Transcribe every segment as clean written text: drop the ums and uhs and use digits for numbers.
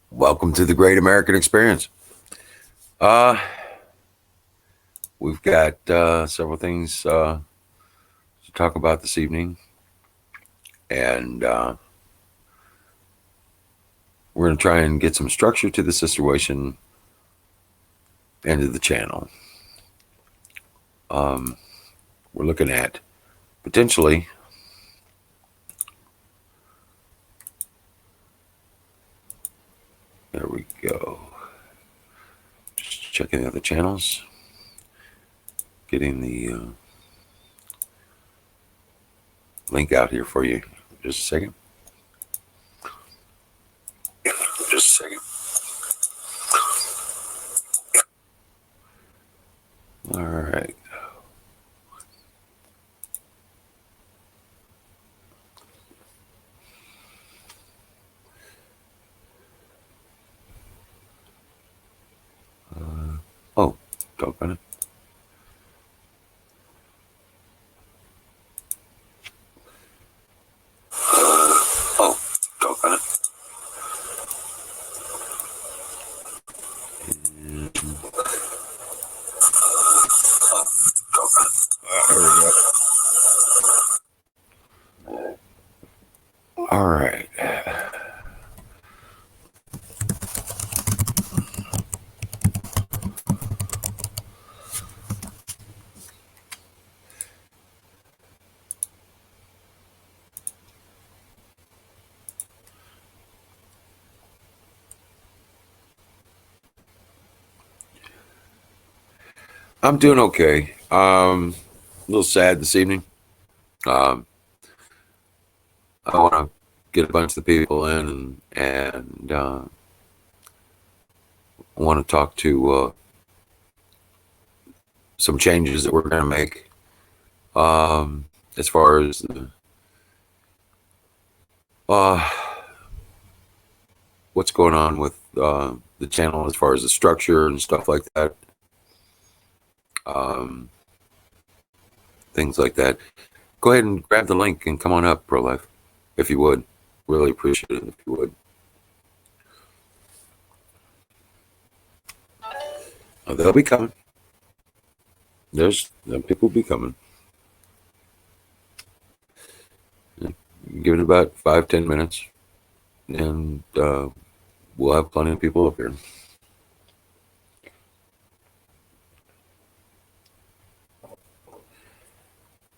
Welcome to the Great American Experience. Uh, we've got several things to talk about this evening, and we're going to try and get some structure to the situation and to the channel. We're looking at potentially there we go. Just checking the other channels, getting the link out here for you. Just a second. Just a second. All right. Oh, talk on it. Oh, talk on it. There we go. All right. I'm doing okay. A little sad this evening. Um, I want to get a bunch of the people in and I want to talk to some changes that we're going to make as far as uh, what's going on with the channel as far as the structure and stuff like that. Things like that. Go ahead and grab the link and come on up, Pro Life, if you would. Really appreciate it if you would. They'll be coming. There's people will be coming. Give it about 5-10 minutes, and we'll have plenty of people up here.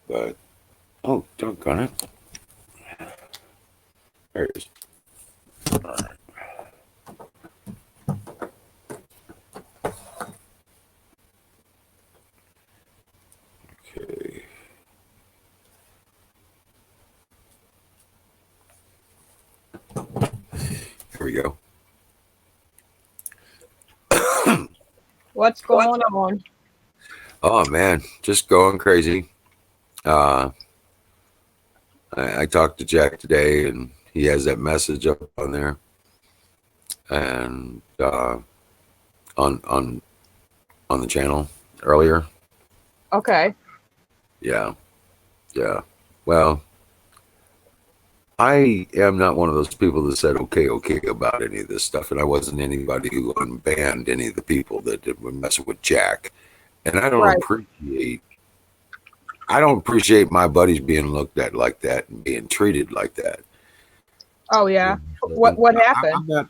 But oh, doggone it! There it is. All right. Okay. Here we go. What's going on? Oh man, just going crazy. I talked to Jack today, and he has that message up on there, and on the channel earlier. Okay. Yeah. Well, I am not one of those people that said okay about any of this stuff, and I wasn't anybody who unbanned any of the people that were messing with Jack. And I don't appreciate my buddies being looked at like that and being treated like that. Oh yeah. What happened? I'm not,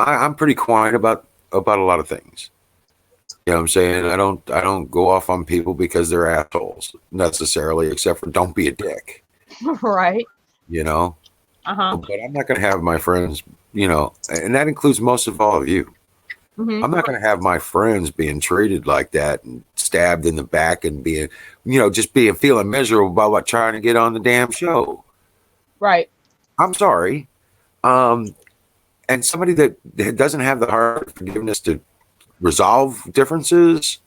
I'm pretty quiet about a lot of things. You know what I'm saying? I don't go off on people because they're assholes necessarily, except for don't be a dick. Right. You know? Uh-huh. But I'm not going to have my friends, and that includes most of all of you. Mm-hmm. I'm not going to have my friends being treated like that and stabbed in the back and being, just feeling miserable about trying to get on the damn show. Right. I'm sorry. And somebody that doesn't have the heart of forgiveness to resolve differences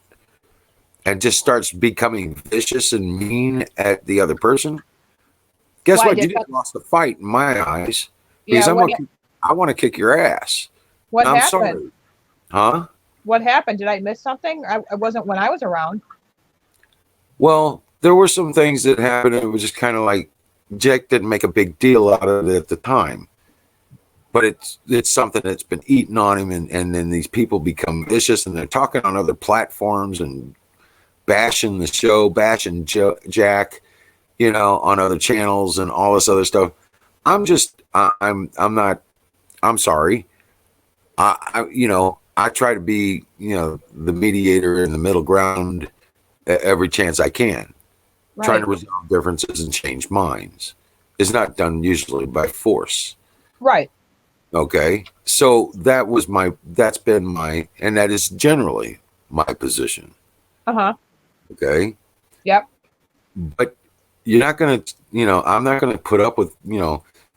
and just starts becoming vicious and mean at the other person. Guess what? You just lost the fight in my eyes. Because I want to kick your ass. What happened? Sorry. Huh? What happened? Did I miss something? I wasn't when I was around. Well, there were some things that happened. It was just kind of like Jack didn't make a big deal out of it at the time. but it's something that's been eating on him, and then these people become vicious, and they're talking on other platforms and bashing the show, bashing Jack, on other channels and all this other stuff. I'm not. I'm sorry. I try to be, the mediator in the middle ground every chance I can, trying to resolve differences and change minds. It's not done usually by force. Right. Okay. So that's been and that is generally my position. Uh-huh. Okay. Yep. But you're not going to, I'm not going to put up with,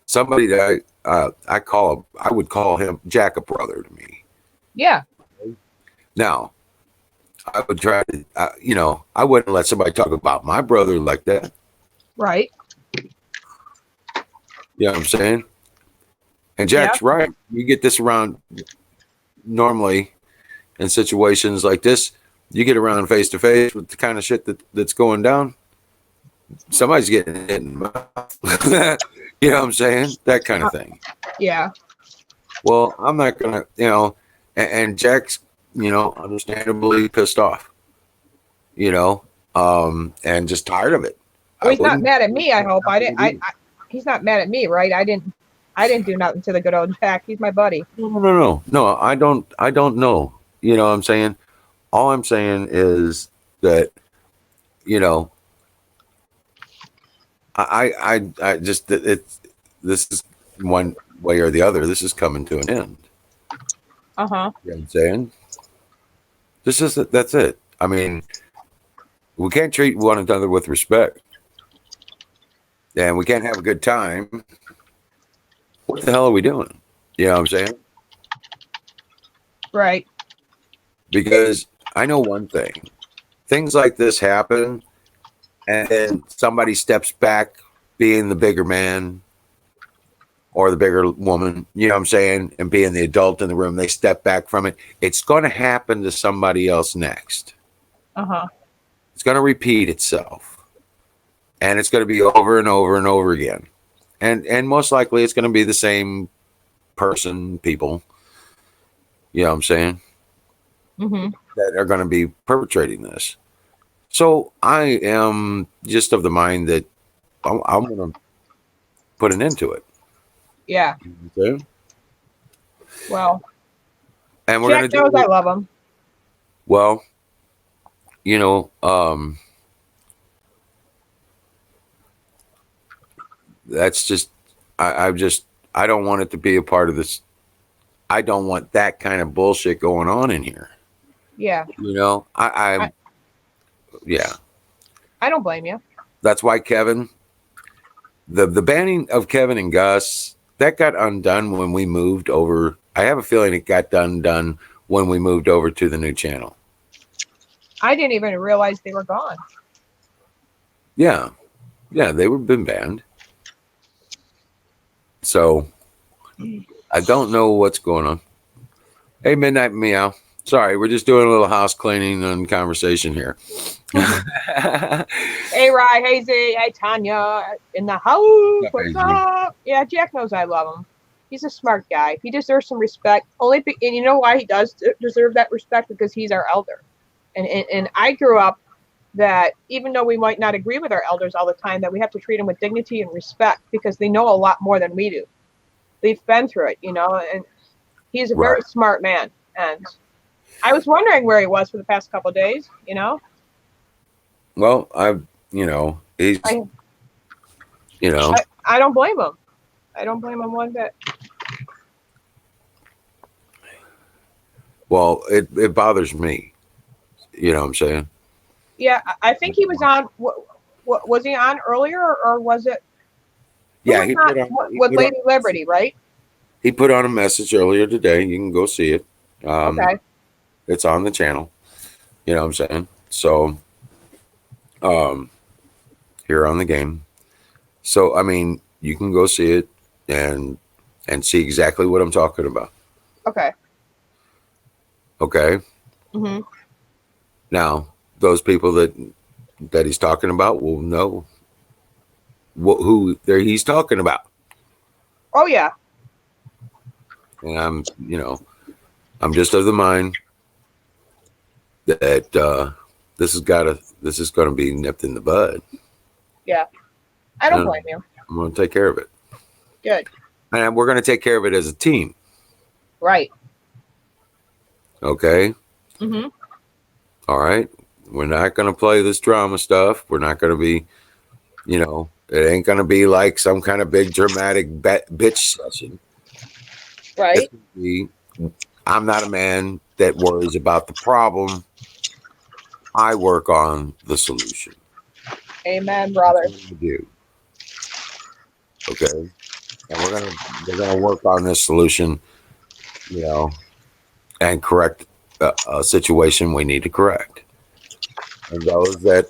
somebody that I would call him Jack a brother to me. Yeah. Now, I would try to, I wouldn't let somebody talk about my brother like that. Right. You know what I'm saying? And Jack's right. You get this around normally in situations like this, you get around face to face with the kind of shit that's going down. Somebody's getting hit in the mouth. You know what I'm saying? That kind of thing. Yeah. Well, I'm not going to, and Jack's, understandably pissed off, and just tired of it. Well, he's not mad at me, I hope. He's not mad at me, right? I didn't do nothing to the good old Jack. He's my buddy. No, I don't know. You know what I'm saying? All I'm saying is that, I just, this is one way or the other. This is coming to an end. Uh-huh. You know what I'm saying? That's it. I mean, we can't treat one another with respect. And we can't have a good time. What the hell are we doing? You know what I'm saying? Right. Because I know one thing. Things like this happen, and then somebody steps back being the bigger man or the bigger woman, you know what I'm saying, and being the adult in the room. They step back from it. It's going to happen to somebody else next. Uh-huh. It's going to repeat itself. And it's going to be over and over and over again. And most likely it's going to be the same people, you know what I'm saying, that are going to be perpetrating this. So I am just of the mind that I'm going to put an end to it. Yeah. Okay? Well, and we're Jack knows I love him. Well, that's just, I don't want it to be a part of this. I don't want that kind of bullshit going on in here. Yeah. Yeah. I don't blame you. That's why Kevin, the banning of Kevin and Gus, that got undone when we moved over. I have a feeling it got done when we moved over to the new channel. I didn't even realize they were gone. Yeah. Yeah, they were been banned. So I don't know what's going on. Hey, Midnight Meow. Sorry, we're just doing a little house cleaning and conversation here. Hey, Rye. Hey, Z. Hey, Tanya. In the house. What's up? Yeah, Jack knows I love him. He's a smart guy. He deserves some respect. And you know why he does deserve that respect? Because he's our elder. And I grew up that even though we might not agree with our elders all the time, that we have to treat them with dignity and respect because they know a lot more than we do. They've been through it, and he's a very smart man. And I was wondering where he was for the past couple of days, Well, he's, I don't blame him. I don't blame him one bit. Well, it bothers me. You know what I'm saying? Yeah, I think he was on. Was he on earlier, or was it? Yeah, he put on with Lady Liberty, right? He put on a message earlier today. You can go see it. Okay. It's on the channel. You know what I'm saying? So, here on the game. So, I mean, you can go see it and see exactly what I'm talking about. Okay. Okay. Mm-hmm. Now, those people that he's talking about will know who he's talking about. Oh yeah. and I'm just of the mind that this is going to be nipped in the bud. Yeah. I don't And blame you. I'm going to take care of it. Good. And we're going to take care of it as a team. Right. Okay. Mm-hmm. All right. We're not going to play this drama stuff. We're not going to be, it ain't going to be like some kind of big dramatic bitch session. Right. It's gonna be, I'm not a man that worries about the problem. I work on the solution. Amen, brother. That's what I do. Okay. And we're gonna work on this solution, and correct a situation we need to correct. And those I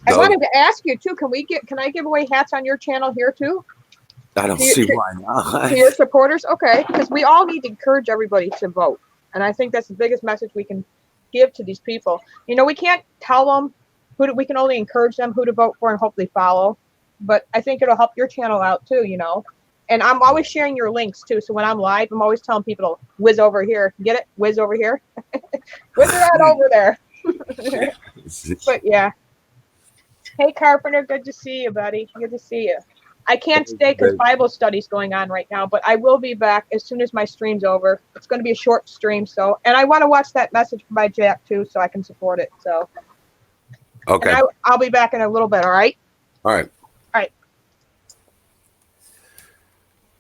those wanted to ask you too. Can I give away hats on your channel here too I don't see why not. to your supporters? Okay, because we all need to encourage everybody to vote, and I think that's the biggest message we can give to these people. We can't tell them we can only encourage them who to vote for and hopefully follow. But I think it'll help your channel out too. And I'm always sharing your links too. So when I'm live, I'm always telling people to whiz over here. Get it? Whiz over here. Whiz right over there. But yeah. Hey, Carpenter, good to see you, buddy. Good to see you. I can't stay because Bible study's going on right now, but I will be back as soon as my stream's over. It's going to be a short stream, and I want to watch that message by Jack too, so I can support it. So, okay, and I'll be back in a little bit. All right. all right, All right.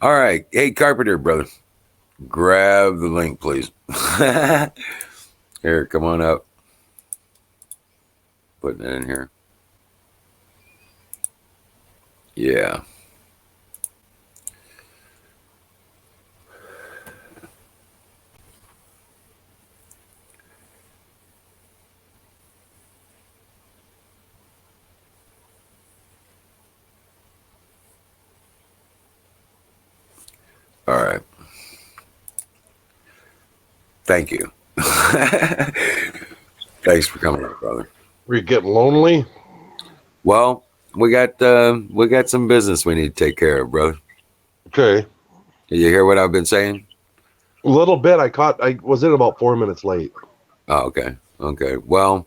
all right. Hey, Carpenter, brother, grab the link, please. Here, come on up. Putting it in here. Yeah. All right. Thank you. Thanks for coming up, brother. Were you getting lonely? Well, we got some business we need to take care of, brother. Okay. You hear what I've been saying? A little bit. I was in about 4 minutes late. Oh, okay. Okay. Well,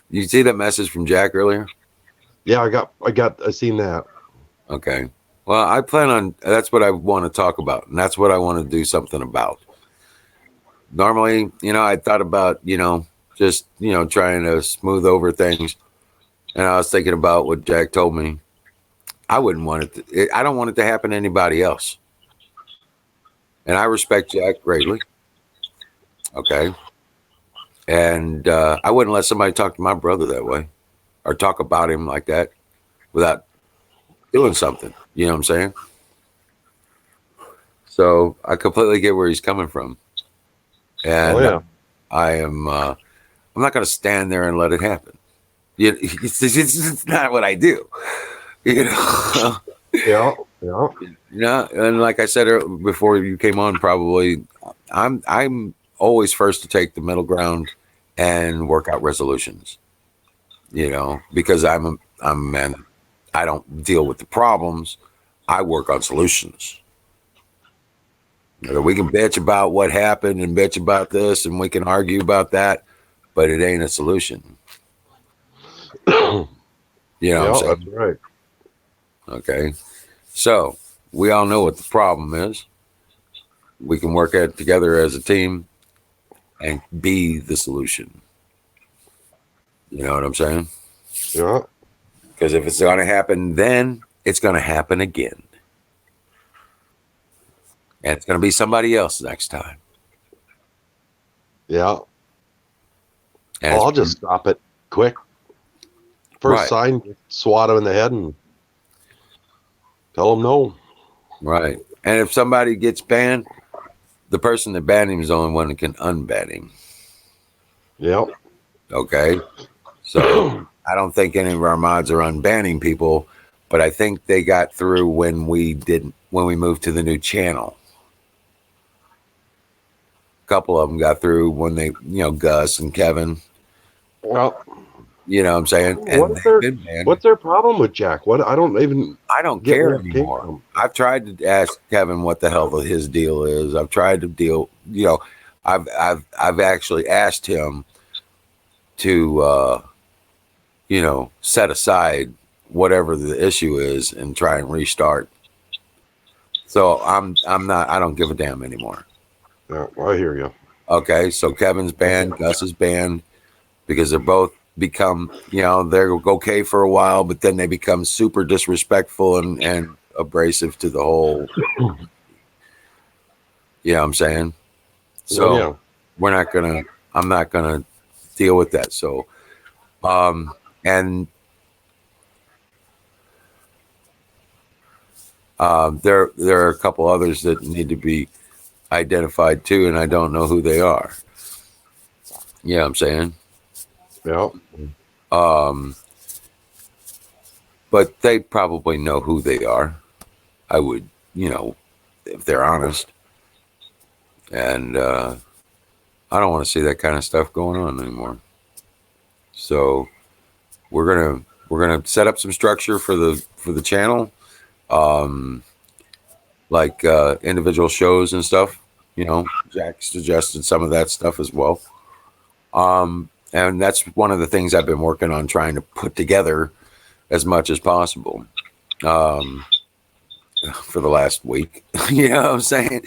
you see that message from Jack earlier? Yeah, I seen that. Okay. Well, I plan on, that's what I want to talk about, and that's what I want to do something about. Normally, I thought about, just, trying to smooth over things. And I was thinking about what Jack told me. I wouldn't want it I don't want it to happen to anybody else. And I respect Jack greatly. Okay. And I wouldn't let somebody talk to my brother that way or talk about him like that without doing something. You know what I'm saying? So I completely get where he's coming from. And I'm not going to stand there and let it happen. It's not what I do. Yeah. And like I said before you came on, probably I'm always first to take the middle ground and work out resolutions. Because I'm a man. I don't deal with the problems. I work on solutions. We can bitch about what happened and bitch about this, and we can argue about that, but it ain't a solution. What I'm saying? That's right. Okay. So we all know what the problem is. We can work it together as a team and be the solution. You know what I'm saying? Yeah. Because if it's going to happen then, it's going to happen again. And it's going to be somebody else next time. Yeah. And I'll just stop it quick. First sign, swat him in the head and tell him no. Right. And if somebody gets banned, the person that banned him is the only one that can unban him. Yep. Okay. So I don't think any of our mods are unbanning people, but I think they got through when we moved to the new channel. A couple of them got through when they, Gus and Kevin. Well, You know what I'm saying? And What's they've their been banned. What's their problem with Jack? What I don't even I don't get care where it came anymore. from. I've tried to ask Kevin what the hell his deal is. I've tried to deal. I've actually asked him to set aside whatever the issue is and try and restart. So I'm not. I don't give a damn anymore. Yeah, I hear you. Okay, so Kevin's banned, Gus is banned because they're both become, they're okay for a while, but then they become super disrespectful and abrasive to the whole. You know what I'm saying? So Yeah. I'm not gonna deal with that. So, and there are a couple others that need to be identified too, and I don't know who they are. You know what I'm saying? Yeah. But they probably know who they are. I would, if they're honest. And I don't want to see that kind of stuff going on anymore. So we're gonna set up some structure for the channel, like individual shows and stuff. Jack suggested some of that stuff as well. And that's one of the things I've been working on, trying to put together as much as possible for the last week. You know what I'm saying?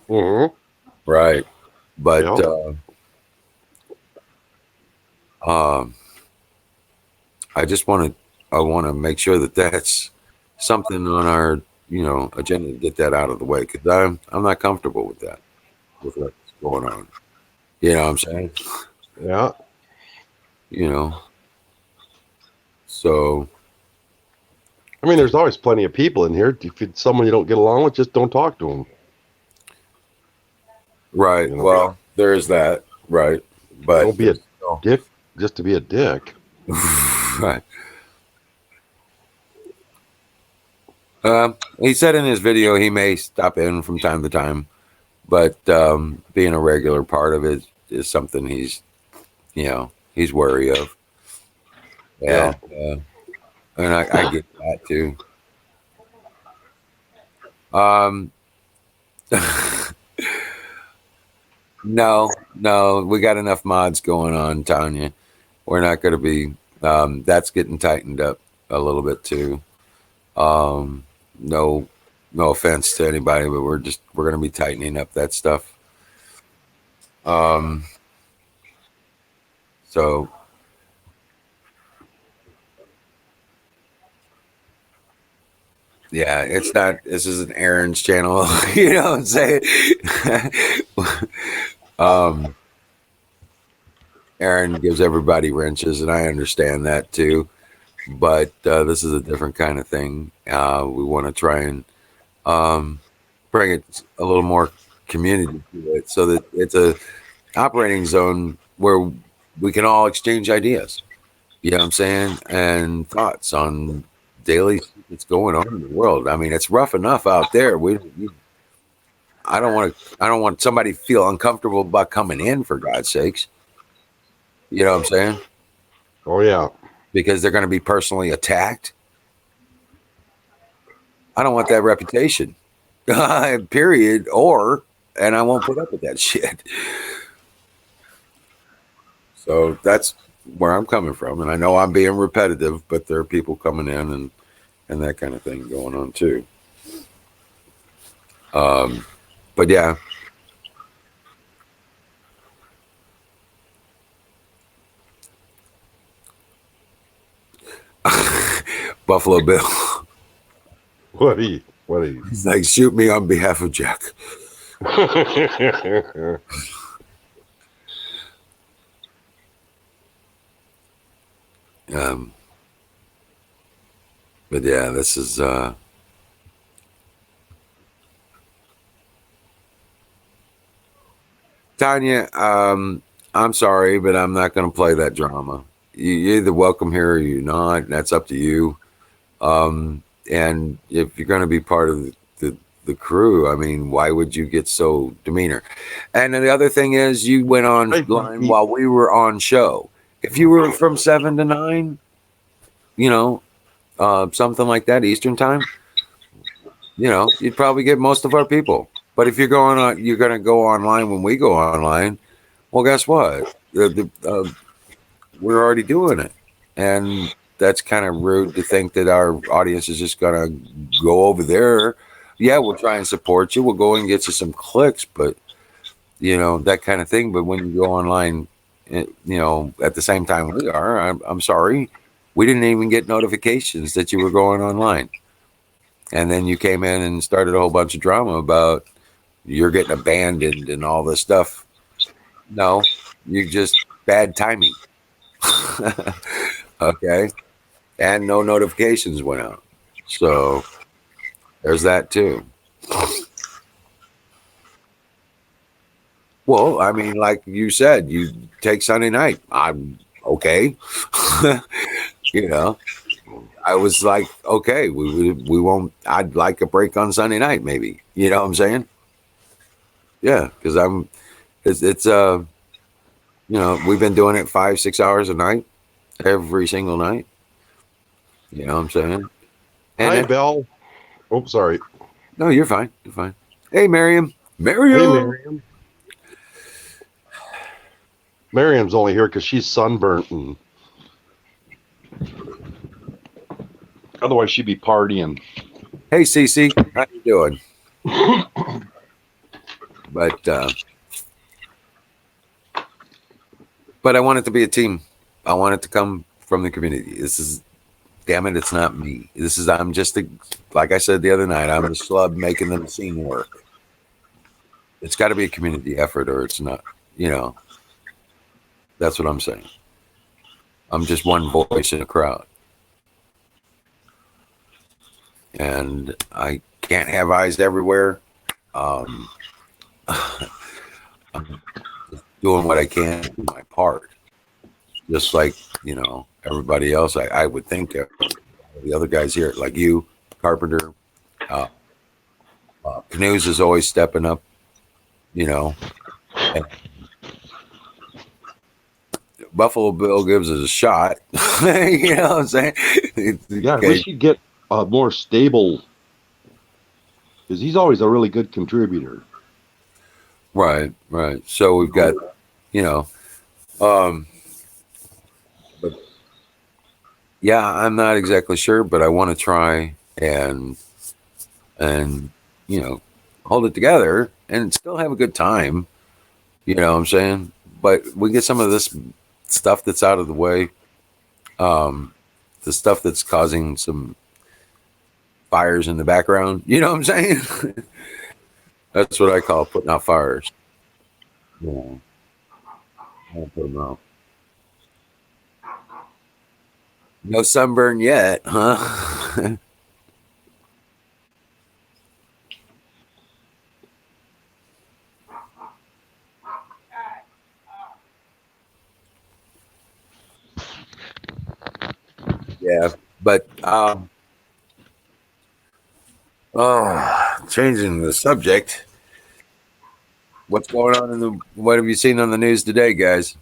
Mm-hmm. Right. But Yeah. I want to make sure that that's something on our agenda to get that out of the way, because I'm not comfortable with that, with what's going on. You know what I'm saying? Yeah. You know. So I mean, there's always plenty of people in here. If it's someone you don't get along with, just don't talk to them. right. Well, there is that. Right. But don't be a dick just to be a dick. right. He said in his video he may stop in from time to time, but being a regular part of it is something he's wary of. And, Yeah. And I get that too. Um, no, we got enough mods going on, Tanya. We're not going to be. That's getting tightened up a little bit too. No, no offense to anybody, but we're going to be tightening up that stuff. So. Yeah, it's not. This is an Aaron's channel. You know what I'm saying? Aaron gives everybody wrenches, and I understand that too. But this is a different kind of thing. We want to try and bring it a little more community to it, so that it's a operating zone where we can all exchange ideas. You know what I'm saying? And thoughts on daily what's going on in the world. I mean, it's rough enough out there. I don't want somebody to feel uncomfortable about coming in, for God's sakes. You know what I'm saying? Oh yeah. Because they're going to be personally attacked. I don't want that reputation. Period. And I won't put up with that shit. So that's where I'm coming from. And I know I'm being repetitive, but there are people coming in and that kind of thing going on too. But yeah. Buffalo Bill. What are you? He's like, shoot me on behalf of Jack. But yeah, this is Tanya. I'm sorry, but I'm not going to play that drama. You're either welcome here or you're not. That's up to you. And if you're going to be part of the crew, I mean, why would you get so demeanor? And then the other thing is, you went on line while we were on show, if you were from 7 to 9, you know, something like that, Eastern time, you know, you'd probably get most of our people. But if you're going on, you're going to go online when we go online. Well, guess what? We're already doing it, and that's kind of rude to think that our audience is just going to go over there. Yeah, we'll try and support you. We'll go and get you some clicks, but you know that kind of thing. But when you go online, you know, at the same time we are, I'm sorry, we didn't even get notifications that you were going online, and then you came in and started a whole bunch of drama about you're getting abandoned and all this stuff. No, you just bad timing. Okay, and no notifications went out, so there's that too. Well, I mean, like you said, you take Sunday night. I'm okay. You know, I was like, okay, we won't. I'd like a break on Sunday night, maybe. You know what I'm saying? Yeah, because it's you know, we've been doing it 5-6 hours a night, every single night. You know what I'm saying? And Hi, Belle. Oh, sorry. no, you're fine. You're fine. Hey, Miriam. Hey, Miriam. Miriam. Miriam's only here because she's sunburnt, and otherwise she'd be partying. Hey, Cece. How you doing? But I want it to be a team. I want it to come from the community. This is, damn it, it's not me. This is, I'm just like I said the other night, I'm a slub making the machine work. It's got to be a community effort, or it's not. You know, that's what I'm saying. I'm just one voice in a crowd, and I can't have eyes everywhere. I'm doing what I can, do my part, just like, you know, everybody else. I would think the other guys here, like you, Carpenter, uh, Canoes is always stepping up, you know. And Buffalo Bill gives us a shot. You know what I'm saying? Yeah, Okay. we should get a more stable, because he's always a really good contributor. Right, right. So we've got, you know, but yeah, I'm not exactly sure, but I want to try and you know, hold it together and still have a good time. You know what I'm saying? But we get some of this stuff that's out of the way. The stuff that's causing some fires in the background. You know what I'm saying? That's what I call putting out fires. Yeah. I'll put them out. No sunburn yet, huh? Yeah, but changing the subject. What's going on in the? What have you seen on the news today, guys?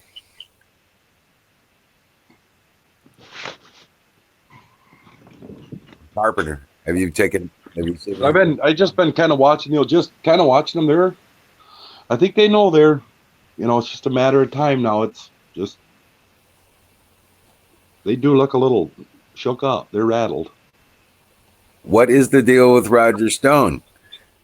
Carpenter, have you taken? Have you seen? I just been kind of watching, just kind of watching them there. I think they know it's just a matter of time now. It's just, they do look a little shook up. They're rattled. What is the deal with Roger Stone?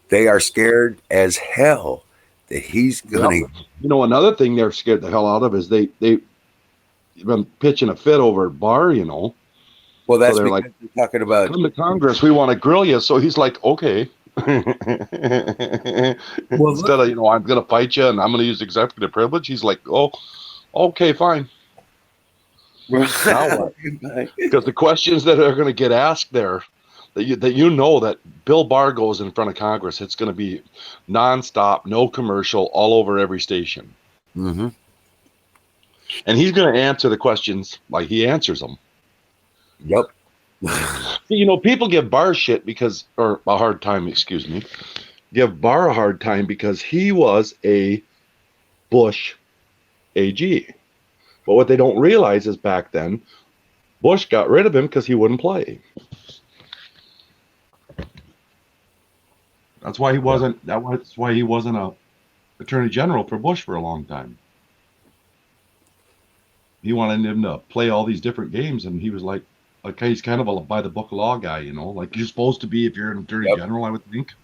They are scared as hell that he's going to. Another thing they're scared the hell out of is they've been pitching a fit over Barr, Well, that's so they're because like, they're talking about. come to Congress, we want to grill you. So he's like, okay. Well, Instead of, I'm going to fight you and I'm going to use executive privilege, he's like, oh, okay, fine. Now what? Because the questions that are going to get asked there, that Bill Barr goes in front of Congress, it's going to be nonstop, no commercial, all over every station. Mm-hmm. And he's going to answer the questions like he answers them. Yep. People give Barr shit or a hard time, excuse me, give Barr a hard time because he was a Bush AG. But what they don't realize is back then, Bush got rid of him because he wouldn't play. That's why he wasn't. That's why he wasn't a attorney general for Bush for a long time. He wanted him to play all these different games, and he was like, okay, he's kind of a by the book law guy, you know, like you're supposed to be if you're an attorney general, I would think.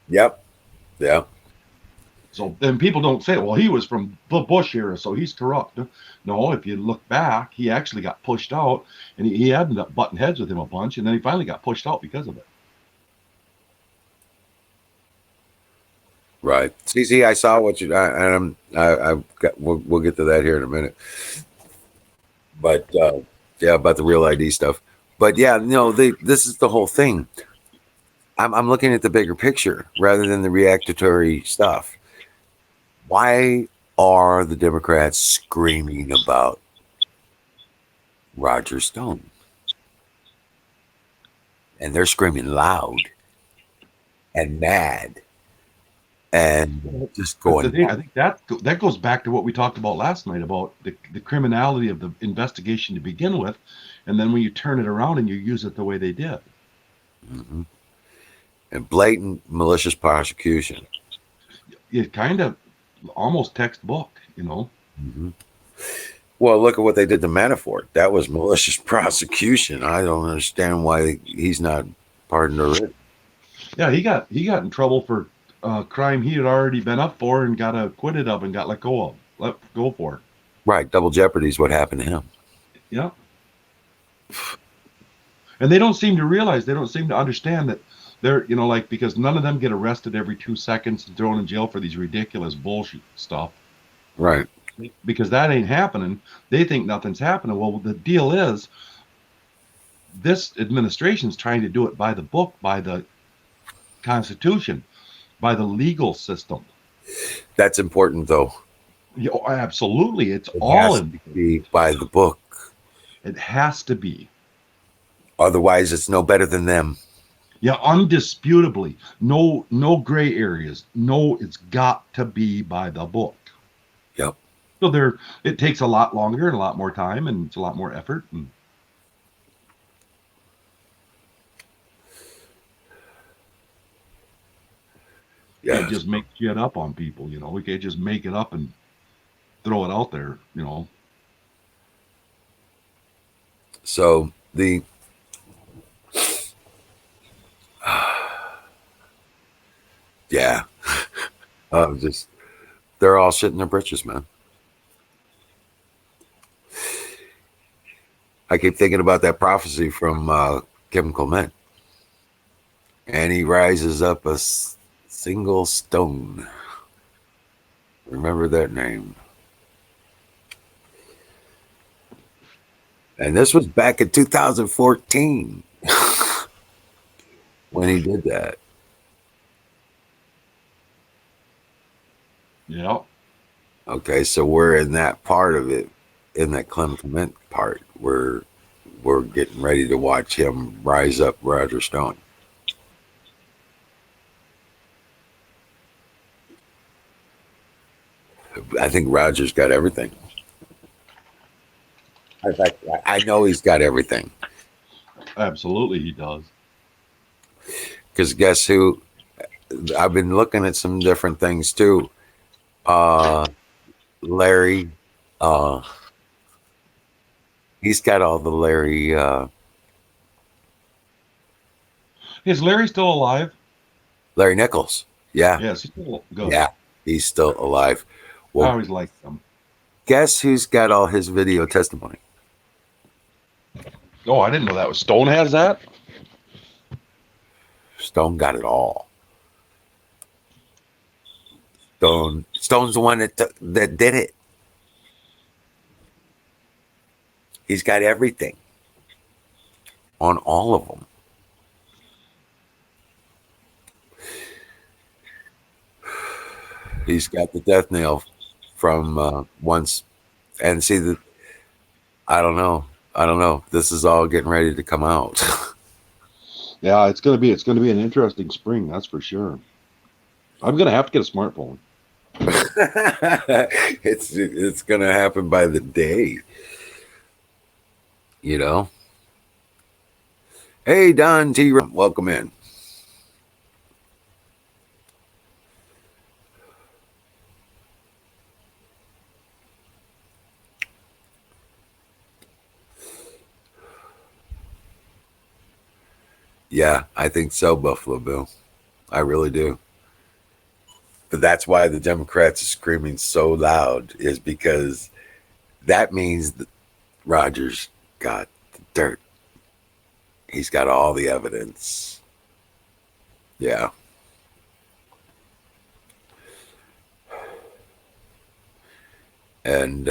Yep. Yeah. So then people don't say, well, he was from the Bush era, so he's corrupt. No, if you look back, he actually got pushed out, and he ended up butting heads with him a bunch, and then he finally got pushed out because of it. Right. See, I saw what you, and I've got, we'll get to that here in a minute. But yeah, about the real ID stuff. But yeah, no, this is the whole thing. I'm looking at the bigger picture rather than the reactionary stuff. Why are the Democrats screaming about Roger Stone? And they're screaming loud and mad and just going. I think that goes back to what we talked about last night about the criminality of the investigation to begin with, and then when you turn it around and you use it the way they did. Mm-hmm. And blatant malicious prosecution. It kind of almost textbook, you know. Mm-hmm. Well, look at what they did to Manafort. That was malicious prosecution. I don't understand why he's not pardoned or written. Yeah, he got in trouble for crime he had already been up for and got acquitted of and got let go for. Right, double jeopardy is what happened to him. Yeah. And they don't seem to realize, they don't seem to understand that they're, you know, like, because none of them get arrested every 2 seconds and thrown in jail for these ridiculous bullshit stuff. Right. Because that ain't happening. They think nothing's happening. Well, the deal is this administration's trying to do it by the book, by the Constitution, by the legal system. That's important, though. Yeah, absolutely. It all has to be by the book. It has to be. Otherwise, it's no better than them. Yeah, undisputably. No gray areas. No, it's got to be by the book. Yep. So it takes a lot longer and a lot more time, and it's a lot more effort. And you can't just make shit up on people, you know. We can't just make it up and throw it out there, you know. So yeah, they're all shitting their britches, man. I keep thinking about that prophecy from Kevin Clement, and he rises up a single stone. Remember that name. And this was back in 2014 when he did that. Yeah. Okay, so we're in that part of it, in that Clement part, where we're getting ready to watch him rise up Roger Stone. I think Roger's got everything. In fact, I know he's got everything. Absolutely, he does. Because guess who? I've been looking at some different things too. Larry, he's got all the Larry. Is Larry still alive? Larry Nichols. Yeah. Yes, he's still good. Yeah, he's still alive. Well, I always liked him. Guess who's got all his video testimony? Oh, I didn't know that. Stone has that? Stone got it all. Stone's the one that did it. He's got everything on all of them. He's got the death nail from once, and see that. I don't know. This is all getting ready to come out. Yeah, it's gonna be an interesting spring, that's for sure. I'm gonna have to get a smartphone. It's gonna happen by the day. You know. Hey, Don T. Welcome in. Yeah, I think so, Buffalo Bill. I really do. But that's why the Democrats are screaming so loud, is because that means that Rogers got the dirt. He's got all the evidence. Yeah. And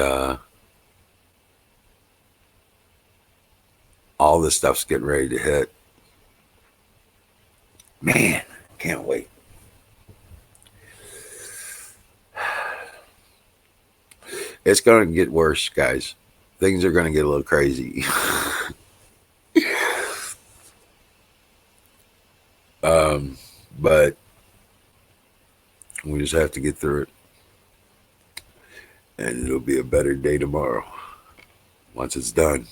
all this stuff's getting ready to hit. Man, can't wait. It's going to get worse, guys. Things are going to get a little crazy. But we just have to get through it. And it'll be a better day tomorrow once it's done.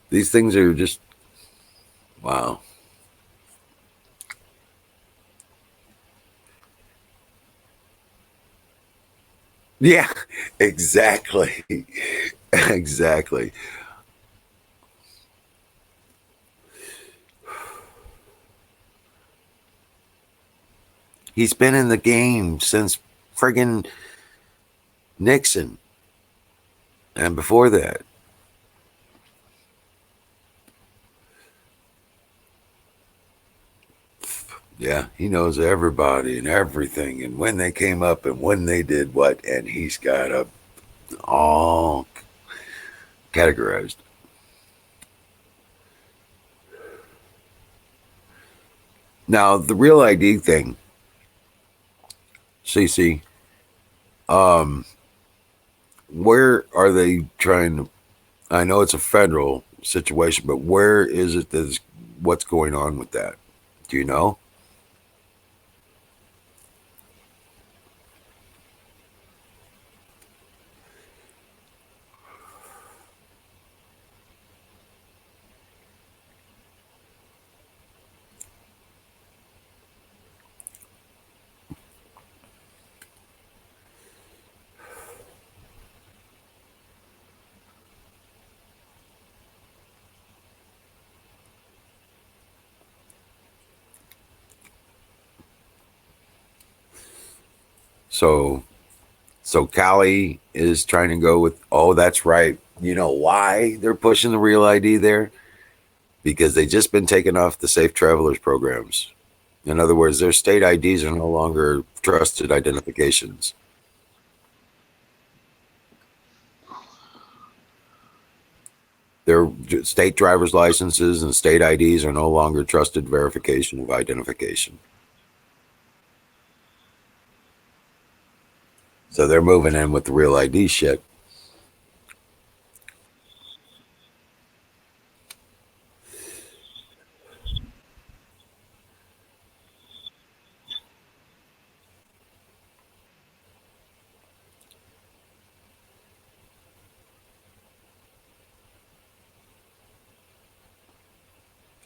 These things are just, wow. Yeah, exactly. Exactly. He's been in the game since friggin' Nixon and before that. Yeah, he knows everybody and everything and when they came up and when they did what, and he's got a all categorized. Now the real ID thing, CC, where are they trying to? I know it's a federal situation, but where is it that's what's going on with that? Do you know? So Cali is trying to go with, oh, that's right. You know why they're pushing the real ID there? Because they just been taken off the safe travelers programs. In other words, their state IDs are no longer trusted identifications. Their state driver's licenses and state IDs are no longer trusted verification of identification. So they're moving in with the real ID shit.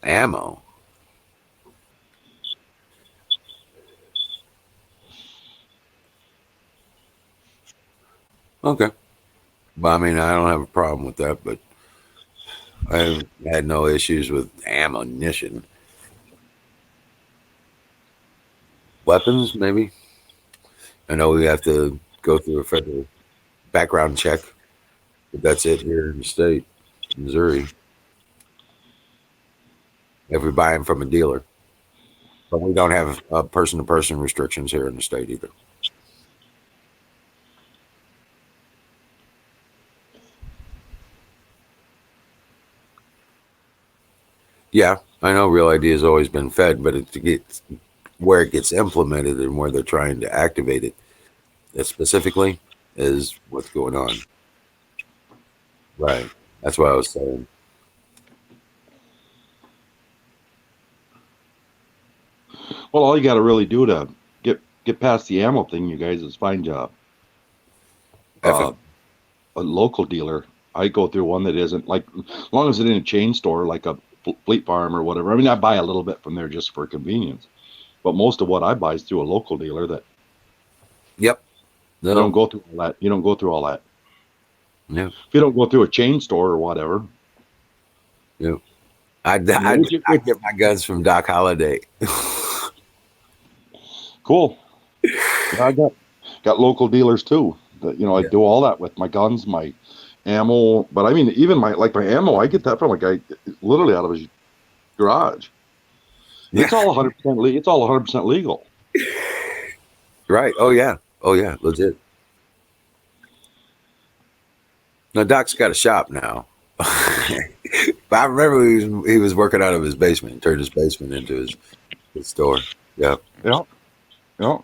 Ammo. Okay. Well, I mean, I don't have a problem with that, but I've had no issues with ammunition. Weapons, maybe. I know we have to go through a federal background check, but that's it here in the state, Missouri. If we buy them from a dealer, but we don't have person-to-person restrictions here in the state either. Yeah, I know Real ID has always been fed, but it gets where it gets implemented and where they're trying to activate it, that specifically is what's going on. Right. That's what I was saying. Well, all you got to really do to get get past the ammo thing, you guys, is find a local dealer. I go through one that isn't like, as long as it's in a chain store, like a Fleet Farm or whatever. I mean, I buy a little bit from there just for convenience, but most of what I buy is through a local dealer that. Yep. No. You don't go through all that. You don't go through all that. Yeah. If you don't go through a chain store or whatever. Yeah. I get my guns from Doc Holliday. Cool. Yeah, I got local dealers too. That I do all that with my guns, my ammo. But I mean, even my ammo, I get that from a guy literally out of his garage. Yeah. It's all 100%. It's all 100% legal. Right. Oh yeah. Legit. Now Doc's got a shop now. But I remember he was working out of his basement, turned his basement into his store. Yeah. Yeah. Yeah.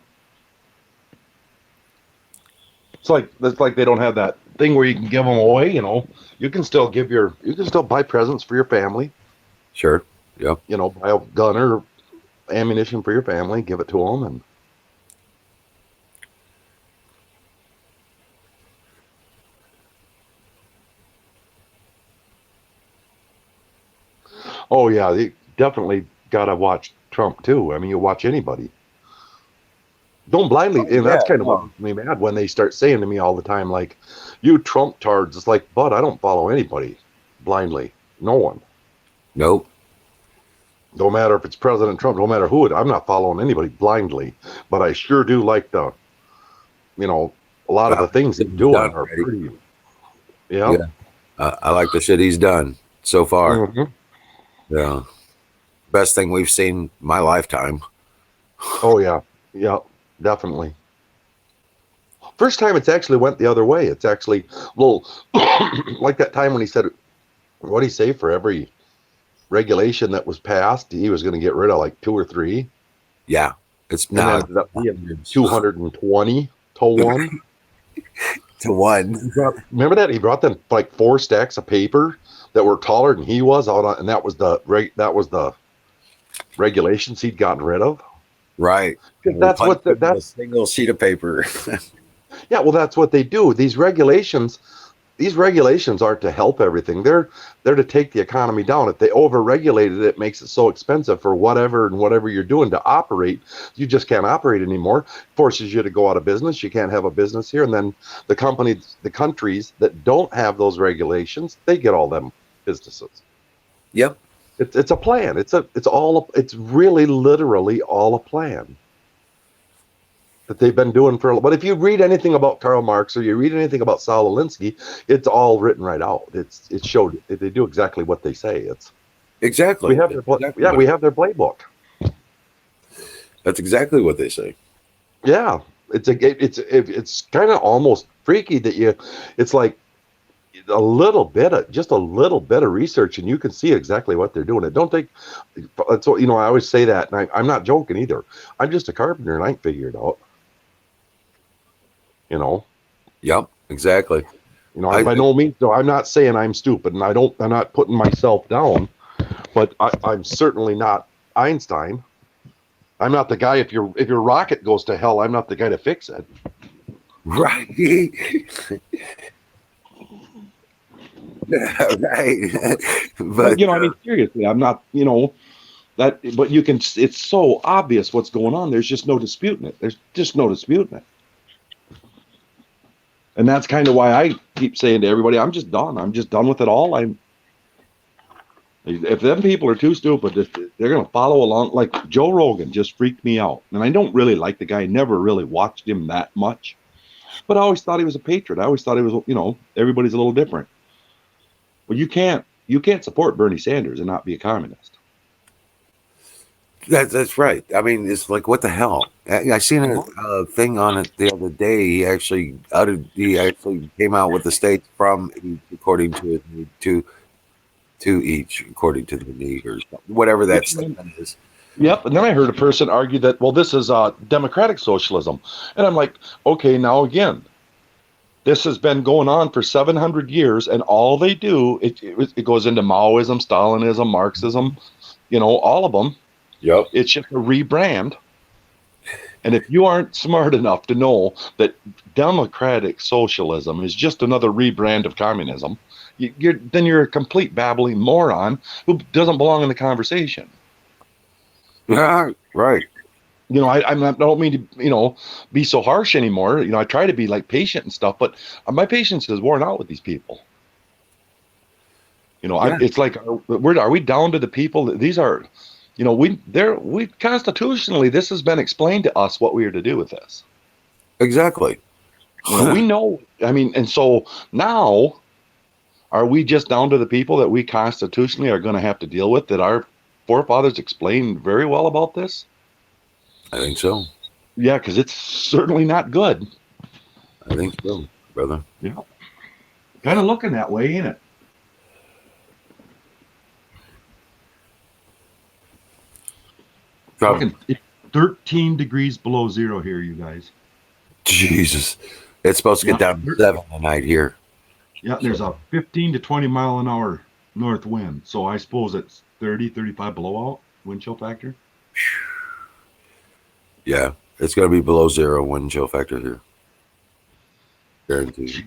It's like they don't have that thing where you can give them away. You can still buy presents for your family. Sure. Yeah. Buy a gun or ammunition for your family, give it to them, and. Oh yeah, you definitely gotta watch Trump too. I mean, you watch anybody. Don't blindly, and that's kind of what makes me mad when they start saying to me all the time, like, "You Trump tards." It's like, but I don't follow anybody blindly. No one. Nope. No matter if it's President Trump, no matter who I'm not following anybody blindly. But I sure do like a lot of the things he's doing are pretty. Yeah. I like the shit he's done so far. Mm-hmm. Yeah. Best thing we've seen my lifetime. Oh yeah. Yeah, definitely. First time it's actually went the other way. It's actually like that time when he said, what did he say, for every regulation that was passed, he was going to get rid of like 2 or 3. Yeah. It's not 220 to 1. To 1. Remember that? He brought them like 4 stacks of paper that were taller than he was, and that was the regulations he'd gotten rid of. Right. That's a single sheet of paper. Yeah, well, that's what they do. These regulations aren't to help everything. They're to take the economy down. If they over-regulate it, it makes it so expensive for whatever you're doing to operate. You just can't operate anymore. Forces you to go out of business. You can't have a business here. And then the countries that don't have those regulations, they get all them businesses. Yep. It's a plan. It's really literally all a plan that they've been doing but if you read anything about Karl Marx or you read anything about Saul Alinsky, it's all written right out. It's showed. They do exactly what they say. It's exactly. We have their we have their playbook. That's exactly what they say. Yeah, it's kind of almost freaky that it's like a little bit of research and you can see exactly what they're doing. It don't take. So I always say that, and I'm not joking either. I'm just a carpenter and I can figure it out. Yep, exactly. By no means. No, I'm not saying I'm stupid, and I'm not putting myself down, but I'm certainly not Einstein. I'm not the guy. If your rocket goes to hell, I'm not the guy to fix it. Right. Right. But I mean, seriously, I'm not. That, but you can. It's so obvious what's going on. There's just no disputing it. There's just no disputing it. And that's kind of why I keep saying to everybody, I'm just done. I'm just done with it all. If them people are too stupid, they're going to follow along. Like Joe Rogan just freaked me out. And I don't really like the guy. I never really watched him that much. But I always thought he was a patriot. I always thought he was, everybody's a little different. Well, you can't support Bernie Sanders and not be a communist. That's right. I mean, it's like, what the hell? I seen a thing on it the other day. He actually came out with the states from each according to his need to each according to the need or whatever that statement is. Yep. And then I heard a person argue that, well, this is democratic socialism, and I'm like, okay, now again, this has been going on for 700 years, and all they do it goes into Maoism, Stalinism, Marxism, all of them. Yep. It's just a rebrand. And if you aren't smart enough to know that democratic socialism is just another rebrand of communism, then you're a complete babbling moron who doesn't belong in the conversation. Yeah, right. I don't mean to, be so harsh anymore. I try to be like patient and stuff, but my patience is worn out with these people. Yeah. It's like, are we down to the people that these are, we constitutionally, this has been explained to us what we are to do with this. Exactly. We know, and so now, are we just down to the people that we constitutionally are going to have to deal with, that our forefathers explained very well about this? I think so. Yeah, because it's certainly not good. I think so, brother. Yeah. Kind of looking that way, ain't it? Fucking 13 degrees below zero here, you guys. Jesus. It's supposed to get down to 7 tonight here. Yeah, there's a 15 to 20 mile an hour north wind. So I suppose it's 30, 35 blowout wind chill factor. Yeah, it's going to be below 0 wind chill factor here. Guaranteed.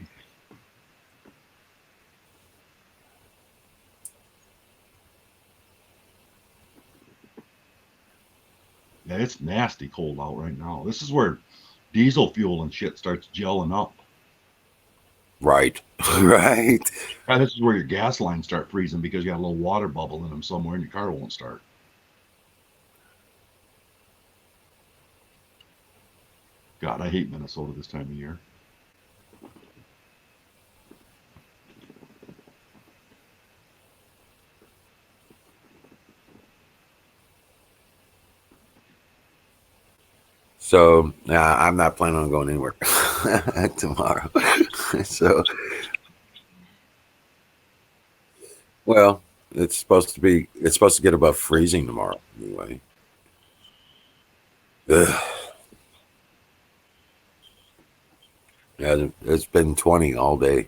Yeah, it's nasty cold out right now. This is where diesel fuel and shit starts gelling up. Right. Right. And this is where your gas lines start freezing because you got a little water bubble in them somewhere and your car won't start. God, I hate Minnesota this time of year. So I'm not planning on going anywhere tomorrow. So, well, it's supposed to get above freezing tomorrow anyway. Ugh. Yeah, it's been 20 all day.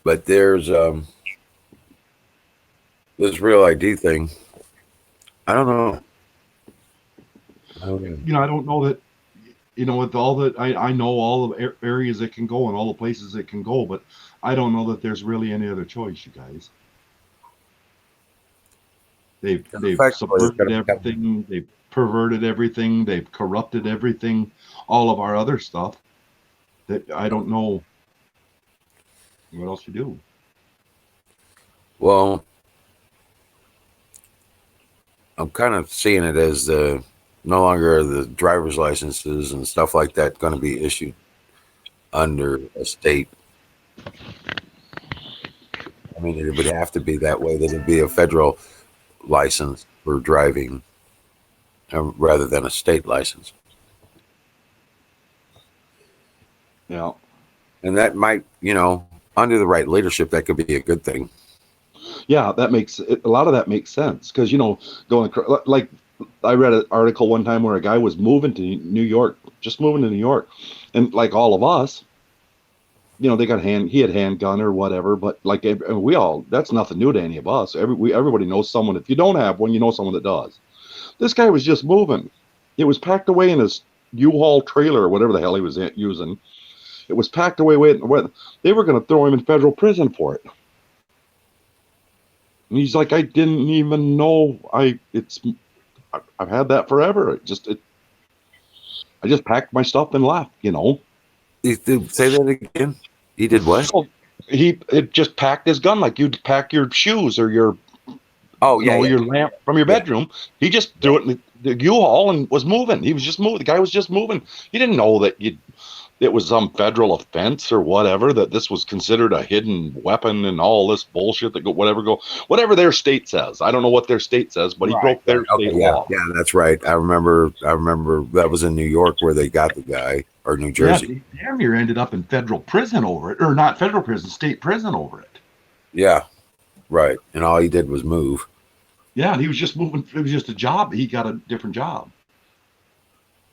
But there's this real ID thing. I don't know. I don't know that, with all that, I know all the areas it can go and all the places it can go, but I don't know that there's really any other choice, you guys. They've subverted everything. They've perverted everything. They've corrupted everything, all of our other stuff. That I don't know what else you do. Well, I'm kind of seeing it as no longer the driver's licenses and stuff like that going to be issued under a state. I mean, it would have to be that way. That it'd be a federal license for driving rather than a state license. Yeah. And that might, under the right leadership, that could be a good thing. Yeah, a lot of that makes sense because, going like I read an article one time where a guy was moving to New York, just moving to New York. And like all of us, they got he had handgun or whatever, but like that's nothing new to any of us. Everybody knows someone. If you don't have one, you know someone that does. This guy was just moving. It was packed away in his U-Haul trailer or whatever the hell he was using. It was packed away. They were going to throw him in federal prison for it. And he's like, I didn't even know. I've had that forever. I just packed my stuff and left. Say that again. He did what? So he just packed his gun like you'd pack your shoes or your your lamp from your bedroom. He just threw it in the U-Haul and was moving. He was just moving. The guy was just moving. He didn't know that it was some federal offense or whatever, that this was considered a hidden weapon and all this bullshit that whatever their state says. I don't know what their state says, but he broke their state law. Yeah, that's right. I remember that was in New York where they got the guy, or New Jersey. Yeah, damn near ended up in federal prison over it, or not federal prison, state prison over it. Yeah, right. And all he did was move. Yeah, and he was just moving. It was just a job. He got a different job.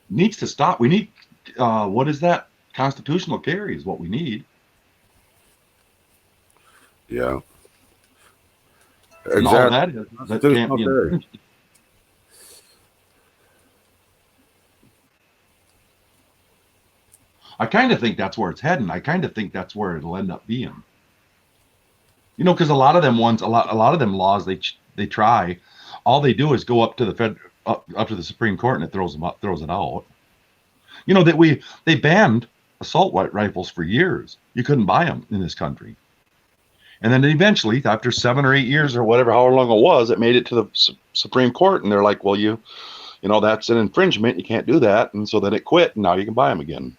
Needs to stop. We need, what is that constitutional carry is what we need. Yeah. And all that is that can't be infringed. I kind of think that's where it's heading. I kind of think that's where it'll end up being. You know, because a lot of them laws they try, all they do is go up to the up to the Supreme Court and it throws it out. You know that they banned assault rifles for years. You couldn't buy them in this country. And then eventually, after 7 or 8 years or whatever, however long it was, it made it to the Supreme Court, and they're like, "Well, you know, that's an infringement. You can't do that." And so then it quit, and now you can buy them again.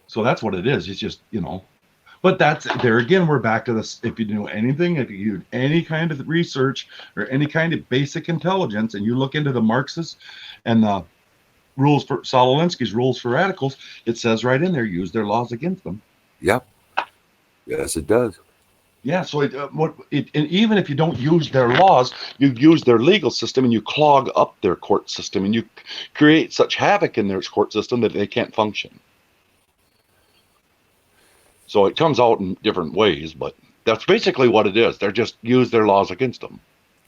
So that's what it is. It's just, you know, but that's there again. We're back to this. If you do anything, if you do any kind of research or any kind of basic intelligence, and you look into the Marxists and the rules for Saul Alinsky's rules for radicals, it says right in there, use their laws against them. Yep. Yes, it does. Yeah. So and even if you don't use their laws, you use their legal system and you clog up their court system and you create such havoc in their court system that they can't function. So it comes out in different ways, but that's basically what it is. They're just use their laws against them.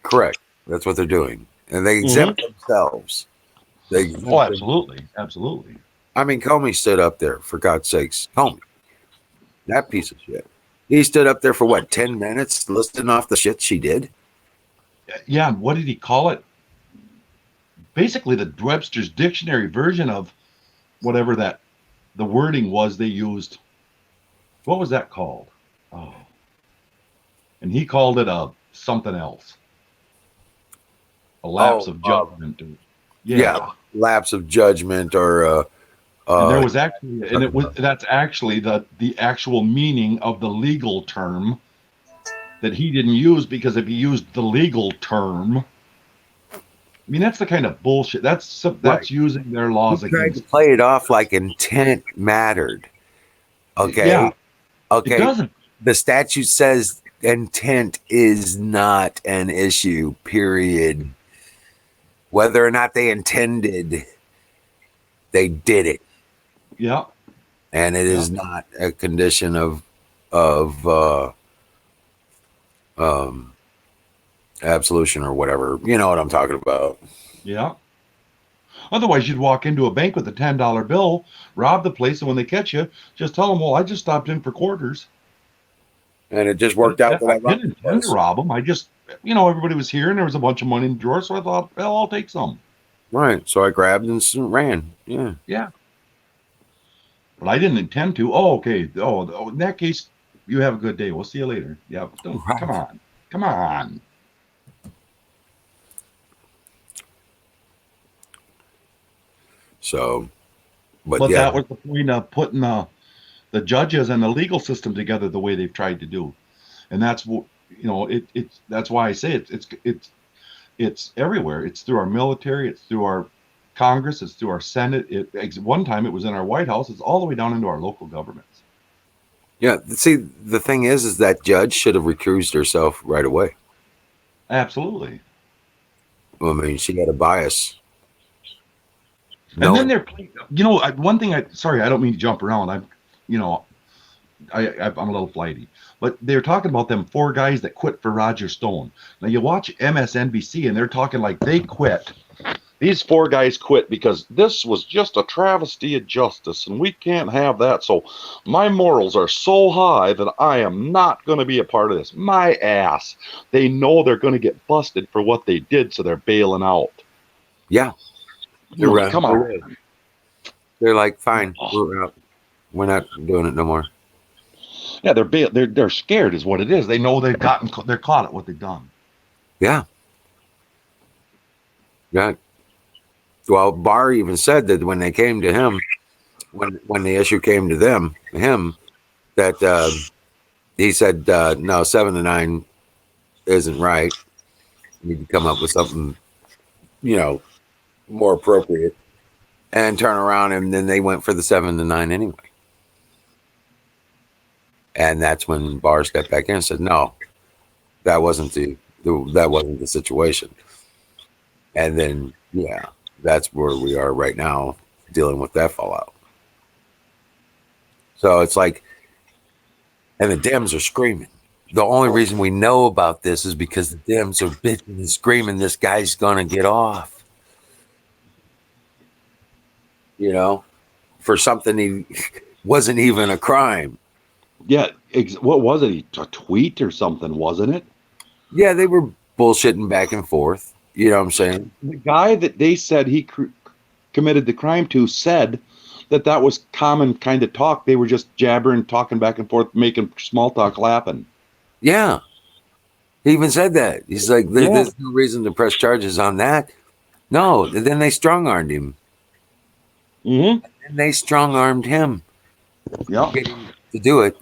Correct. That's what they're doing. And they exempt themselves. Absolutely. Absolutely. I mean, Comey stood up there, for God's sakes. Comey. That piece of shit. He stood up there for what, 10 minutes listing off the shit she did? Yeah. What did he call it? Basically, the Webster's Dictionary version of whatever the wording was they used. What was that called? Oh. And he called it something else. A lapse of judgment. Yeah. Lapse of judgment or and there was actually, and that's actually the actual meaning of the legal term that he didn't use, because if he used the legal term, I mean, that's the kind of bullshit. That's right. Using their laws against. Tried to play it off like intent mattered. Okay. Yeah. Okay. It doesn't. The statute says intent is not an issue, period. Whether or not they intended, they did it. Yeah. And it is not a condition of absolution or whatever. You know what I'm talking about. Yeah. Otherwise, you'd walk into a bank with a $10 bill, rob the place, and when they catch you, just tell them, "Well, I just stopped in for quarters." And it just worked out. I didn't intend to rob them. I just, you know, everybody was here and there was a bunch of money in the drawer, so I thought, well, I'll take some. Right. So I grabbed and ran. Yeah. Yeah. But I didn't intend to. Oh, okay. Oh, in that case, you have a good day. We'll see you later. Yeah. Right. Come on. Come on. So, but yeah. That was the point of putting the judges and the legal system together the way they've tried to do, and that's what, you know, that's why I say it's everywhere. It's through our military, it's through our Congress, it's through our Senate. One time it was in our White House. It's all the way down into our local governments. Yeah. See, the thing is that judge should have recused herself right away. Absolutely. Well, I mean, she had a bias. And then they're, you know, one thing. Sorry, I don't mean to jump around. I'm a little flighty, but they're talking about them 4 guys that quit for Roger Stone. Now you watch MSNBC and they're talking like they quit. These 4 guys quit because this was just a travesty of justice, and we can't have that. So my morals are so high that I am not going to be a part of this. My ass. They know they're going to get busted for what they did, so they're bailing out. Yeah. Come on. They're like, fine, we're out. We're not doing it no more. Yeah, they're scared is what it is. They know they're caught at what they've done. Yeah. Yeah. Well, Barr even said that when they came to him, when the issue came to him, that he said, no, 7 to 9 isn't right. You need to come up with something, you know, more appropriate, and turn around, and then they went for the 7 to 9 anyway. And that's when Barr stepped back in and said, no, that wasn't the situation. And then, yeah, that's where we are right now, dealing with that fallout. So it's like, and the Dems are screaming. The only reason we know about this is because the Dems are bitching and screaming, this guy's going to get off, you know, for something he wasn't even a crime. Yeah, what was it? A tweet or something, wasn't it? Yeah, they were bullshitting back and forth. You know what I'm saying? The guy that they said he committed the crime to said that was common kind of talk. They were just jabbering, talking back and forth, making small talk, laughing. Yeah. He even said that. He's like, Yeah. there's no reason to press charges on that. No, then they strong armed him. Mm-hmm. And they strong armed him. Yeah. To do it,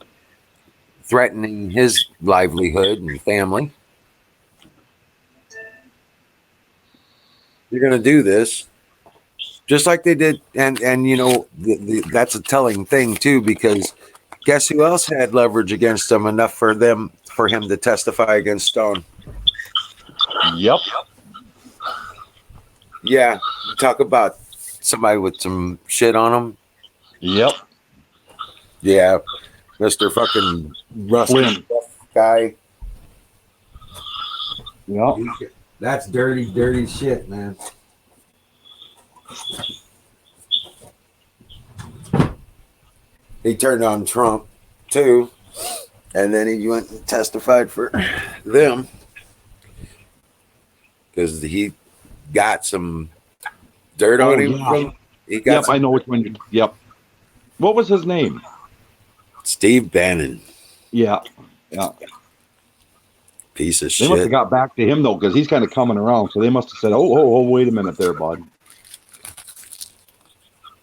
threatening his livelihood and family. You're going to do this just like they did. And you know, that's a telling thing, too, because guess who else had leverage against them enough for him to testify against Stone? Yep. Yeah. Talk about somebody with some shit on them. Yep. Yeah. Mr. fucking Rusty guy. Yep. That's dirty, dirty shit, man. He turned on Trump, too. And then he went and testified for them. Because he got some dirt on him. Yeah. He got I know which one. Yep. What was his name? Steve Bannon. Yeah. Yeah. Piece of They shit. must have got back to him, though, because he's kind of coming around. So they must have said, oh, wait a minute there, bud.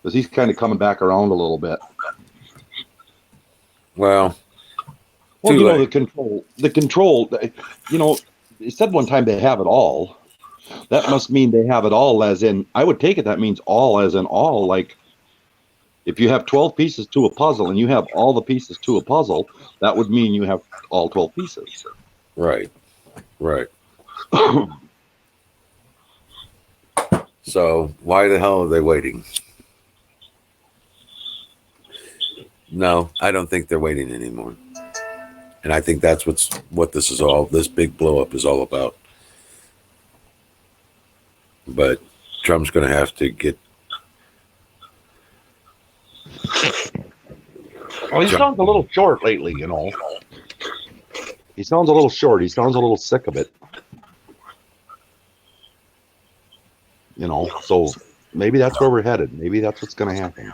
Because he's kind of coming back around a little bit. Well, you know, the control, you know, they said one time they have it all. That must mean they have it all as in, I would take it that means all as in all. Like, if you have 12 pieces to a puzzle and you have all the pieces to a puzzle, that would mean you have all 12 pieces. Right. So why the hell are they waiting? No, I don't think they're waiting anymore. And I think that's what this big blow up is all about. But Trump's going to have to get. Well, he sounds a little short lately, you know. He sounds a little short. He sounds a little sick of it. You know, so maybe that's where we're headed. Maybe that's what's going to happen.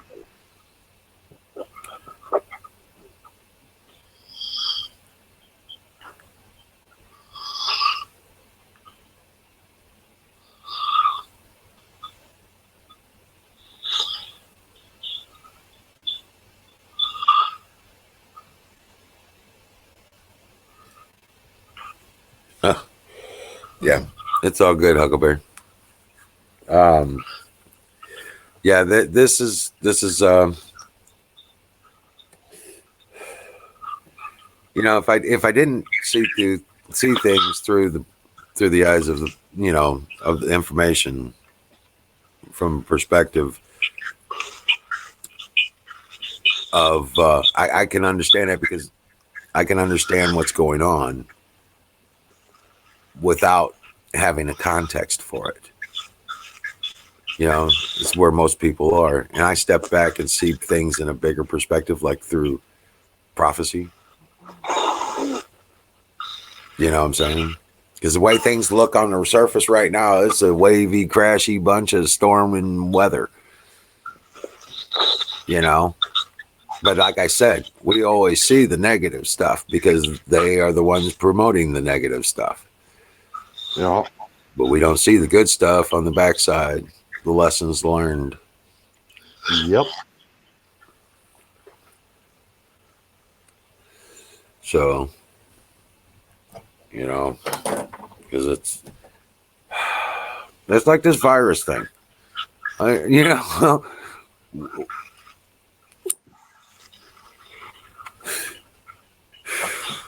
Yeah, it's all good, Huckleberry. Yeah, this is you know, if I didn't see things through the eyes of of the information from perspective of I can understand it, because I can understand what's going on without having a context for it. You know, it's where most people are. And I step back and see things in a bigger perspective, like through prophecy. You know what I'm saying? Because the way things look on the surface right now, it's a wavy, crashy bunch of storm and weather. You know? But like I said, we always see the negative stuff because they are the ones promoting the negative stuff. Yeah. But we don't see the good stuff on the backside, the lessons learned. Yep. So, you know, because it's like this virus thing. You know,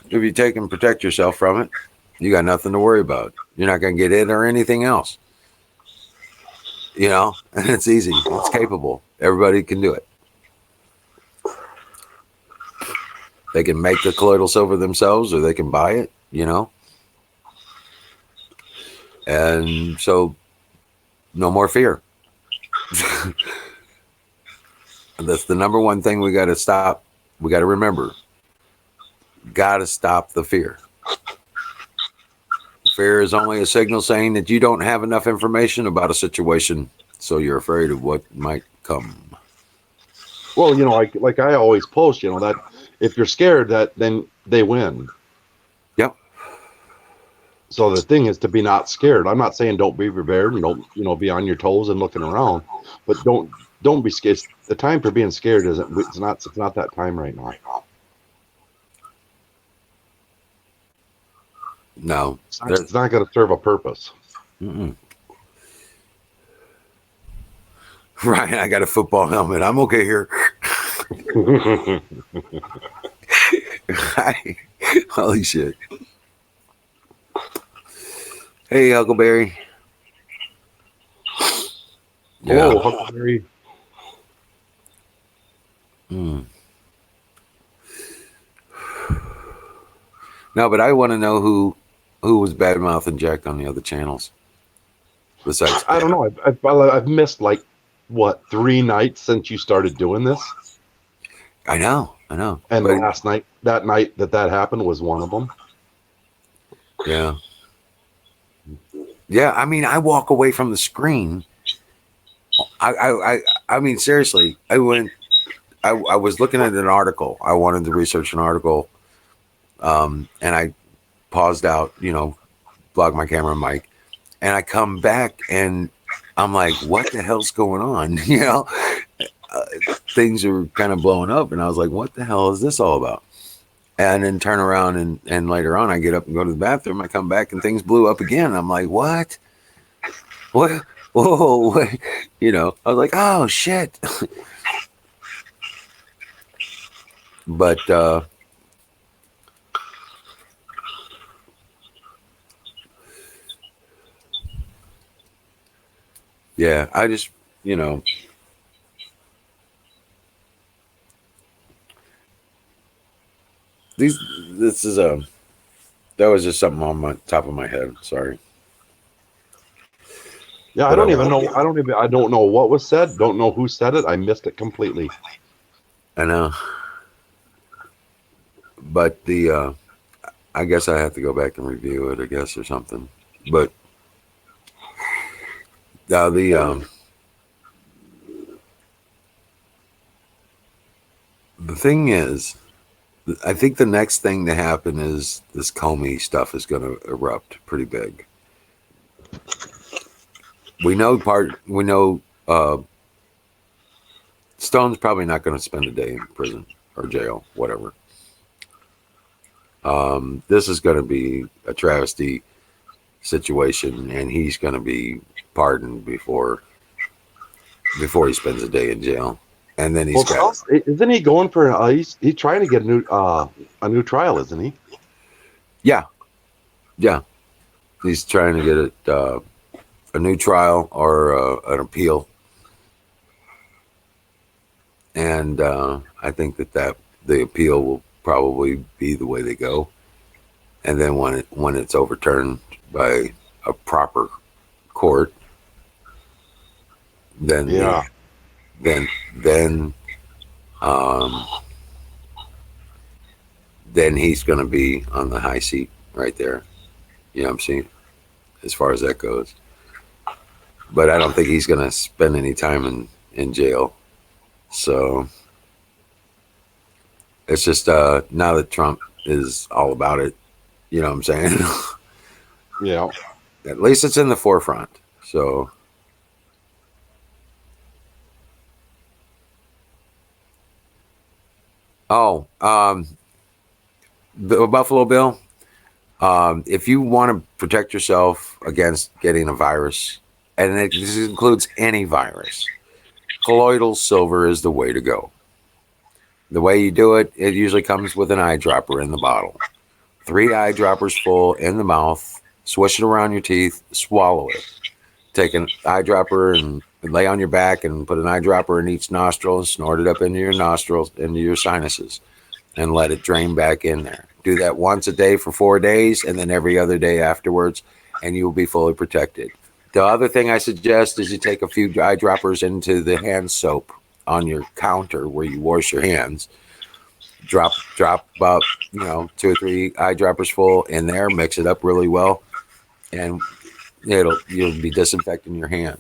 if you take and protect yourself from it, you got nothing to worry about. You're not going to get it or anything else. you know, and it's easy. It's capable. Everybody can do it. They can make the colloidal silver themselves, or they can buy it, you know. And so, no more fear. That's the number one thing we got to stop. We got to remember. Got to stop the fear. Fear is only a signal saying that you don't have enough information about a situation, so you're afraid of what might come. Well, you know, like I always post, you know, that if you're scared, that then they win. Yep. So the thing is to be not scared. I'm not saying don't be prepared and don't, you know, be on your toes and looking around, but don't be scared. The time for being scared isn't. It's not that time right now. No, it's not going to serve a purpose. Mm-mm. Right, I got a football helmet. I'm okay here. Holy shit. Hey, Huckleberry. Hello, Huckleberry. No, but I want to know who was bad mouthing Jack on the other channels. Besides, I don't know. I've missed like what 3 nights since you started doing this. I know. And but, last night, that night that happened was one of them. Yeah. Yeah, I mean, I walk away from the screen. I mean, seriously, I was looking at an article. I wanted to research an article, and I paused out, you know, blocked my camera and mic, and I come back and I'm like, what the hell's going on? You know, things are kind of blowing up, and I was like, what the hell is this all about? And then turn around and later on I get up and go to the bathroom. I come back and things blew up again. I'm like, what? Whoa, what? You know, I was like, oh shit. But yeah, I just, you know, that was just something on my top of my head. Sorry. Yeah, I don't even know. I don't know what was said. Don't know who said it. I missed it completely. I know. But I guess I have to go back and review it, I guess, or something. But the thing is, I think the next thing to happen is this Comey stuff is going to erupt pretty big. We know Stone's probably not going to spend a day in prison or jail, whatever. This is going to be a travesty situation, and he's going to be pardoned before he spends a day in jail. And then isn't he going for he's trying to get a new trial, isn't he? Yeah. He's trying to get it a new trial or an appeal. And I think that the appeal will probably be the way they go. And then when it's overturned by a proper court, then then he's going to be on the high seat right there. You know what I'm saying? As far as that goes. But I don't think he's going to spend any time in jail. So it's just now that Trump is all about it, you know what I'm saying? Yeah. At least it's in the forefront. So Buffalo Bill, if you want to protect yourself against getting a virus, and this includes any virus, colloidal silver is the way to go. The way you do it, it usually comes with an eyedropper in the bottle. 3 eyedroppers full in the mouth, swish it around your teeth, swallow it. take an eyedropper and lay on your back and put an eyedropper in each nostril and snort it up into your nostrils, into your sinuses, and let it drain back in there. Do that once a day for 4 days and then every other day afterwards, and you will be fully protected. The other thing I suggest is you take a few eyedroppers into the hand soap on your counter where you wash your hands. Drop about 2 or 3 eyedroppers full in there. Mix it up really well, and you'll be disinfecting your hands.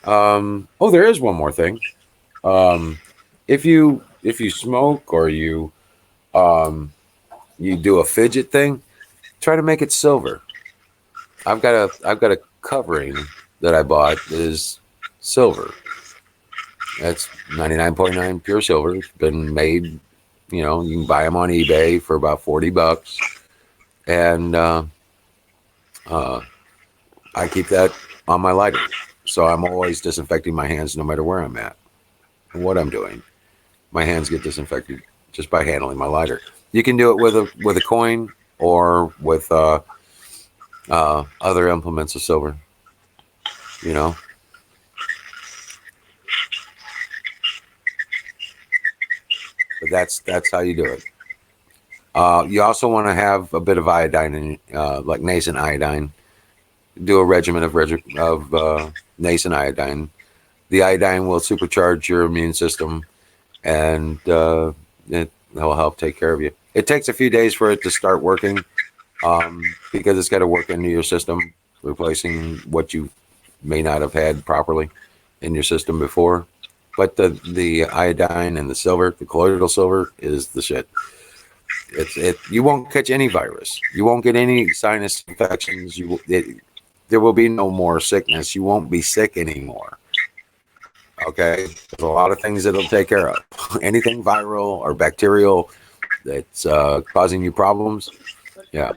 There is one more thing. If you smoke or you do a fidget thing, try to make it silver. I've got a covering that I bought that is silver. That's 99.9 pure silver. It's been made, you can buy them on eBay for about $40, and I keep that on my lighter, so I'm always disinfecting my hands no matter where I'm at and what I'm doing. My hands get disinfected just by handling my lighter. You can do it with a coin or with other implements of silver. But that's how you do it. You also want to have a bit of iodine in, like nascent iodine. Do a regimen of nascent iodine. The iodine will supercharge your immune system, and it will help take care of you. It takes a few days for it to start working, because it's got to work into your system, replacing what you may not have had properly in your system before. But the iodine and the silver, the colloidal silver, is the shit. You won't catch any virus. You won't get any sinus infections. There will be no more sickness. You won't be sick anymore. Okay? There's a lot of things that it'll take care of. Anything viral or bacterial that's causing you problems. Yeah.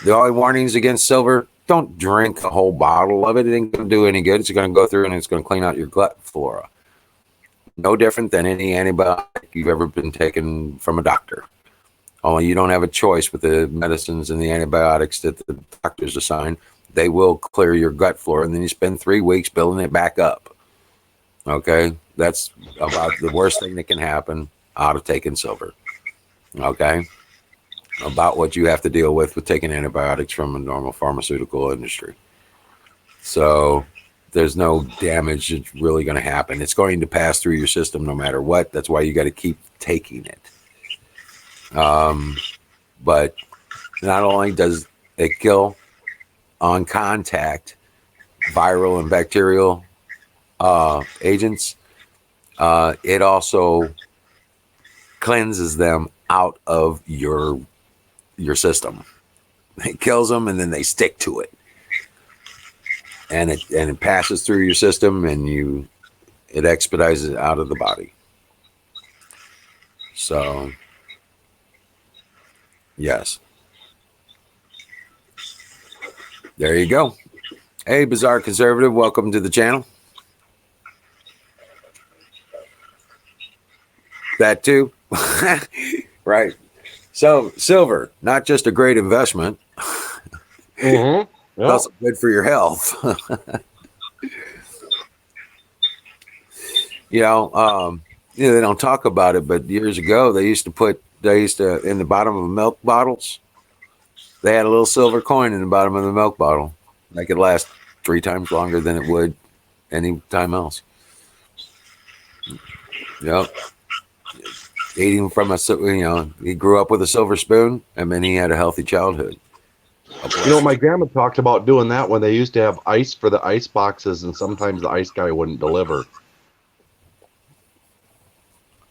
The only warnings against silver: don't drink a whole bottle of it. It ain't going to do any good. It's going to go through and it's going to clean out your gut flora. No different than any antibiotic you've ever been taken from a doctor. Only you don't have a choice with the medicines and the antibiotics that the doctors assign. They will clear your gut flora, and then you spend 3 weeks building it back up. Okay? That's about the worst thing that can happen out of taking silver. Okay? About what you have to deal with taking antibiotics from a normal pharmaceutical industry. So there's no damage that's really going to happen. It's going to pass through your system no matter what. That's why you got to keep taking it. But not only does it kill on contact viral and bacterial agents, it also cleanses them out of your system. It kills them, and then they stick to it, and it passes through your system, and it expedites it out of the body. So yes, there you go. Hey, Bizarre Conservative, welcome to the channel. That too. Right. So silver, not just a great investment. Mm-hmm. It's also good for your health. They don't talk about it, but years ago they used to in the bottom of milk bottles, they had a little silver coin in the bottom of the milk bottle. That could last 3 times longer than it would any time else. Yep. Eating from he grew up with a silver spoon, and then he had a healthy childhood. My grandma talked about doing that when they used to have ice for the ice boxes, and sometimes the ice guy wouldn't deliver.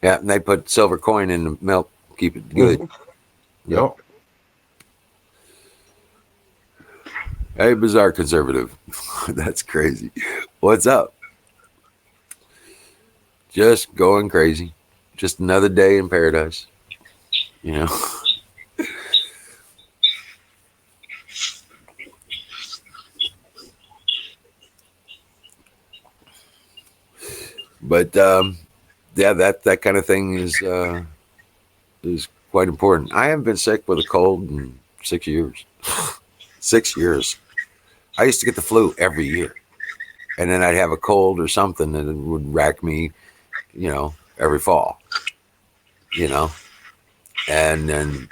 Yeah, and they put silver coin in the milk, keep it good. Mm-hmm. Yep. Hey, Bizarre Conservative. That's crazy. What's up? Just going crazy. Just another day in paradise. But yeah, that kind of thing is quite important. I haven't been sick with a cold in 6 years. 6 years. I used to get the flu every year, and then I'd have a cold or something, and it would rack me, every fall, you know. And then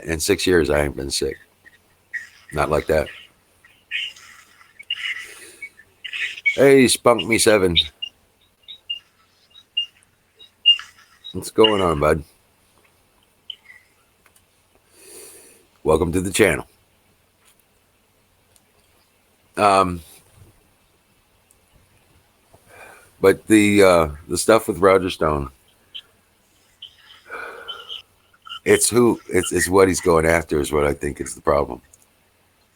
in 6 years, I ain't been sick. Not like that. Hey, Spunk Me 7. What's going on, bud? Welcome to the channel. But the stuff with Roger Stone, it's what he's going after is what I think is the problem.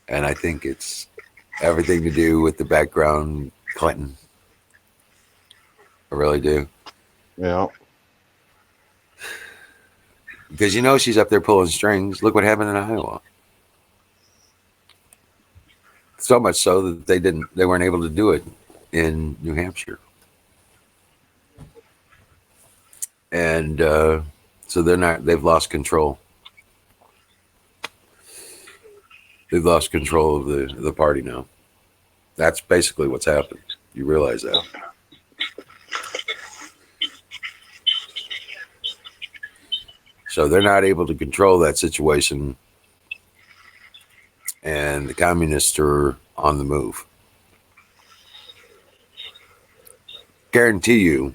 And I think it's everything to do with the background Clinton. I really do. Yeah. Because she's up there pulling strings. Look what happened in Iowa. So much so that they weren't able to do it in New Hampshire. And so they've lost control. They've lost control of the party now. That's basically what's happened. You realize that. So they're not able to control that situation, and the communists are on the move. Guarantee you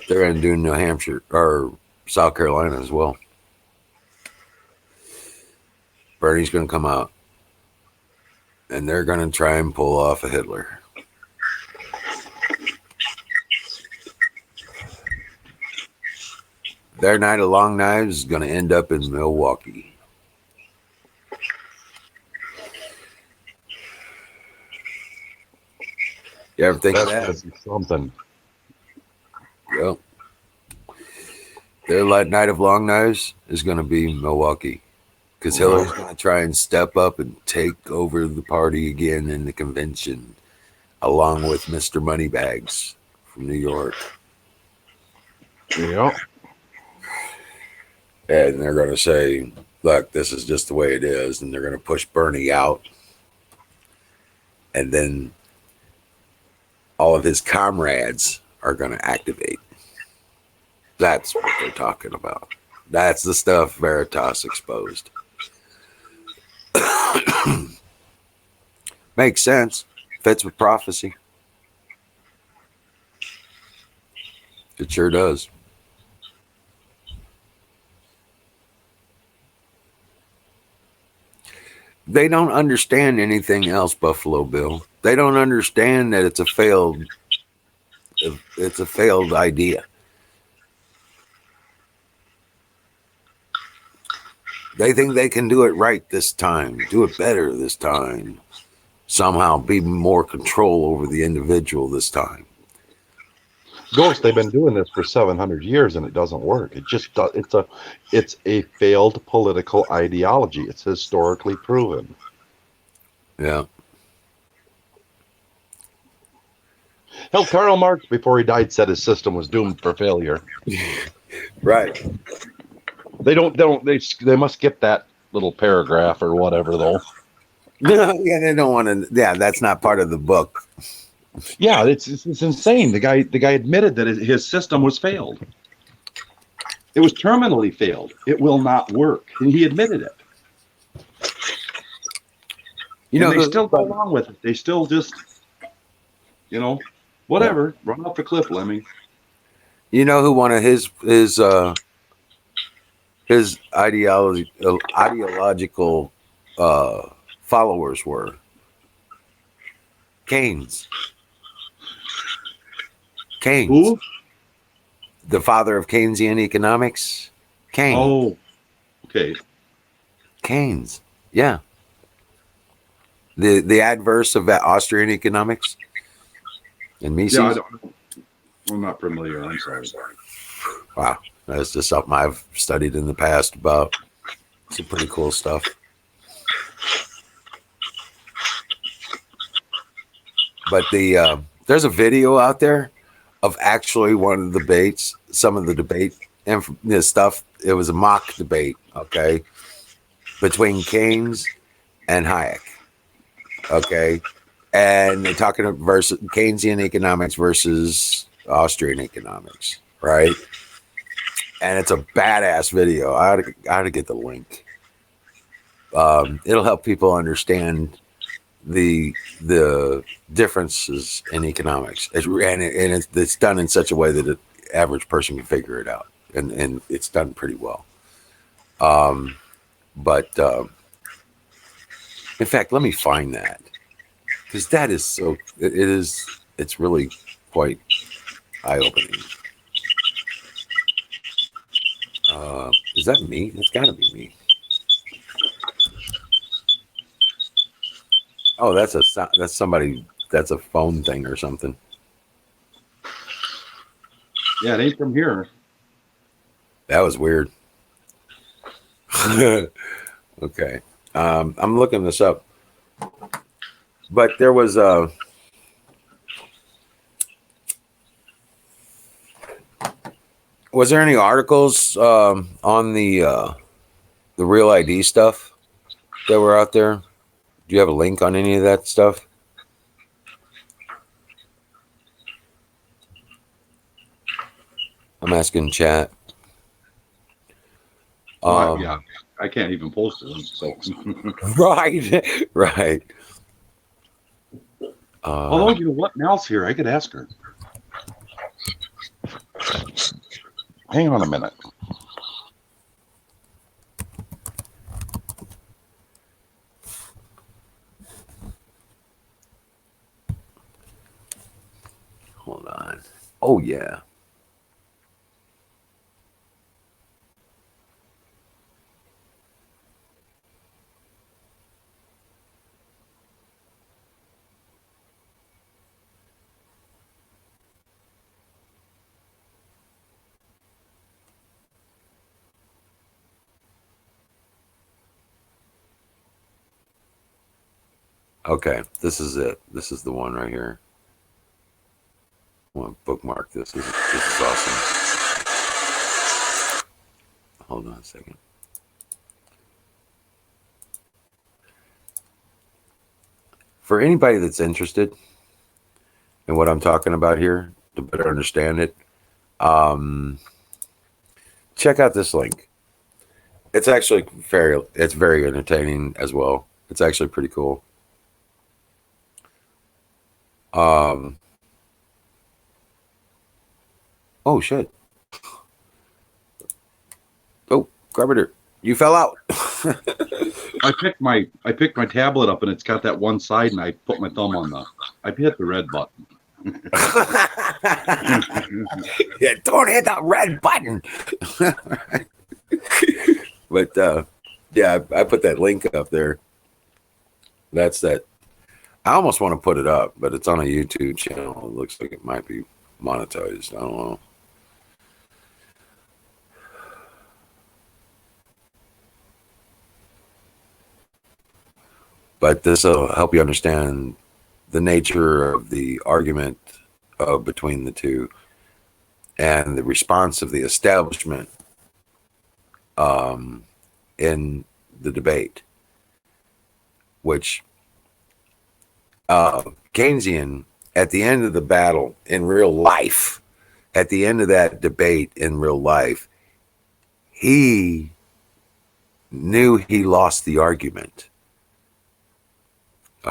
they're going to do New Hampshire or South Carolina as well. Bernie's going to come out, and they're going to try and pull off a Hitler. Their night of long knives is going to end up in Milwaukee. You ever think of that? Something. Well, their night of long knives is going to be Milwaukee. Because Hillary's going to try and step up and take over the party again in the convention, along with Mr. Moneybags from New York. Yeah. And they're going to say, look, this is just the way it is. And they're going to push Bernie out. And then all of his comrades are going to activate. That's what they're talking about. That's the stuff Veritas exposed. Makes sense. Fits with prophecy. It sure does. They don't understand anything else, Buffalo Bill. They don't understand that it's a failed idea. They think they can do it right this time, do it better this time, somehow be more control over the individual this time. Ghost, they've been doing this for 700 years and it doesn't work. It just does. It's a failed political ideology. It's historically proven. Yeah. Hell, Karl Marx, before he died, said his system was doomed for failure. Right. They must skip that little paragraph or whatever, though. Yeah, they don't want to. Yeah, that's not part of the book. Yeah, it's insane. The guy admitted that his system was failed. It was terminally failed. It will not work, and he admitted it. They still go along with it. They still just, whatever. Yeah. Run off the cliff, Lemmy. You know who one of his ideological followers were? Keynes. Who? The father of Keynesian economics. Keynes. Oh, okay. Keynes. Yeah. The adverse of that Austrian economics and Mises. Yeah, I'm not familiar. I'm sorry. Wow. That's just something I've studied in the past about. Some pretty cool stuff. But there's a video out there of actually one of the debates, some of the debate and stuff. It was a mock debate, okay, between Keynes and Hayek. Okay, and they're talking versus Keynesian economics versus Austrian economics, right? And it's a badass video. I ought to get the link. It'll help people understand the differences in economics, it's done in such a way that an average person can figure it out, and it's done pretty well. But in fact, let me find that, because that is so. It is. It's really quite eye opening. Is that me? It's got to be me. Oh, that's somebody. That's a phone thing or something. Yeah, it ain't from here. That was weird. Okay. I'm looking this up. But there was there any articles on the Real ID stuff that were out there? Do you have a link on any of that stuff? I'm asking chat. Yeah, I can't even post it. So. right. Although, you know what? Mal's here. I could ask her. Hang on a minute. Hold on. Oh, yeah. Okay, this is it. This is the one right here. I want to bookmark this. This is awesome. Hold on a second. For anybody that's interested in what I'm talking about here, to better understand it, check out this link. It's actually very entertaining as well. It's actually pretty cool. Oh shit. Oh, Carpenter, you fell out. I picked my tablet up and it's got that one side, and I put my thumb on I hit the red button. Yeah, don't hit that red button. But yeah, I put that link up there. That's that. I almost want to put it up, but it's on a YouTube channel. It looks like it might be monetized. I don't know. But this will help you understand the nature of the argument between the two and the response of the establishment in the debate, which Keynesian, at the end of the battle in real life, at the end of that debate in real life, he knew he lost the argument.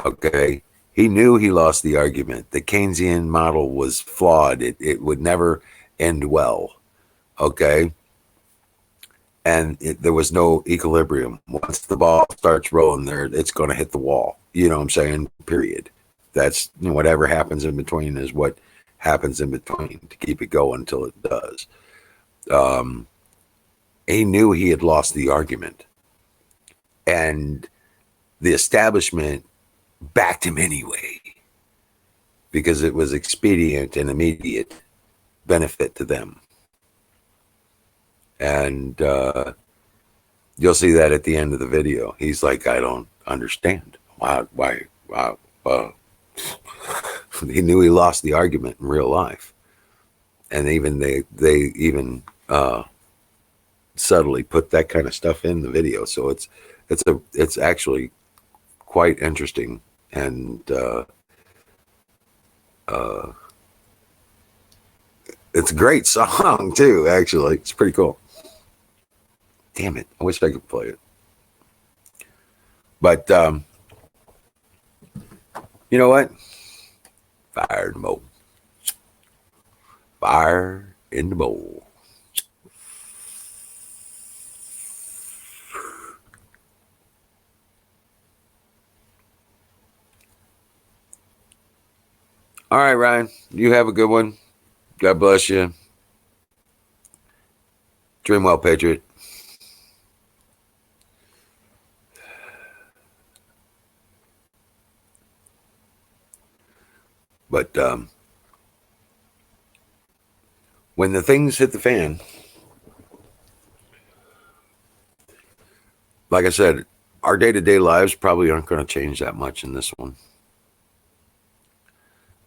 Okay. He knew he lost the argument. The Keynesian model was flawed. It would never end well. Okay. And there was no equilibrium. Once the ball starts rolling there, it's going to hit the wall. You know what I'm saying? Period. That's, whatever happens in between is what happens in between to keep it going until it does. He knew he had lost the argument. And the establishment backed him anyway, because it was expedient and immediate benefit to them. And you'll see that at the end of the video. He's like, I don't understand. Why? He knew he lost the argument in real life. And even they even subtly put that kind of stuff in the video. So it's actually quite interesting and it's a great song too. Actually, it's pretty cool. Damn it! I wish I could play it. But you know what? Fire in the bowl. Fire in the bowl. All right, Ryan. You have a good one. God bless you. Dream well, Patriot. But when the things hit the fan, like I said, our day-to-day lives probably aren't going to change that much in this one.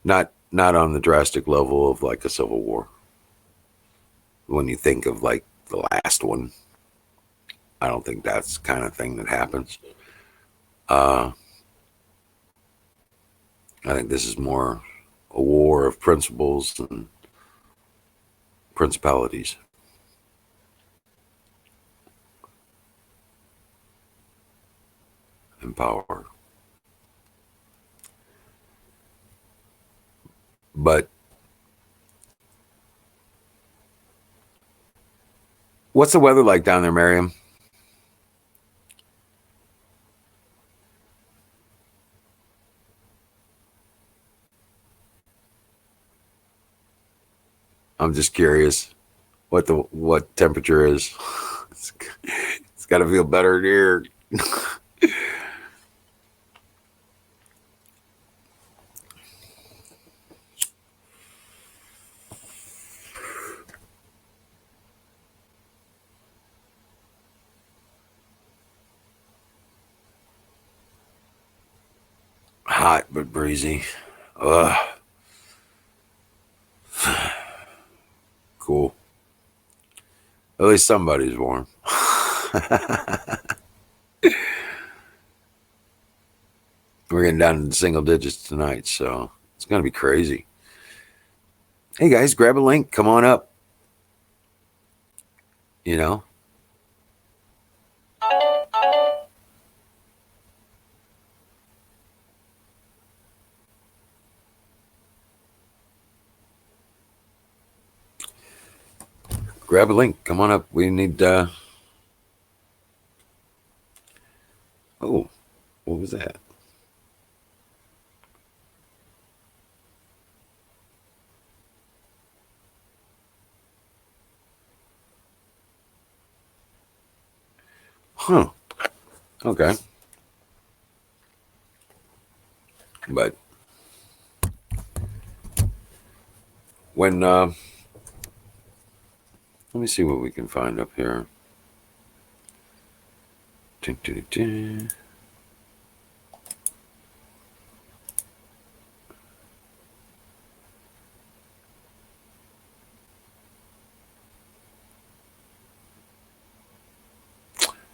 Not on the drastic level of like a civil war. When you think of like the last one, I don't think that's the kind of thing that happens. I think this is more a war of principles and principalities and power. But what's the weather like down there, Miriam? I'm just curious what temperature is. It's got to feel better here. Hot but breezy. Ugh. Cool. At least somebody's warm. We're getting down to single digits tonight, so it's going to be crazy. Hey guys, grab a link. Come on up. You know? Grab a link. Come on up. We need, oh, what was that? Huh. Okay. But when, let me see what we can find up here. Dun, dun, dun.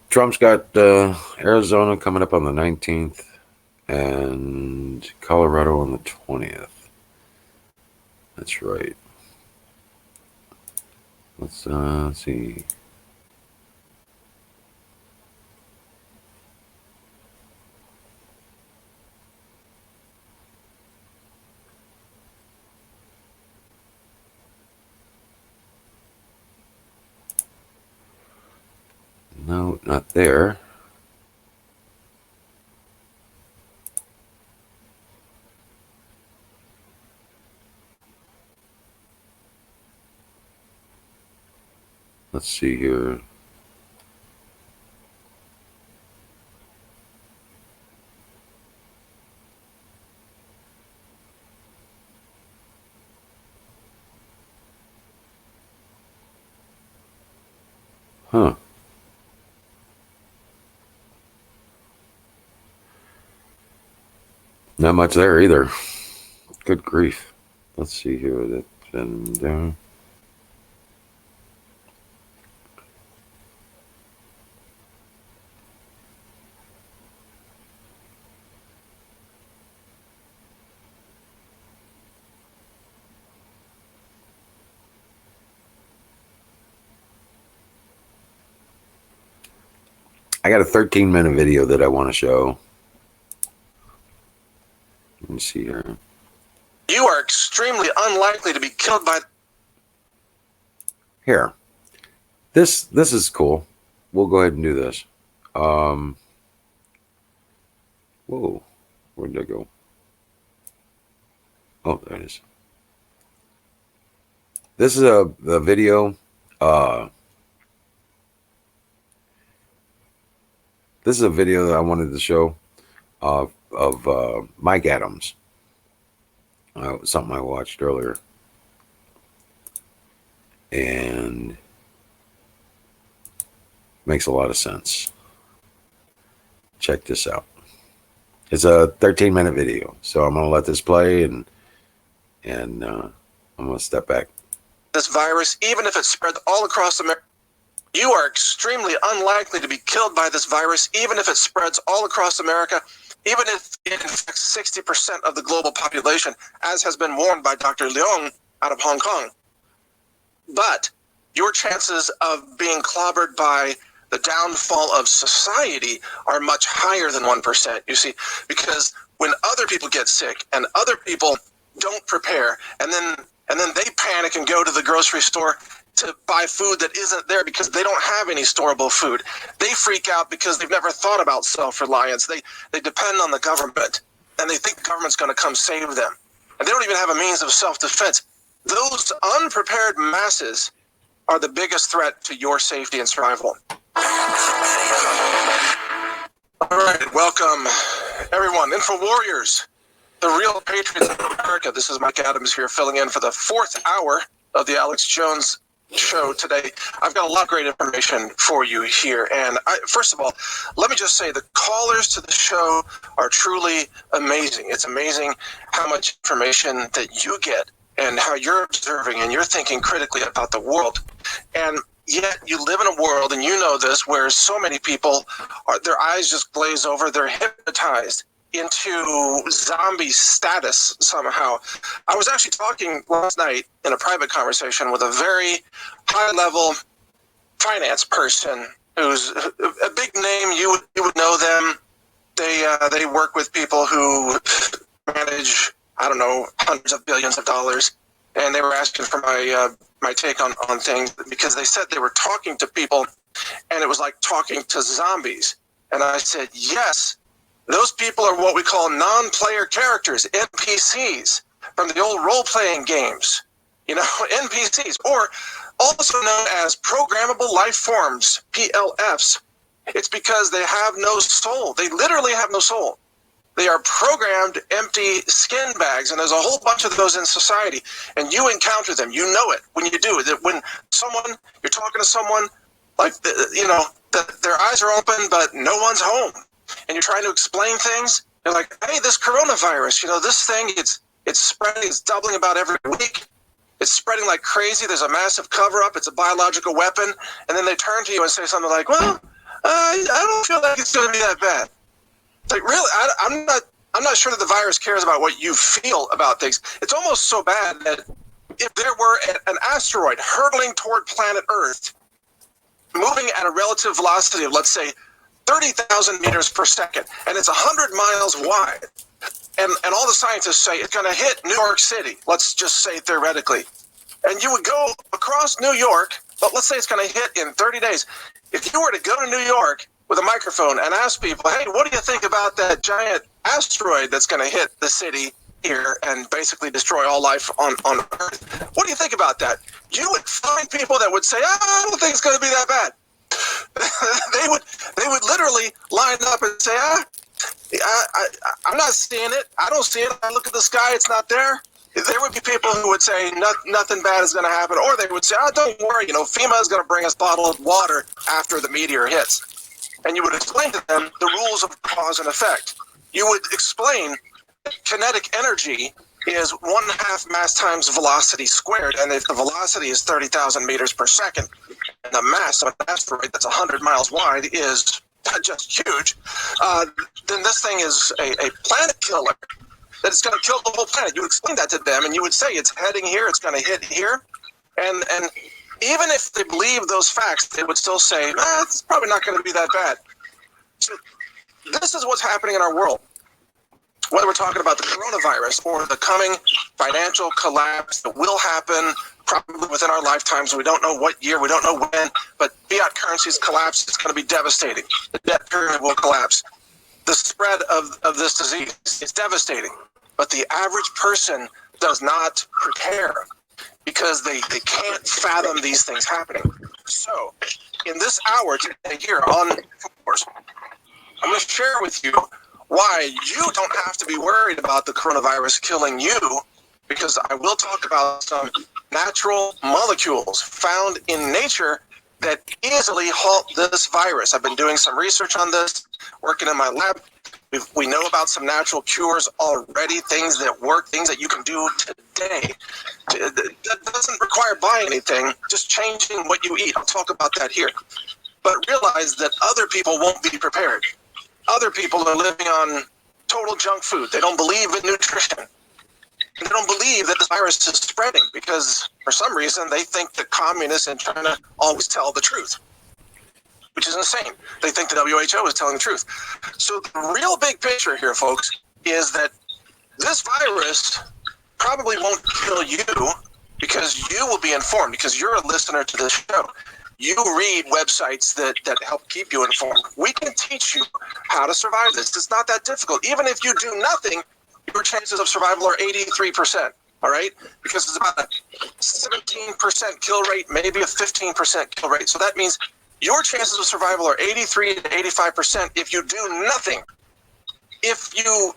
Trump's got Arizona coming up on the 19th and Colorado on the 20th. That's right. Let's see. No, not there. Let's see here. Huh. Not much there either. Good grief. Let's see here. That's been down. I got a 13-minute video that I want to show. Let me see here. You are extremely unlikely to be killed by... Here. This is cool. We'll go ahead and do this. Whoa. Where did I go? Oh, there it is. This is a video. This is a video that I wanted to show of Mike Adams. Something I watched earlier. And makes a lot of sense. Check this out. It's a 13-minute video. So I'm going to let this play and I'm going to step back. This virus, even if it spreads all across America, you are extremely unlikely to be killed by this virus, even if it spreads all across America, even if it infects 60% of the global population, as has been warned by Dr. Leong out of Hong Kong. But your chances of being clobbered by the downfall of society are much higher than 1%, you see, because when other people get sick and other people don't prepare, and then they panic and go to the grocery store to buy food that isn't there because they don't have any storable food. They freak out because they've never thought about self-reliance. They depend on the government, and they think the government's going to come save them. And they don't even have a means of self-defense. Those unprepared masses are the biggest threat to your safety and survival. All right, welcome, everyone. Info Warriors, the real patriots of America. This is Mike Adams here, filling in for the 4th hour of the Alex Jones show today. I've got a lot of great information for you here. And first of all, let me just say the callers to the show are truly amazing. It's amazing how much information that you get and how you're observing and you're thinking critically about the world. And yet you live in a world, and you know this, where so many people, their eyes just glaze over, they're hypnotized into zombie status somehow. I was actually talking last night in a private conversation with a very high-level finance person who's a big name. You would know them. They work with people who manage, I don't know, hundreds of billions of dollars. And they were asking for my take on things because they said they were talking to people, and it was like talking to zombies. And I said, yes, those people are what we call non-player characters, NPCs, from the old role-playing games. You know, NPCs, or also known as programmable life forms, PLFs. It's because they have no soul. They literally have no soul. They are programmed empty skin bags, and there's a whole bunch of those in society. And you encounter them. You know it when you do. That when you're talking to someone, like, their eyes are open, but no one's home. And you're trying to explain things. They're like, hey, this coronavirus, this thing, it's spreading, it's doubling about every week. It's spreading like crazy. There's a massive cover-up. It's a biological weapon. And then they turn to you and say something like, well, I don't feel like it's going to be that bad. It's like, really, I'm not sure that the virus cares about what you feel about things. It's almost so bad that if there were an asteroid hurtling toward planet Earth, moving at a relative velocity of, let's say, 30,000 meters per second, and it's 100 miles wide, and all the scientists say it's going to hit New York City, let's just say theoretically, and you would go across New York, but let's say it's going to hit in 30 days. If you were to go to New York with a microphone and ask people, hey, what do you think about that giant asteroid that's going to hit the city here and basically destroy all life on Earth? What do you think about that? You would find people that would say, I don't think it's going to be that bad. they would literally line up and say, I'm not seeing it. I don't see it. I look at the sky. It's not there. There would be people who would say nothing bad is going to happen. Or they would say, don't worry. FEMA is going to bring us bottled water after the meteor hits. And you would explain to them the rules of cause and effect. You would explain that kinetic energy is 1/2 mass times velocity squared. And if the velocity is 30,000 meters per second, and the mass of an asteroid that's 100 miles wide is just huge, then this thing is a planet killer. That it's going to kill the whole planet. You would explain that to them, and you would say it's heading here, it's going to hit here. And even if they believe those facts, they would still say, it's probably not going to be that bad. So this is what's happening in our world. Whether we're talking about the coronavirus or the coming financial collapse that will happen probably within our lifetimes. We don't know what year, we don't know when, but fiat currencies collapse. It's going to be devastating. The debt pyramid will collapse. The spread of this disease is devastating. But the average person does not prepare because they can't fathom these things happening. So in this hour today here on Force, I'm going to share with you why you don't have to be worried about the coronavirus killing you, because I will talk about some natural molecules found in nature that easily halt this virus. I've been doing some research on this, working in my lab. We know about some natural cures already, things that work, things that you can do today. That doesn't require buying anything, just changing what you eat. I'll talk about that here. But realize that other people won't be prepared. Other people are living on total junk food. They don't believe in nutrition. They don't believe that this virus is spreading because for some reason they think that communists in China always tell the truth, which is insane. They think the WHO is telling the truth. So the real big picture here, folks, is that this virus probably won't kill you because you will be informed, because you're a listener to this show. You read websites that help keep you informed. We can teach you how to survive this. It's not that difficult. Even if you do nothing, your chances of survival are 83%, all right? Because it's about a 17% kill rate, maybe a 15% kill rate. So that means your chances of survival are 83 to 85% if you do nothing. If you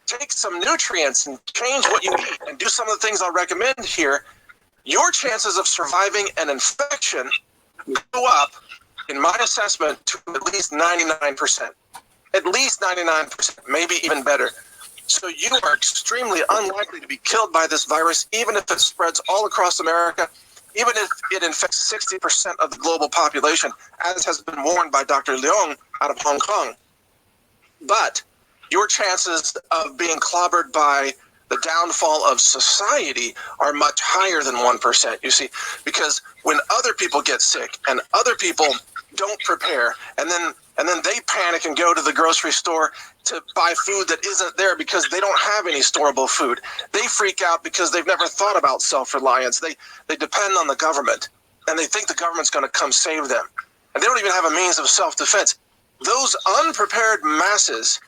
take some nutrients and change what you eat and do some of the things I'll recommend here, your chances of surviving an infection go up, in my assessment, to at least 99%. At least 99%, maybe even better. So you are extremely unlikely to be killed by this virus, even if it spreads all across America, even if it infects 60% of the global population, as has been warned by Dr. Leong out of Hong Kong. But your chances of being clobbered by the downfall of society are much higher than 1%, you see, because when other people get sick and other people don't prepare, and then they panic and go to the grocery store to buy food that isn't there because they don't have any storable food. They freak out because they've never thought about self-reliance. They depend on the government, and they think the government's going to come save them. And they don't even have a means of self-defense. Those unprepared masses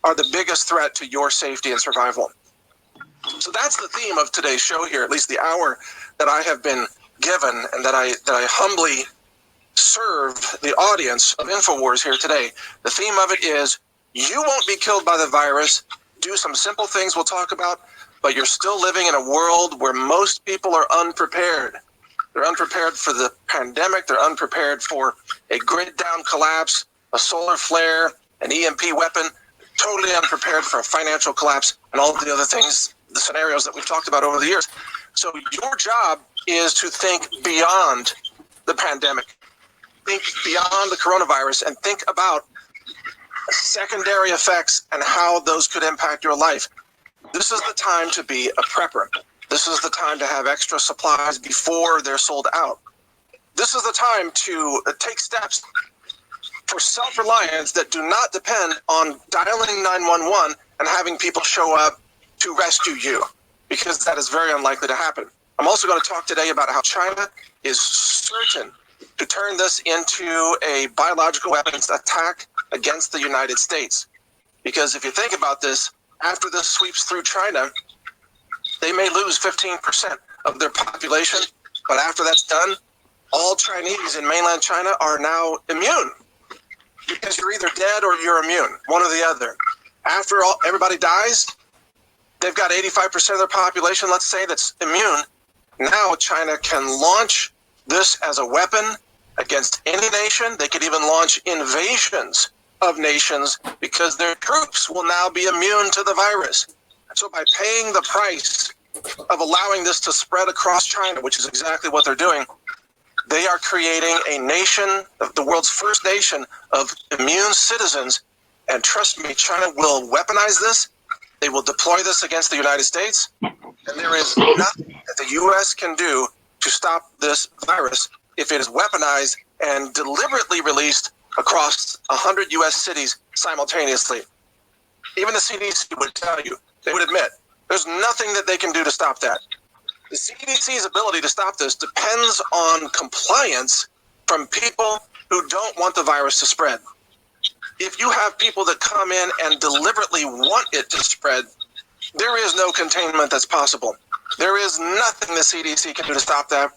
are the biggest threat to your safety and survival. So that's the theme of today's show here, at least the hour that I have been given and that I humbly serve the audience of InfoWars here today. The theme of it is, you won't be killed by the virus. Do some simple things we'll talk about, but you're still living in a world where most people are unprepared. They're unprepared for the pandemic. They're unprepared for a grid down collapse, a solar flare, an EMP weapon, totally unprepared for a financial collapse and all the other things, the scenarios that we've talked about over the years. So your job is to think beyond the pandemic, think beyond the coronavirus, and think about secondary effects and how those could impact your life. This is the time to be a prepper. This is the time to have extra supplies before they're sold out. This is the time to take steps for self-reliance that do not depend on dialing 911 and having people show up to rescue you, because that is very unlikely to happen. I'm also going to talk today about how China is certain to turn this into a biological weapons attack against the United States. Because if you think about this, after this sweeps through China, they may lose 15% of their population, but after that's done, all Chinese in mainland China are now immune, because you're either dead or you're immune, one or the other. After everybody dies, they've got 85% of their population, let's say, that's immune. Now China can launch this as a weapon against any nation. They could even launch invasions of nations because their troops will now be immune to the virus. So by paying the price of allowing this to spread across China, which is exactly what they're doing, they are creating a nation, the world's first nation of immune citizens. And trust me, China will weaponize this. They will deploy this against the United States. And there is nothing that the U.S. can do to stop this virus if it is weaponized and deliberately released across 100 U.S. cities simultaneously. Even the CDC would tell you, they would admit, there's nothing that they can do to stop that. The CDC's ability to stop this depends on compliance from people who don't want the virus to spread. If you have people that come in and deliberately want it to spread, there is no containment that's possible. There is nothing the CDC can do to stop that,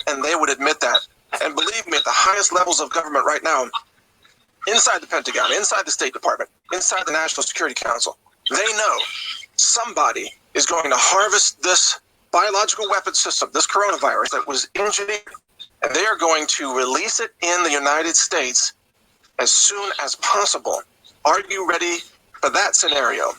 and they would admit that. And believe me, at the highest levels of government right now, inside the Pentagon, inside the State Department, inside the National Security Council, they know somebody is going to harvest this biological weapon system, this coronavirus that was engineered, and they are going to release it in the United States as soon as possible. Are you ready for that scenario?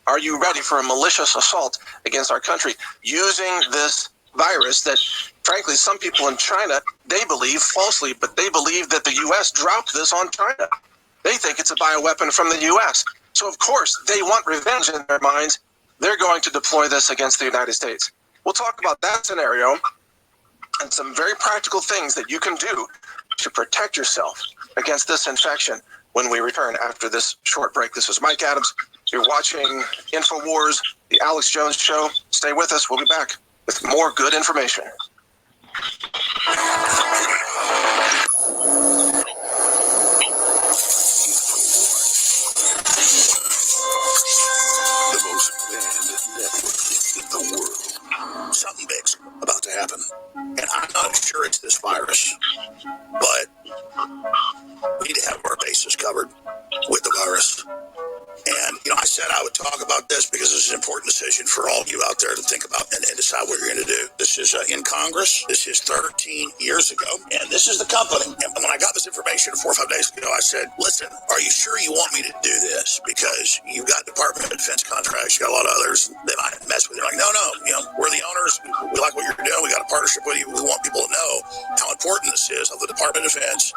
Are you ready for a malicious assault against our country using this virus that, frankly, some people in China, they believe falsely, but they believe that the U.S. dropped this on China. They think it's a bioweapon from the U.S. So, of course, they want revenge in their minds. They're going to deploy this against the United States. We'll talk about that scenario and some very practical things that you can do to protect yourself against this infection when we return after this short break. This is Mike Adams. You're watching InfoWars, the Alex Jones Show. Stay with us. We'll be back with more good information. The most banned network in the world. Something big's about to happen. And I'm not sure it's this virus, but we need to have our bases covered with the virus. And, I said I would talk about this because this is an important decision for all of you out there to think about and decide what you're going to do. This is in Congress. This is 13 years ago. And this is the company. And when I got this information 4 or 5 days ago, I said, listen, are you sure you want me to do this? Because you've got Department of Defense contracts. You got a lot of others. They might mess with you. Like, no. We're the owners. We like what you're doing. We got a partnership with you. We want people to know how important this is of the Department of Defense.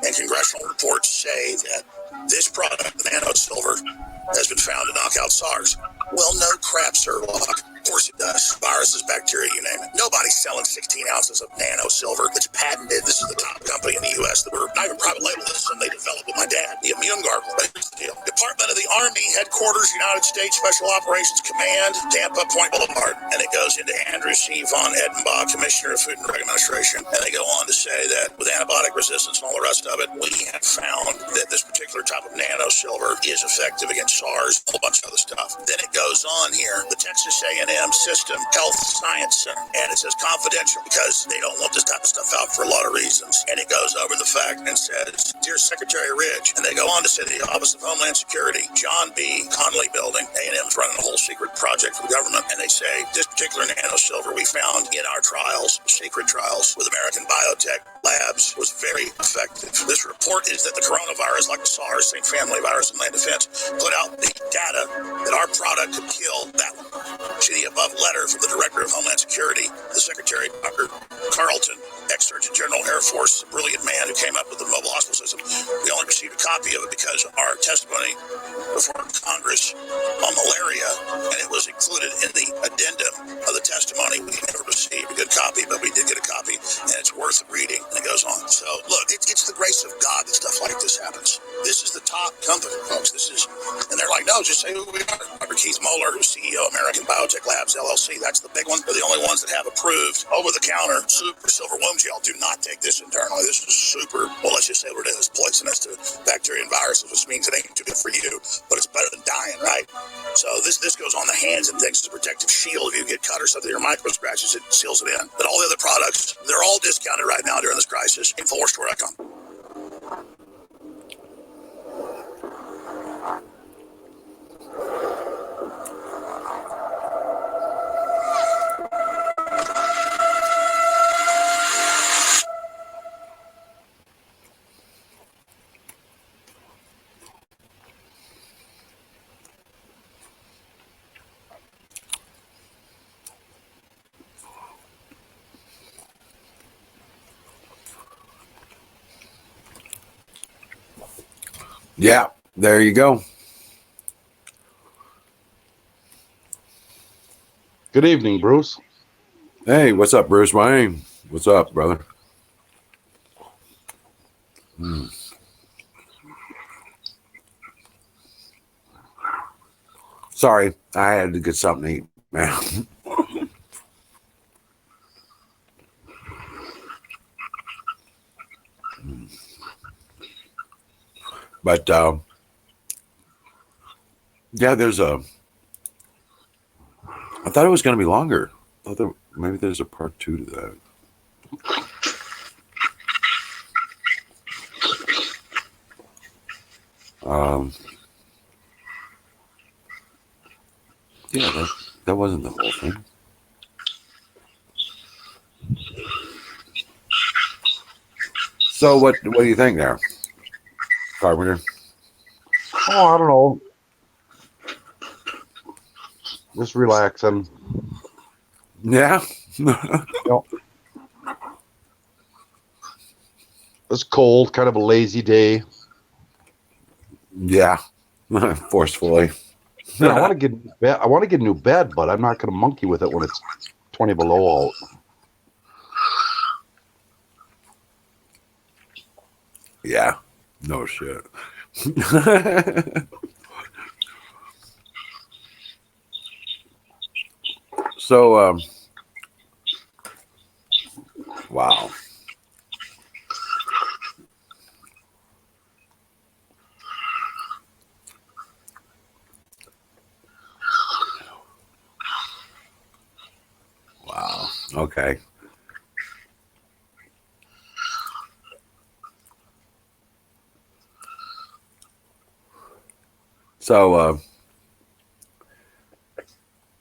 And congressional reports say that this product, the nano silver, has been found to knock out SARS. Well, no crap, Sir Locke. Of course it does. Viruses, bacteria, you name it. Nobody's selling 16 ounces of nano silver that's patented. This is the top company in the U.S. that were not even private label. This is something they developed with my dad, the immune gargle. But here's the deal. Department of the Army, Headquarters, United States Special Operations Command, Tampa Point Boulevard. And it goes into Andrew C. von Edenbach, Commissioner of Food and Drug Administration. And they go on to say that with antibiotic resistance and all the rest of it, we have found that this particular type of nano silver is effective against SARS, a whole bunch of other stuff. Then it goes on here, the Texas A&M System Health Science Center, and it says confidential because they don't want this type of stuff out for a lot of reasons. And it goes over the fact and says, Dear Secretary Ridge, and they go on to say the Office of Homeland Security, John B. Connolly Building, A&M's running a whole secret project for the government, and they say this particular nano silver we found in our trials, secret trials with American biotech labs, was very effective. This report is that the coronavirus, like the SARS, same family virus in land defense, put out the data that our product could kill that one. See the above letter from the Director of Homeland Security, the Secretary, Dr. Carlton, ex-Surgeon General Air Force, a brilliant man who came up with the mobile hospital system. We only received a copy of it because our testimony before Congress on malaria, and it was included in the addendum of the testimony. We never received a good copy, but we did get a copy, and it's worth reading, and it goes on. So, look, it's the grace of God that stuff like this happens. This is the top company, folks. And they're like, no, just say who we are. Dr. Keith Moeller, who's CEO of American Biotech Labs, LLC. That's the big one. They're the only ones that have approved over-the-counter super silver womb gel. Do not take this internally. This is super, well, let's just say what it is, poisonous to bacteria and viruses, which means it ain't too good for you, but it's better than dying, right? So this goes on the hands and things as a protective shield. If you get cut or something, your micro scratches, it seals it in. But all the other products, they're all discounted right now during this crisis. InfoWarsStore.com. Yeah, there you go. Good evening, Bruce. Hey, what's up, Bruce Wayne? What's up, brother? Sorry, I had to get something to eat, man. But yeah, there's a. I thought it was going to be longer. I thought maybe there's a part 2 to that. Yeah, that wasn't the whole thing. So what do you think there, Carpenter? Oh, I don't know. Just relaxing. Yeah. Yep. It's cold, kind of a lazy day. Yeah. Forcefully. And I want to get bed. I want to get a new bed, but I'm not going to monkey with it when it's 20 below out. Yeah. No shit. So wow. Wow. Okay. So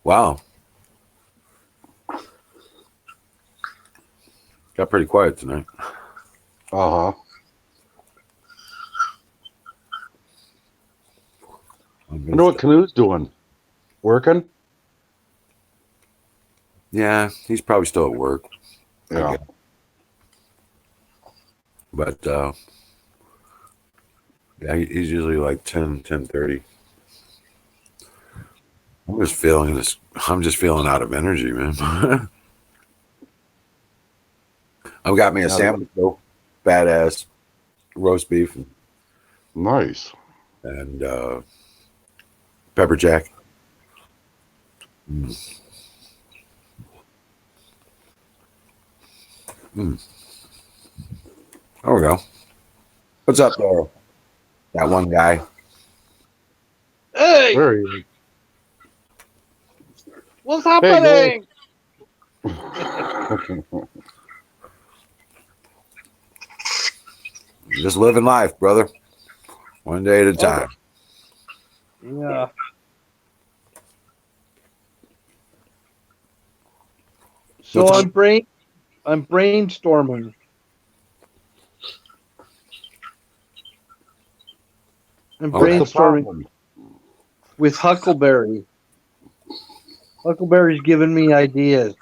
wow. Got pretty quiet tonight. Uh huh. I wonder what Canoe's doing. Working? Yeah, he's probably still at work. Yeah. But yeah, he's usually like 10:30. I'm just feeling this. I'm just feeling out of energy, man. I've got me a sandwich, though. Badass roast beef Nice. and pepper jack. Mm. Mm. There we go. What's up there? That one guy. Hey, There he what's happening? is. Just living life, brother. One day at a time. Yeah. So What's I'm brainstorming. I'm Okay. What's the brainstorming problem? with Huckleberry. Huckleberry's giving me ideas.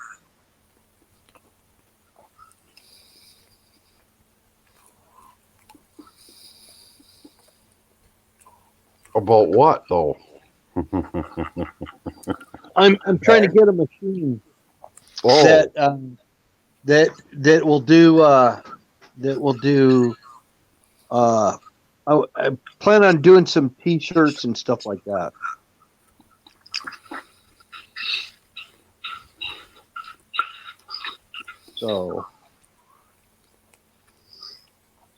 About what, though? I'm trying to get a machine Oh, that will do I plan on doing some t-shirts and stuff like that. So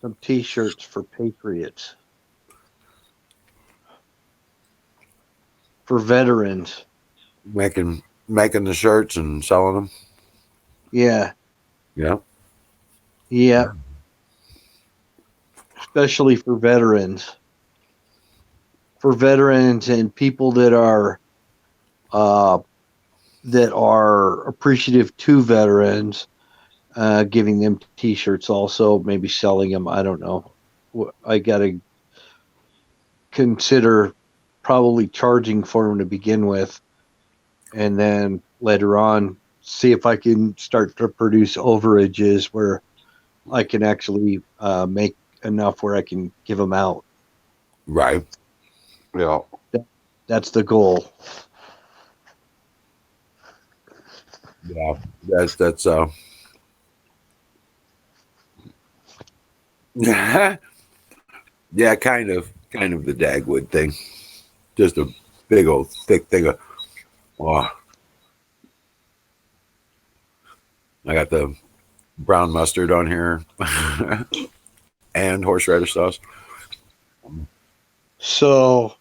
some t-shirts for patriots, for veterans. making the shirts and selling them. Yeah. Yeah. Yeah. Especially for veterans. For veterans and people that are appreciative to veterans, giving them t-shirts also, maybe selling them. I don't know. I got to consider probably charging for them to begin with, and then later on see if I can start to produce overages where I can actually make enough where I can give them out. Right. yeah. That's the goal. Yeah. That's yeah, kind of the Dagwood thing. Just a big old thick thing of. Wow. I got the brown mustard on here and horseradish sauce. So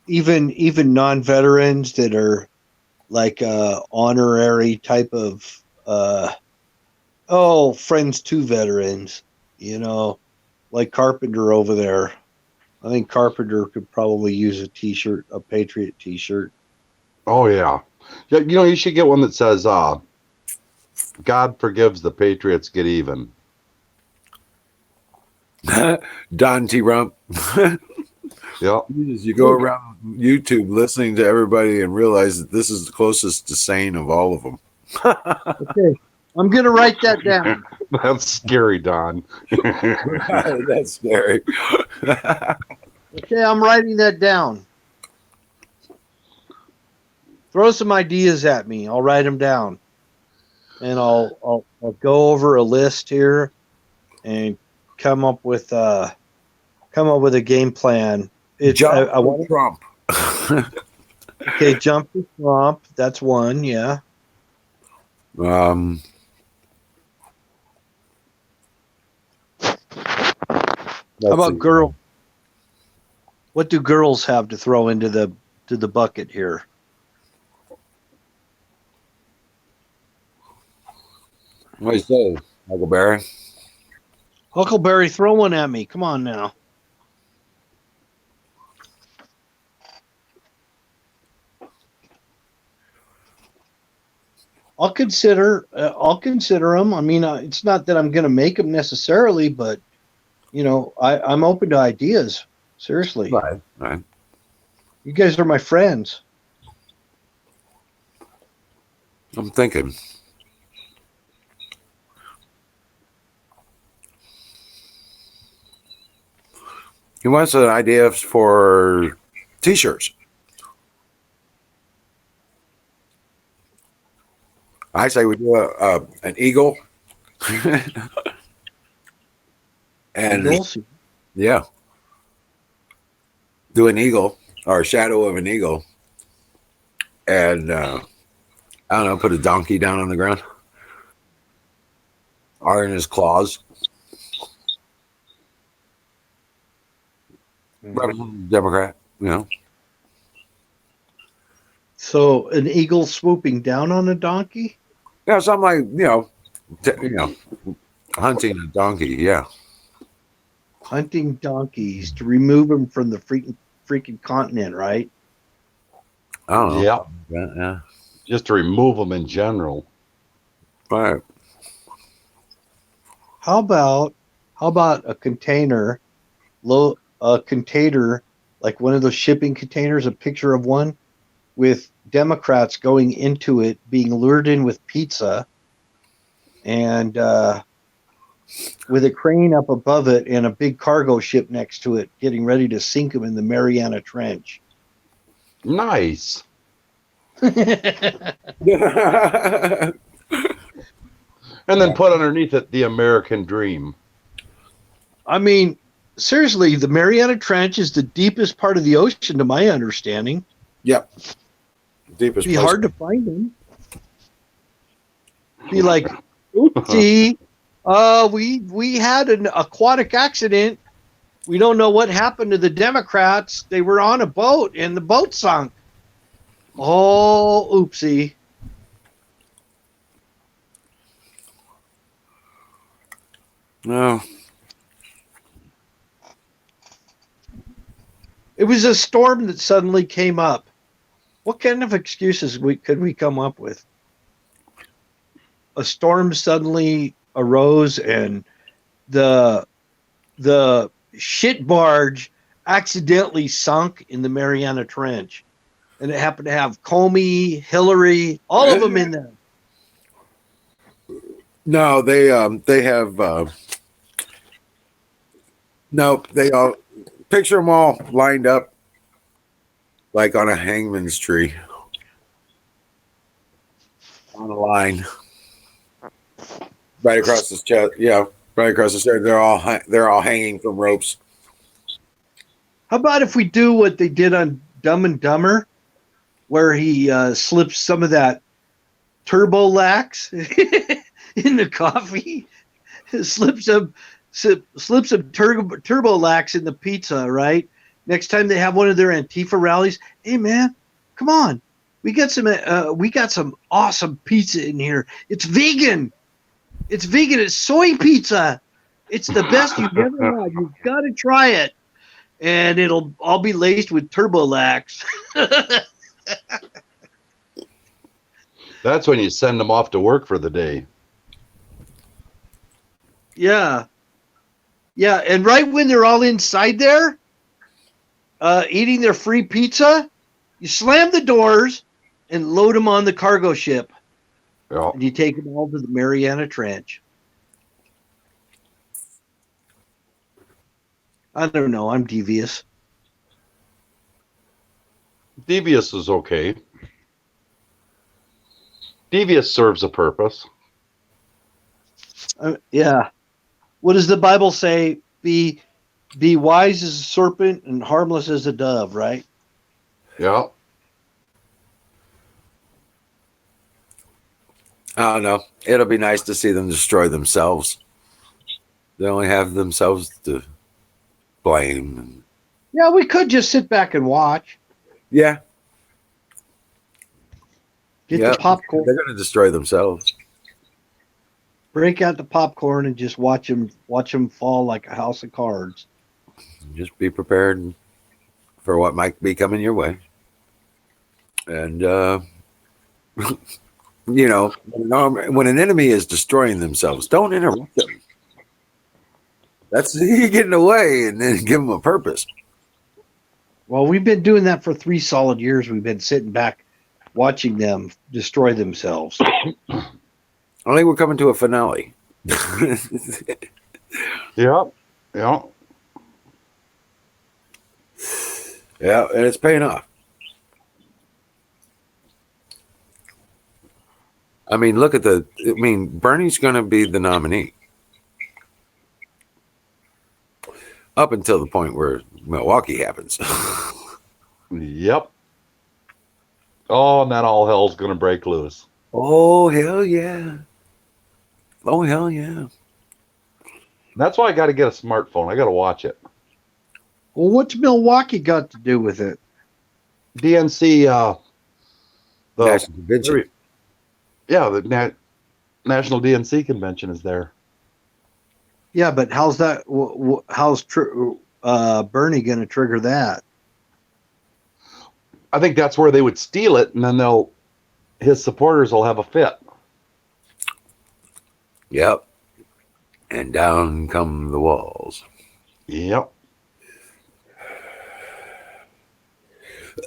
even non-veterans that are like honorary type of friends to veterans, like Carpenter over there. I think Carpenter could probably use a T-shirt, a Patriot T-shirt. Oh yeah. You should get one that says God forgives the patriots get even. Don T. Rump. Yeah. You go around YouTube listening to everybody and realize that this is the closest to sane of all of them. Okay, I'm gonna write that down. That's scary, Don. That's scary. Okay, I'm writing that down. Throw some ideas at me. I'll write them down, and I'll go over a list here and come up with a game plan. I want Trump. Okay, jump to Trump. That's one. Yeah. How about girl? What do girls have to throw into the bucket here? What do you say, Huckleberry? Huckleberry, throw one at me. Come on now. I'll consider them. I mean, it's not that I'm going to make them necessarily, but I'm open to ideas. Seriously, Right. You guys are my friends. I'm thinking. He wants an idea for T-shirts. I say we do an eagle, and yeah, do an eagle or a shadow of an eagle, and I don't know, put a donkey down on the ground, or in his claws. Democrat, So an eagle swooping down on a donkey? Yeah, something like hunting a donkey. Yeah, hunting donkeys to remove them from the freaking continent, right? I don't know. Yeah, yeah. Just to remove them in general. Right. How about a container, like one of those shipping containers, a picture of one with Democrats going into it, being lured in with pizza, and with a crane up above it and a big cargo ship next to it, getting ready to sink them in the Mariana Trench. Nice. And then put underneath it the American dream. I mean, seriously, the Mariana Trench is the deepest part of the ocean, to my understanding. Yep. Deepest. It'd be hard to find them. Be like, oopsie, we had an aquatic accident. We don't know what happened to the Democrats. They were on a boat and the boat sunk. Oh, oopsie. No. It was a storm that suddenly came up. What kind of excuses could we come up with? A storm suddenly arose and the shit barge accidentally sunk in the Mariana Trench. And it happened to have Comey, Hillary, all of them in there. No, they have no, they all picture them all lined up like on a hangman's tree on a line right across the chest. Yeah, right across the chest. They're all hanging from ropes. How about if we do what they did on Dumb and Dumber where he slips some of that turbo lax in the coffee, slips some turbo lax in the pizza, right? Next time they have one of their Antifa rallies, hey man, come on, we got some awesome pizza in here. It's vegan. It's vegan. It's soy pizza. It's the best you've ever had. You've got to try it. And it'll all be laced with turbolax. That's when you send them off to work for the day. Yeah. Yeah. And right when they're all inside there, eating their free pizza, you slam the doors and load them on the cargo ship. Yeah. And you take them all to the Mariana Trench. I don't know. I'm devious. Devious is okay. Devious serves a purpose. Yeah. What does the Bible say? Be wise as a serpent and harmless as a dove, right? Yeah. I don't know. It'll be nice to see them destroy themselves. They only have themselves to blame. Yeah, we could just sit back and watch. Yeah. Get the popcorn. They're going to destroy themselves. Break out the popcorn and just watch them fall like a house of cards. Just be prepared for what might be coming your way. And, you know, when an enemy is destroying themselves, don't interrupt them. That's you getting away and then give them a purpose. Well, we've been doing that for 3 solid years. We've been sitting back watching them destroy themselves. I think we're coming to a finale. Yeah. Yeah. Yeah, and it's paying off. I mean, Bernie's going to be the nominee. Up until the point where Milwaukee happens. Yep. Oh, and then all hell's going to break loose. Oh, hell yeah. Oh, hell yeah. That's why I got to get a smartphone. I got to watch it. Well, what's Milwaukee got to do with it? DNC, the National Convention. Yeah, the National DNC convention is there. Yeah, but how's that? How's Bernie going to trigger that? I think that's where they would steal it, and then his supporters will have a fit. Yep. And down come the walls. Yep.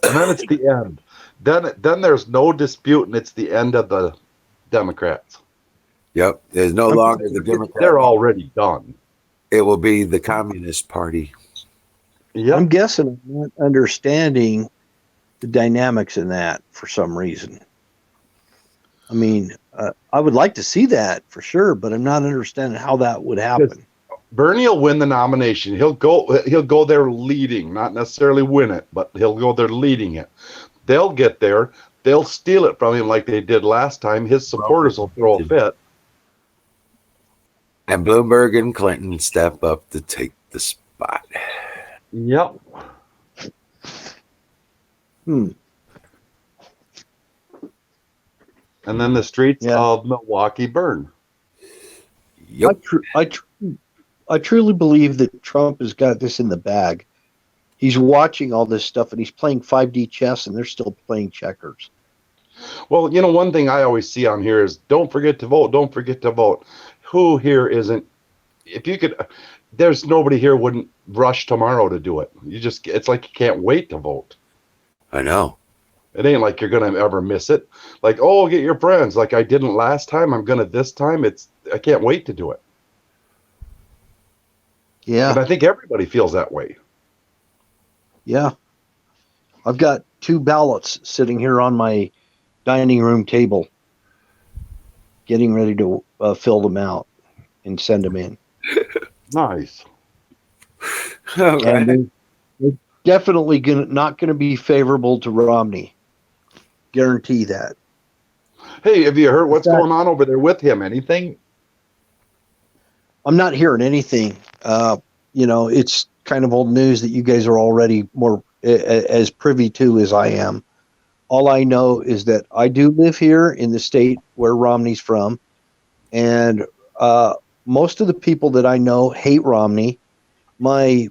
And then it's the end. Then there's no dispute, and it's the end of the Democrats. Yep. There's no longer the Democrats. They're already done. It will be the Communist Party. Yep. I'm guessing I'm not understanding the dynamics in that for some reason. I mean, I would like to see that for sure, but I'm not understanding how that would happen. Bernie will win the nomination. He'll go there leading, not necessarily win it, but he'll go there leading it. They'll get there. They'll steal it from him like they did last time. His supporters will throw a fit. And Bloomberg and Clinton step up to take the spot. Yep. And then the streets of Milwaukee burn. Yep. I truly believe that Trump has got this in the bag. He's watching all this stuff and he's playing 5D chess and they're still playing checkers. Well, you know, one thing I always see on here is don't forget to vote. Don't forget to vote. Who here isn't? If you could, there's nobody here wouldn't rush tomorrow to do it. It's like you can't wait to vote. I know. It ain't like you're going to ever miss it. Like, oh, get your friends. Like I didn't last time. I'm going to this time. I can't wait to do it. Yeah. And I think everybody feels that way. Yeah. I've got 2 ballots sitting here on my dining room table, getting ready to fill them out and send them in. Nice. And they're definitely not going to be favorable to Romney. guarantee that. Hey, have you heard what's going on over there with him? Anything? I'm not hearing anything. It's kind of old news that you guys are already more as privy to as I am. All I know is that I do live here in the state where Romney's from, and most of the people that I know hate Romney. My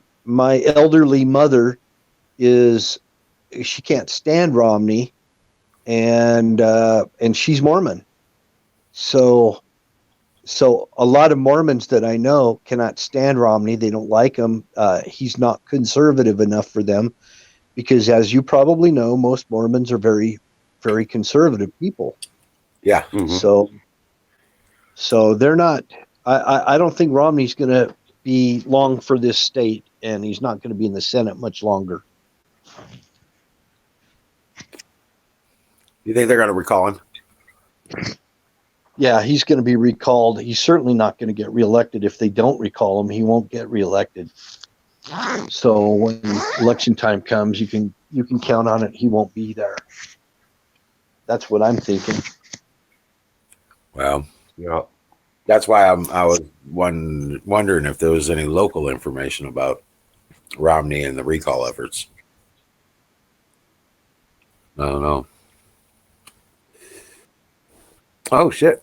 elderly mother she can't stand Romney, and she's Mormon. So a lot of Mormons that I know cannot stand Romney. They don't like him. He's not conservative enough for them because, as you probably know, most Mormons are very, very conservative people. Yeah. Mm-hmm. So they're not. I don't think Romney's going to be long for this state, and he's not going to be in the Senate much longer. You think they're going to recall him? Yeah, he's going to be recalled. He's certainly not going to get reelected. If they don't recall him, he won't get reelected. So when election time comes, you can count on it. He won't be there. That's what I'm thinking. Well, Yeah. that's why I was wondering if there was any local information about Romney and the recall efforts. I don't know. Oh, shit.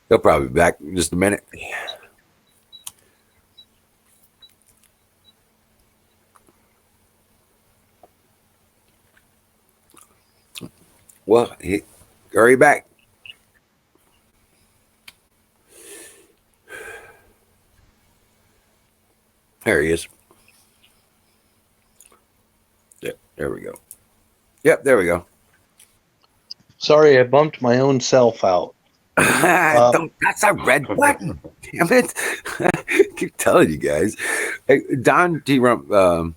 He'll probably be back in just a minute. Well, hurry back. There he is. Yep, there we go. Yep, there we go. Sorry, I bumped my own self out. That's a red button. Damn it. I keep telling you guys. Hey, Don D. Rump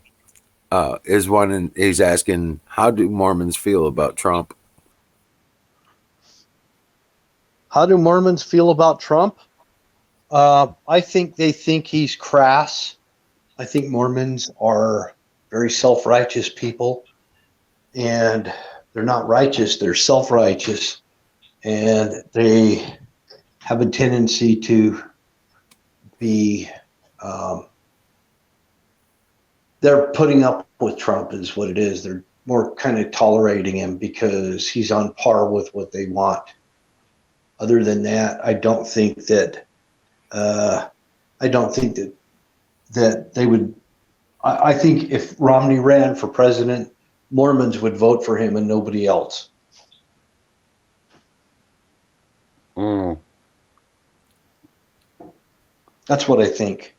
is one, and he's asking, how do Mormons feel about Trump? How do Mormons feel about Trump? I think they think he's crass. I think Mormons are very self-righteous people, and they're not righteous, they're self-righteous, and they have a tendency to be they're putting up with Trump is what it is. They're more kind of tolerating him because he's on par with what they want. Other than that, I don't think that they would. I think if Romney ran for president, Mormons would vote for him and nobody else. Mm. That's what I think.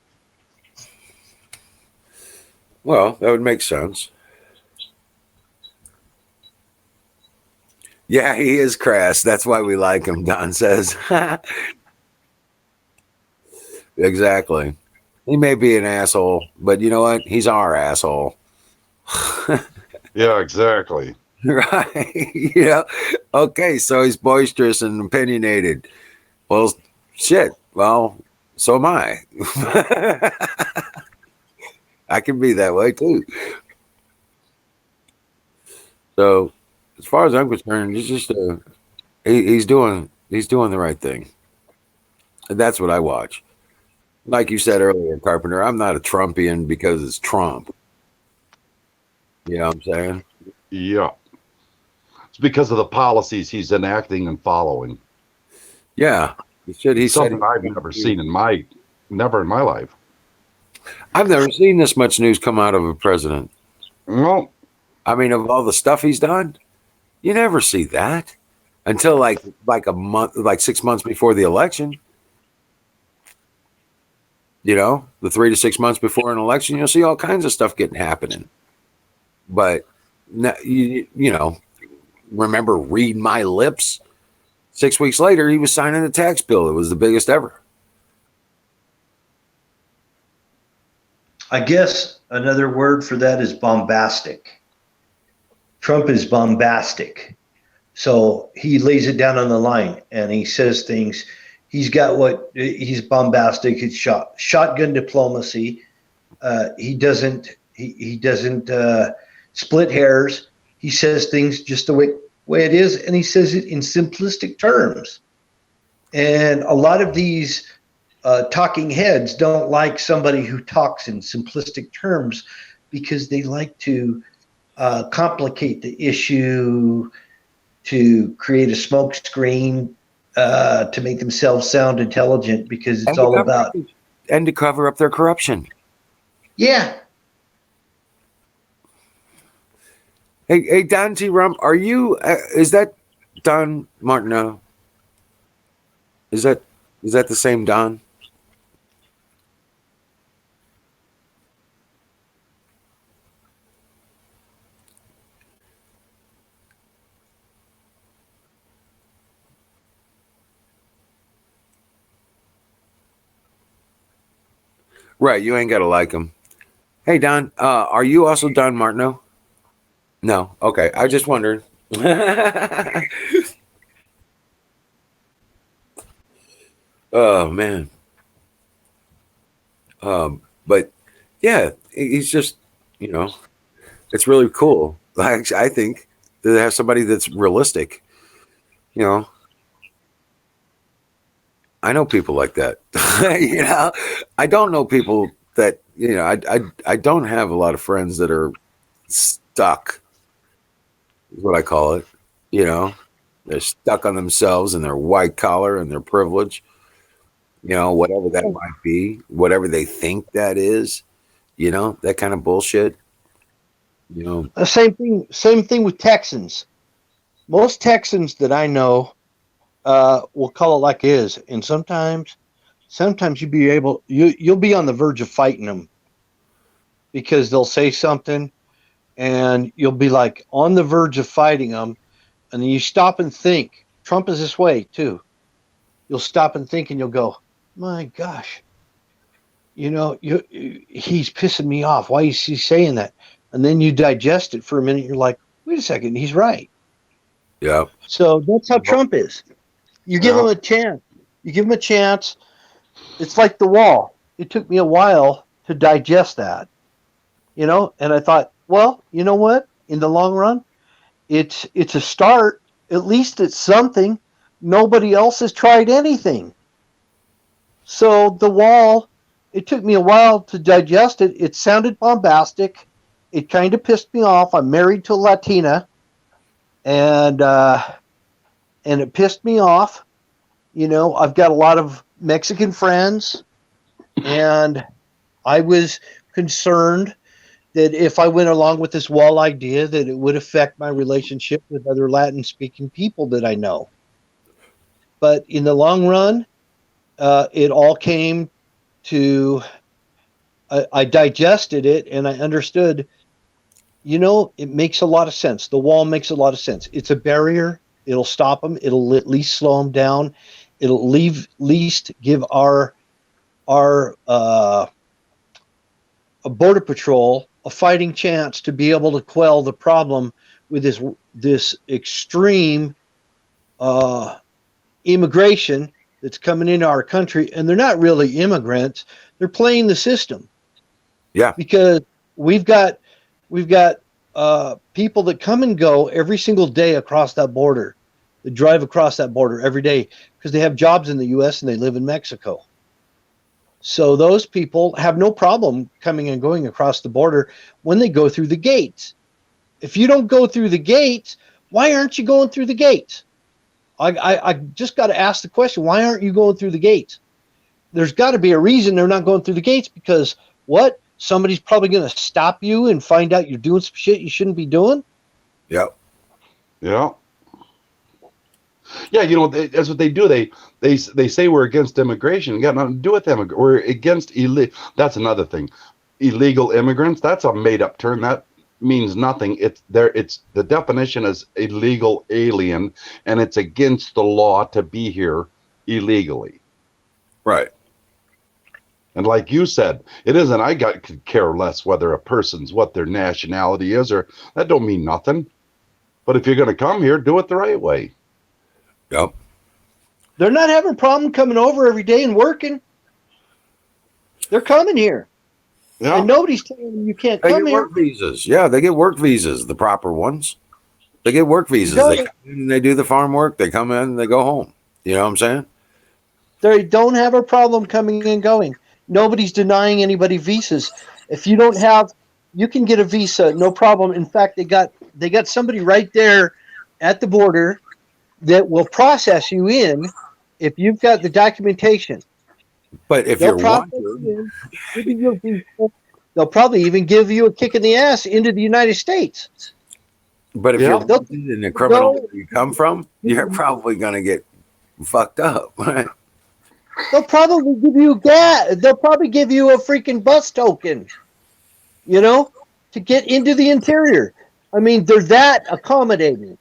Well, that would make sense. Yeah, he is crass. That's why we like him, Don says. Exactly. He may be an asshole, but you know what? He's our asshole. Yeah, exactly. Right. Yeah. Okay, so he's boisterous and opinionated. Well, shit. Well, so am I. I can be that way too. So, as far as I'm concerned, he's just he's doing the right thing. And that's what I watch. Like you said earlier, Carpenter, I'm not a Trumpian because it's Trump. You know what I'm saying? Yeah. It's because of the policies he's enacting and following. Yeah. He's something I've never seen in my life. I've never seen this much news come out of a president. No. I mean, of all the stuff he's done, you never see that until like a month, like 6 months before the election. You know, the 3 to 6 months before an election, you'll see all kinds of stuff happening. But you know, remember read my lips? 6 weeks later, he was signing a tax bill. It was the biggest ever. I guess another word for that is bombastic. Trump is bombastic. So he lays it down on the line and he says things. He's bombastic. It's shotgun diplomacy. He doesn't split hairs. He says things just the way it is, and he says it in simplistic terms. And a lot of these talking heads don't like somebody who talks in simplistic terms because they like to complicate the issue, to create a smoke screen, to make themselves sound intelligent, because it's all about. And to cover up their corruption. Yeah. Hey, Don T. Rump, are you? Is that Don Martineau? Is that the same Don? Right, you ain't gotta like him. Hey, Don, are you also Don Martineau? No, okay. I just wondered. Oh man. But yeah, he's just, it's really cool. Like, I think to have somebody that's realistic. I know people like that. I don't know people that I don't have a lot of friends that are stuck. Is what I call it. They're stuck on themselves and their white collar and their privilege. Whatever that might be, whatever they think that is. That kind of bullshit. Same thing with Texans. Most Texans that I know will call it like it is, and sometimes you'll be on the verge of fighting them because they'll say something, and you'll be like on the verge of fighting them, and then you stop and think. Trump is this way too. You'll stop and think, and you'll go, "My gosh, he's pissing me off. Why is he saying that?" And then you digest it for a minute. You're like, "Wait a second, he's right." Yeah. So that's how Trump is. You give him a chance. You give him a chance. It's like the wall. It took me a while to digest that, and I thought, well, you know what? In the long run, it's a start. At least it's something. Nobody else has tried anything. So the wall, it took me a while to digest it. It sounded bombastic. It kind of pissed me off. I'm married to a Latina, and it pissed me off. I've got a lot of Mexican friends, and I was concerned that if I went along with this wall idea, that it would affect my relationship with other Latin-speaking people that I know. But in the long run, it all came to, I digested it and I understood, it makes a lot of sense. The wall makes a lot of sense. It's a barrier. It'll stop them. It'll at least slow them down. It'll least give our border patrol a fighting chance to be able to quell the problem with this extreme immigration that's coming into our country. And they're not really immigrants. They're playing the system. Yeah. Because we've got people that come and go every single day across that border. They drive across that border every day because they have jobs in the U.S. and they live in Mexico. So those people have no problem coming and going across the border when they go through the gates. If you don't go through the gates, why aren't you going through the gates? I just got to ask the question, why aren't you going through the gates? There's got to be a reason they're not going through the gates, because what? Somebody's probably going to stop you and find out you're doing some shit you shouldn't be doing? Yep. Yeah. Yeah, that's what they do. They say we're against immigration. It got nothing to do with immigration. We're against illegal. That's another thing. Illegal immigrants. That's a made-up term. That means nothing. It's there. It's the definition is illegal alien, and it's against the law to be here illegally. Right. And like you said, it isn't. Could care less whether a person's what their nationality is, or that don't mean nothing. But if you're going to come here, do it the right way. Yep. They're not having a problem coming over every day and working. They're coming here. Yeah. And nobody's telling them you can't come here. Work visas. Yeah, they get work visas, the proper ones. They get work visas. No. They come in and they do the farm work. They come in and they go home. You know what I'm saying? They don't have a problem coming and going. Nobody's denying anybody visas. If you don't have, you can get a visa, no problem. In fact, they got somebody right there at the border that will process you in if you've got the documentation. But if They'll you're process wanted, you in, give you a visa. They'll probably even give you a kick in the ass into the United States. but if Yeah. you're wanted in the criminal where you come from, you're Mhm. probably gonna get fucked up. Right? They'll probably give you gas. They'll probably give you a freaking bus token, to get into the interior. I mean, they're that accommodating.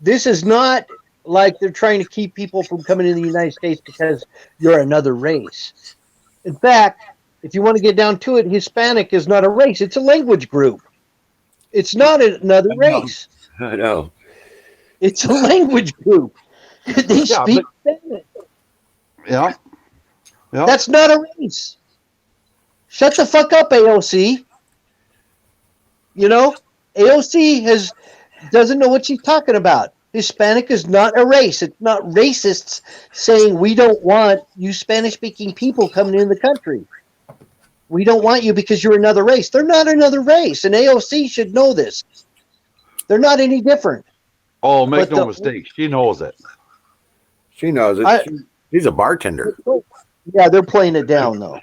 This is not like they're trying to keep people from coming in the United States because you're another race. In fact, if you want to get down to it, Hispanic is not a race, it's a language group. It's not another race. I know. It's a language group. They Yeah, speak Spanish. Yeah. Yeah. That's not a race. Shut the fuck up, AOC. AOC doesn't know what she's talking about. Hispanic is not a race. It's not racists saying we don't want you Spanish-speaking people coming in the country. We don't want you because you're another race. They're not another race, and AOC should know this. They're not any different. Oh, make But no mistake. She knows it. She knows it. She's a bartender. Yeah, they're playing it down though.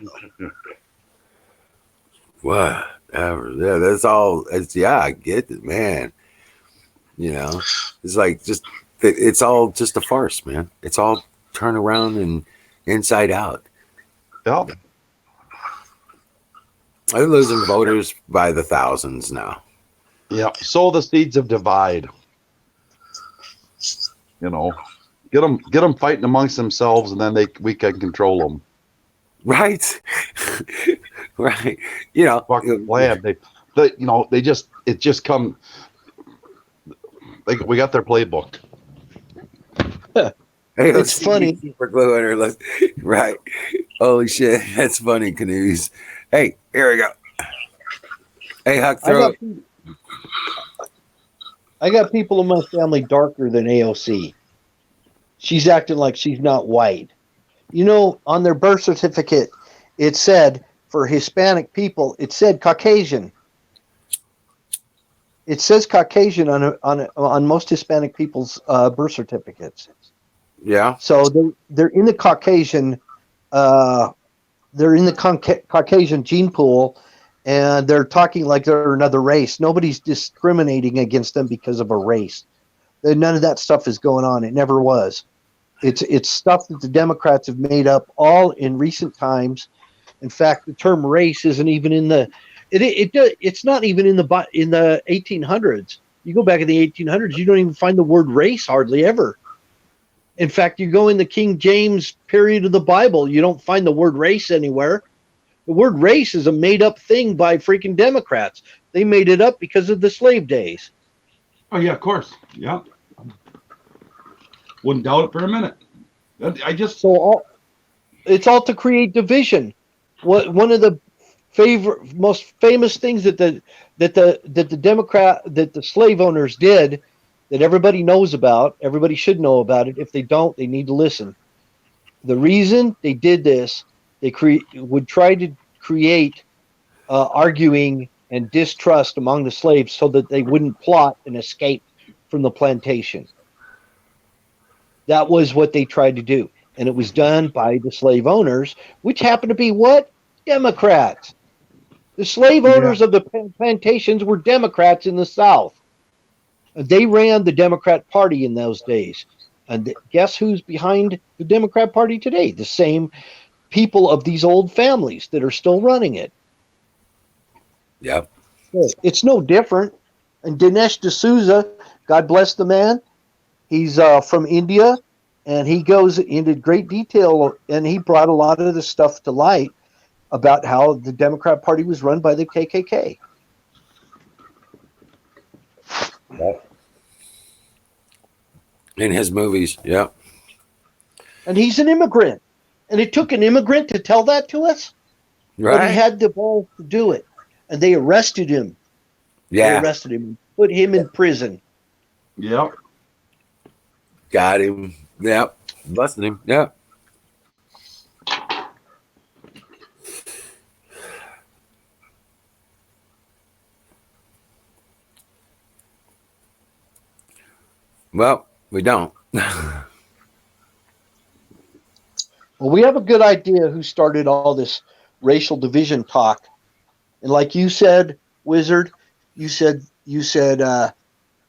Whatever. Yeah, that's all. I get it, man. It's like it's all just a farce, man. It's all turn around and inside out. Yeah. They're losing voters by the thousands now. Yeah. Sow the seeds of divide. Get them fighting amongst themselves, and then we can control them. Right. Right. Fucking land. It just come. We got their playbook. Hey, It's funny. Super glue on her list. Right. Holy shit. That's funny, Canoes. Hey, here we go. Hey, Huck, throw I got people in my family darker than AOC. She's acting like she's not white. On their birth certificate, it said for Hispanic people, it said Caucasian. It says Caucasian on most Hispanic people's birth certificates. Yeah. So they're in the Caucasian, Caucasian gene pool, and they're talking like they're another race. Nobody's discriminating against them because of a race. None of that stuff is going on. It never was. It's stuff that the Democrats have made up all in recent times. In fact, the term race isn't even in the it's not even in the 1800s. You go back in the 1800s, you don't even find the word race hardly ever. In fact, you go in the King James period of the Bible, you don't find the word race anywhere. The word race is a made-up thing by freaking Democrats. They made it up because of the slave days. Oh yeah, of course. Yeah. Wouldn't doubt it for a minute. It's all to create division. One of the most famous things that the slave owners did, that everybody knows about, everybody should know about it. If they don't, they need to listen. The reason they did this, they would try to create arguing and distrust among the slaves so that they wouldn't plot and escape from the plantation. That was what they tried to do. And it was done by the slave owners, which happened to be what? Democrats. The slave owners of the plantations were Democrats in the South. They ran the Democrat Party in those days. And guess who's behind the Democrat Party today? The same people of these old families that are still running it. Yep. It's no different. And Dinesh D'Souza, God bless the man, he's from India, and he goes into great detail, and he brought a lot of the stuff to light about how the Democrat Party was run by the KKK. Yep. In his movies, yeah. And he's an immigrant. And it took an immigrant to tell that to us? Right. But he had the balls to do it. And they arrested him. Yeah. They arrested him and put him in prison. Yep. Got him. Yep. Busted him. Yep. Well, we don't. Well, we have a good idea who started all this racial division talk. And like you said, Wizard, you said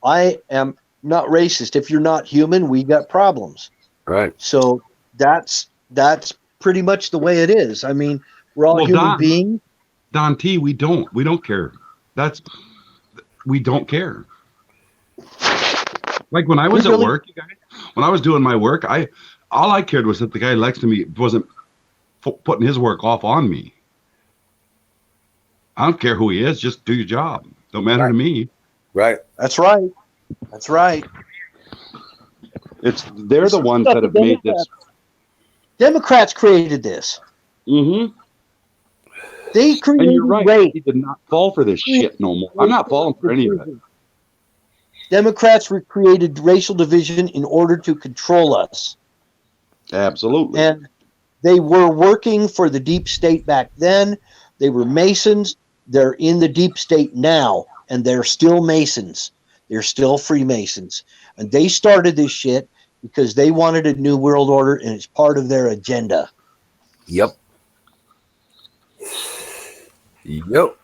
I am not racist. If you're not human, we got problems. Right. So that's pretty much the way it is. I mean, we're all Well, human beings. Don T, we don't care. We don't care. Like when I was at work, you guys, when I was doing my work, all I cared was that the guy next to me wasn't putting his work off on me. I don't care who he is, just do your job. Don't matter to me. Right. That's right. That's right. They're the ones that have made this. Democrats created this. Mm-hmm. They created And you're right. race. He did not fall for this shit no more. I'm not falling for any of it. Democrats created racial division in order to control us. Absolutely. And they were working for the deep state back then. They were Masons. They're in the deep state now, and they're still Masons. They're still Freemasons. And they started this shit because they wanted a new world order, and it's part of their agenda. Yep. Yep.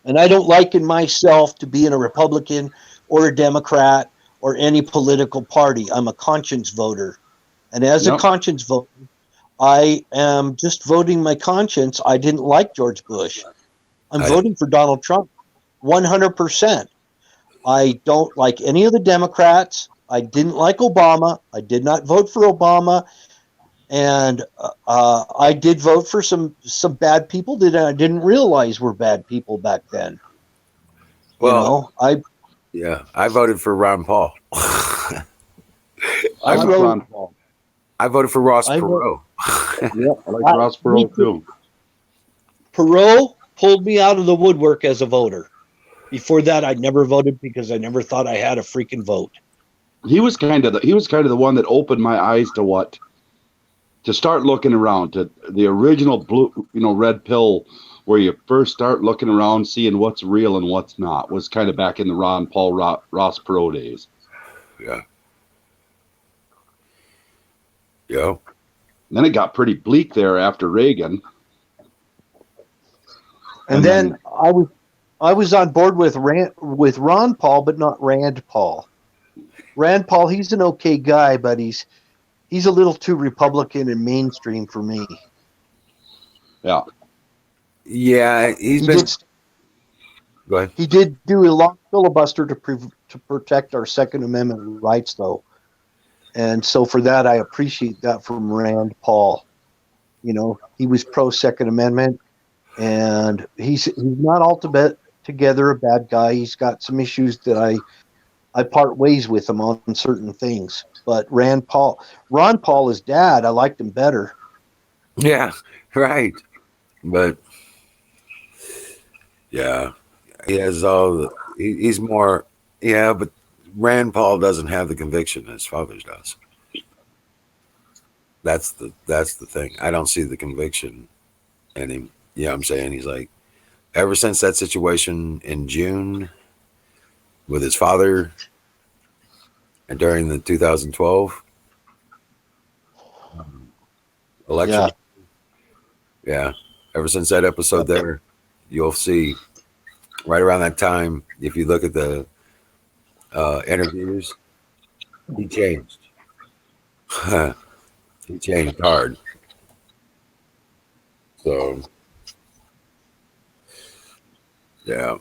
And I don't liken myself to being a Republican or a Democrat or any political party. I'm a conscience voter. And as a conscience voter, I am just voting my conscience. I didn't like George Bush. I'm voting for Donald Trump 100%. I don't like any of the Democrats. I didn't like Obama. I did not vote for Obama. And I did vote for some bad people that I didn't realize were bad people back then. Well, you know, I voted for Ron Paul. I like Ron Paul. I voted for Ross Perot. Yeah, I like Ross Perot too. Perot pulled me out of the woodwork as a voter. Before that, I'd never voted because I never thought I had a freaking vote. He was kind of the one that opened my eyes to start looking around, to the original blue, red pill, where you first start looking around, seeing what's real and what's not, was kind of back in the Ron Paul, Ross Perot days. Yeah. Yeah. Then it got pretty bleak there after Reagan. And then I was on board with Ron Paul, but not Rand Paul. Rand Paul, he's an okay guy, but he's a little too Republican and mainstream for me. Yeah. Yeah, go ahead. He did do a long filibuster to protect our Second Amendment rights, though. And so for that, I appreciate that from Rand Paul. He was pro Second Amendment, and he's not altogether a bad guy. He's got some issues that I part ways with him on certain things. But Ron Paul, his dad, I liked him better. Yeah, right. But yeah, he has he's more, but Rand Paul doesn't have the conviction his father does. That's the thing. I don't see the conviction in him. Yeah, I'm saying he's like, ever since that situation in June with his father and during the 2012 election. Yeah. Ever since that episode there, you'll see right around that time, if you look at the interviews, he changed. He changed hard. So, yeah.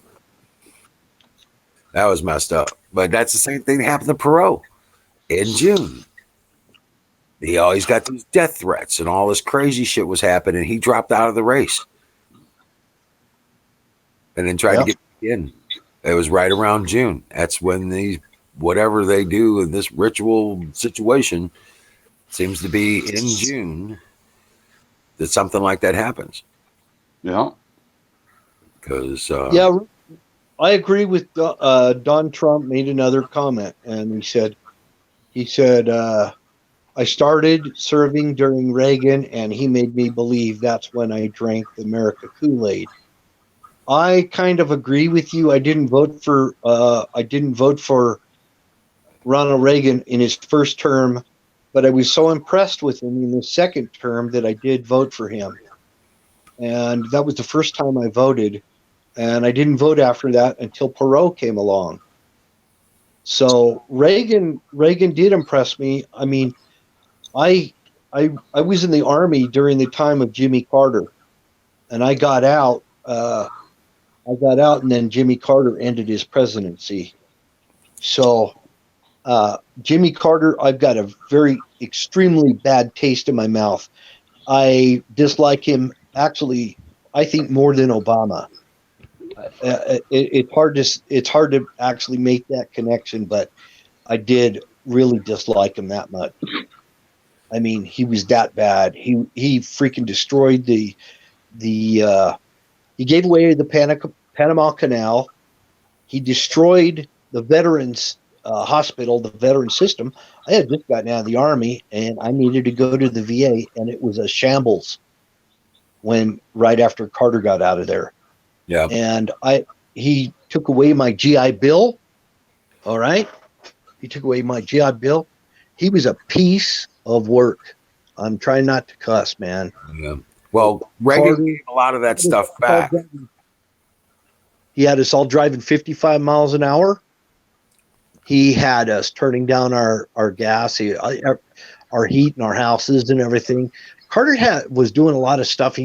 That was messed up. But that's the same thing that happened to Perot in June. He always got these death threats and all this crazy shit was happening. He dropped out of the race and then tried to get in. It was right around June. That's when whatever they do in this ritual situation seems to be in June that something like that happens. Yeah. Because I agree with Don Trump made another comment, and he said I started serving during Reagan, and he made me believe that's when I drank the America Kool-Aid. I kind of agree with you. I didn't vote for Ronald Reagan in his first term, but I was so impressed with him in his second term that I did vote for him. And that was the first time I voted. And I didn't vote after that until Perot came along. So Reagan did impress me. I mean, I was in the army during the time of Jimmy Carter, and I got out. And then Jimmy Carter ended his presidency. So Jimmy Carter, I've got a very extremely bad taste in my mouth. I dislike him actually. I think more than Obama. It's hard to actually make that connection, but I did really dislike him that much. I mean, he was that bad. He freaking destroyed the he gave away the Panama Canal. He destroyed the veterans hospital, the veteran system. I had just gotten out of the army and I needed to go to the VA, and it was a shambles when right after Carter got out of there. Yeah. And he took away my GI Bill. All right. He took away my GI Bill. He was a piece of work. I'm trying not to cuss, man. Yeah. Well, Reagan gave a lot of that stuff back. He had us all driving 55 miles an hour. He had us turning down our gas, our heat in our houses and everything. Carter was doing a lot of stuff.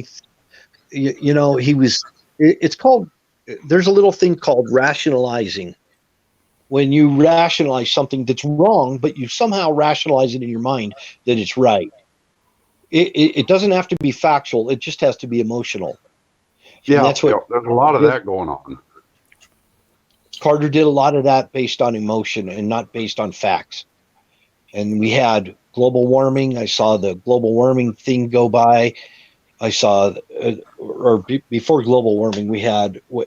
It's called, there's a little thing called rationalizing. When you rationalize something that's wrong, but you somehow rationalize it in your mind that it's right. It doesn't have to be factual. It just has to be emotional. Yeah, there's a lot of that going on. Carter did a lot of that based on emotion and not based on facts. And we had global warming. I saw the global warming thing go by. I saw, before global warming,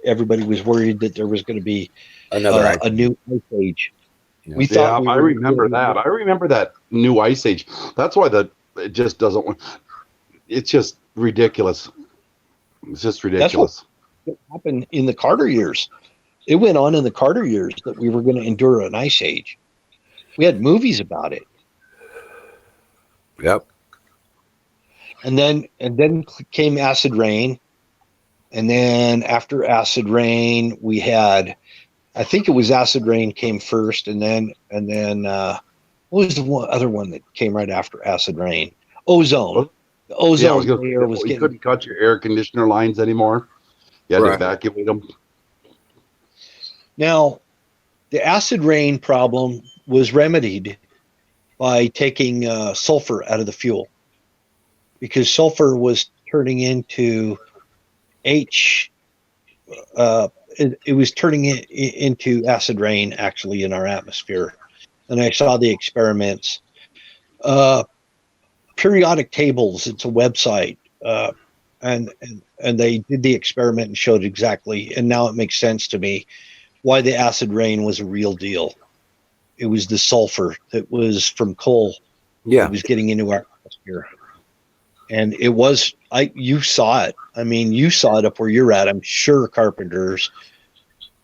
everybody was worried that there was going to be a new ice age. Yeah. I remember that. I remember that new ice age. That's why it just doesn't. It's just ridiculous. It's just ridiculous. That's what happened in the Carter years. It went on in the Carter years that we were going to endure an ice age. We had movies about it. Yep. And then came acid rain. And then after acid rain, we had, I think it was acid rain came first. And then what was the other one that came right after acid rain? Ozone. The ozone layer was getting. You couldn't cut your air conditioner lines anymore. You had to evacuate them. Now, the acid rain problem was remedied by taking sulfur out of the fuel, because sulfur was turning into it was turning it into acid rain actually in our atmosphere. And I saw the experiments. Periodic tables, it's a website, and they did the experiment and showed exactly, and now it makes sense to me why the acid rain was a real deal. It was the sulfur that was from coal. Yeah. It was getting into our atmosphere. And it was, you saw it. I mean, you saw it up where you're at. I'm sure, Carpenters,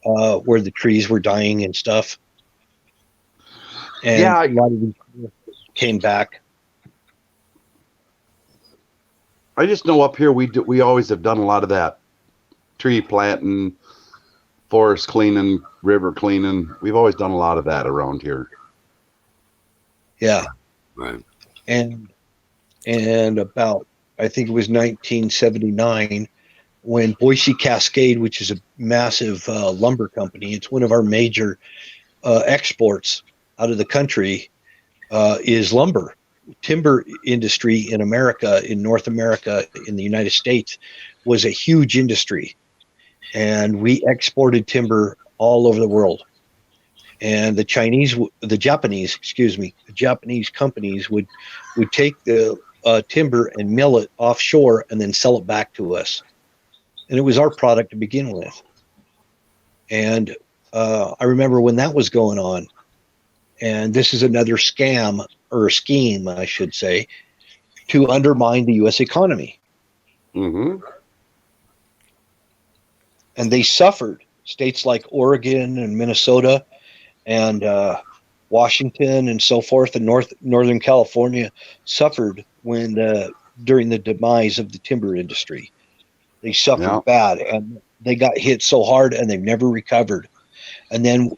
where the trees were dying and stuff. And a lot of them came back. I just know up here we always have done a lot of that. Tree planting, forest cleaning, river cleaning. We've always done a lot of that around here. Yeah. Right. And about, I think it was 1979, when Boise Cascade, which is a massive lumber company, it's one of our major exports out of the country, is lumber. Timber industry in America, in North America, in the United States, was a huge industry. And we exported timber all over the world. And the Japanese companies would take the timber and mill it offshore and then sell it back to us. And it was our product to begin with. And I remember when that was going on. And this is another scam or scheme, I should say, to undermine the U.S. economy. Mm-hmm. And they suffered. States like Oregon and Minnesota and Washington and so forth, and Northern California suffered during the demise of the timber industry. They suffered Yeah. bad, and they got hit so hard, and they've never recovered. And then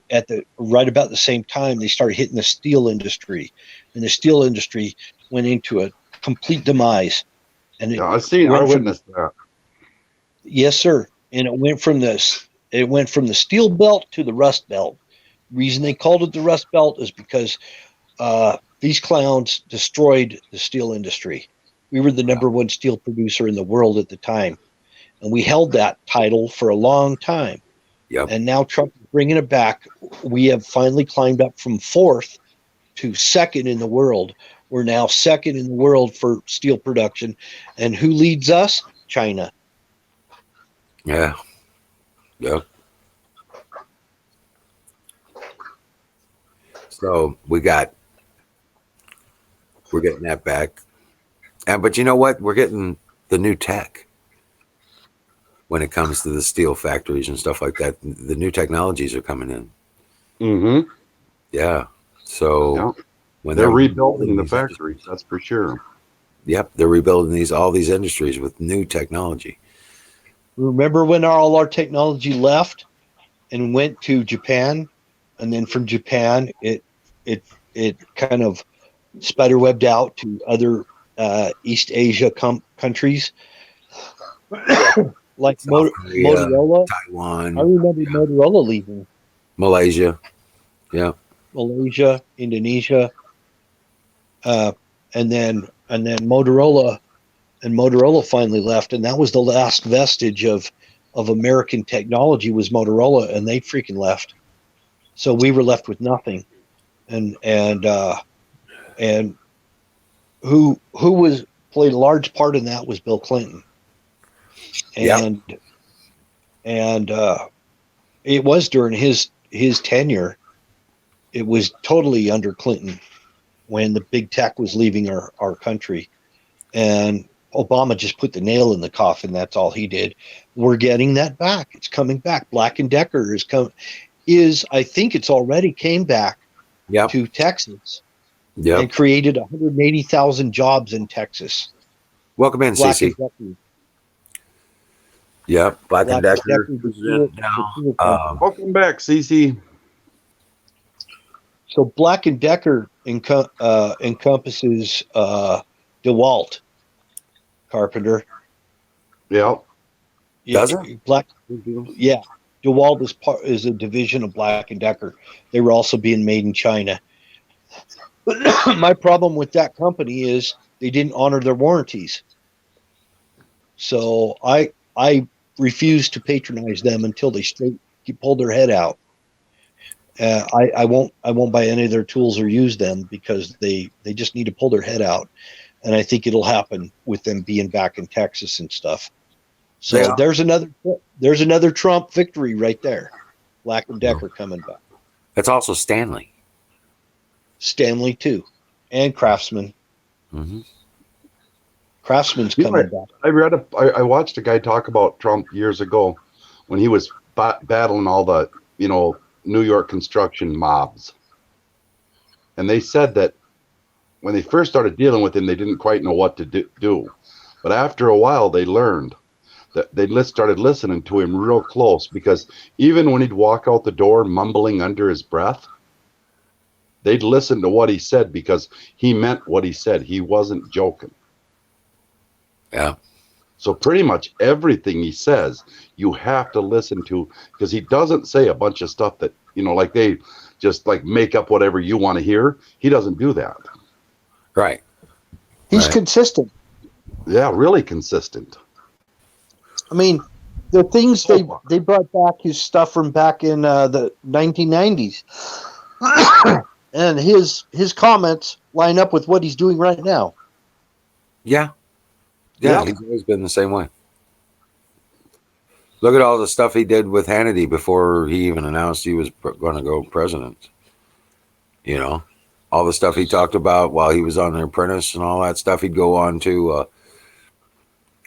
right about the same time, they started hitting the steel industry, and the steel industry went into a complete demise. And Yeah, I witnessed that. yes, sir. And it went from the steel belt to the rust belt. Reason they called it the rust belt is because these clowns destroyed the steel industry. We were the number one steel producer in the world at the time, and we held that title for a long time. Yep. And now Trump is bringing it back. We have finally climbed up from fourth to second in the world. We're now second in the world for steel production. And who leads us? China. Yeah. Yep. So we're getting that back. But you know what? We're getting the new tech when it comes to the steel factories and stuff like that. The new technologies are coming in. Mm-hmm. Yeah. So Yeah. when They're rebuilding the these factories, that's for sure. Yep, they're rebuilding all these industries with new technology. Remember when all our technology left and went to Japan, and then from Japan it kind of spiderwebbed out to other East Asia countries, like South Korea, Motorola. I Taiwan, remember Motorola leaving Malaysia. Yeah. Malaysia, Indonesia, and then Motorola finally left, and that was the last vestige of American technology was Motorola, and they freaking left. So we were left with nothing, and who was played a large part in that was Bill Clinton, and Yep. and it was during his tenure. It was totally under Clinton when the big tech was leaving our country, and Obama just put the nail in the coffin. That's all he did. We're getting that back. It's coming back. Black and Decker I think it's already came back Yep. to Texas Yep. and created 180,000 jobs in Texas. Welcome in, Black CC. and Decker. Yep. Black and Decker. the tool company. Welcome back, Cece. So Black and Decker encompasses DeWalt Carpenter. Yeah. Yeah, Does it? Yeah, DeWalt is a division of Black and Decker. They were also being made in China. My problem with that company is they didn't honor their warranties. So I refuse to patronize them until they pull their head out. I won't buy any of their tools or use them because they just need to pull their head out, and I think it'll happen with them being back in Texas and stuff. So Yeah. there's another Trump victory right there. Black and Decker coming back. That's also Stanley. Stanley too, and Craftsman. Mm-hmm. Craftsman's coming back. I watched a guy talk about Trump years ago when he was battling all the New York construction mobs, and they said that when they first started dealing with him, they didn't quite know what to do. But after a while, they learned that they started listening to him real close, because even when he'd walk out the door mumbling under his breath, they'd listen to what he said because he meant what he said. He wasn't joking. Yeah. So pretty much everything he says, you have to listen to, because he doesn't say a bunch of stuff that, like they just like make up whatever you want to hear. He doesn't do that. Right. He's Right. consistent. Yeah, really consistent. I mean, the things they brought back his stuff from back in the 1990s, and his comments line up with what he's doing right now. Yeah. Yeah. He's always been the same way. Look at all the stuff he did with Hannity before he even announced he was going to go president. You know, all the stuff he talked about while he was on The Apprentice and all that stuff. He'd go on to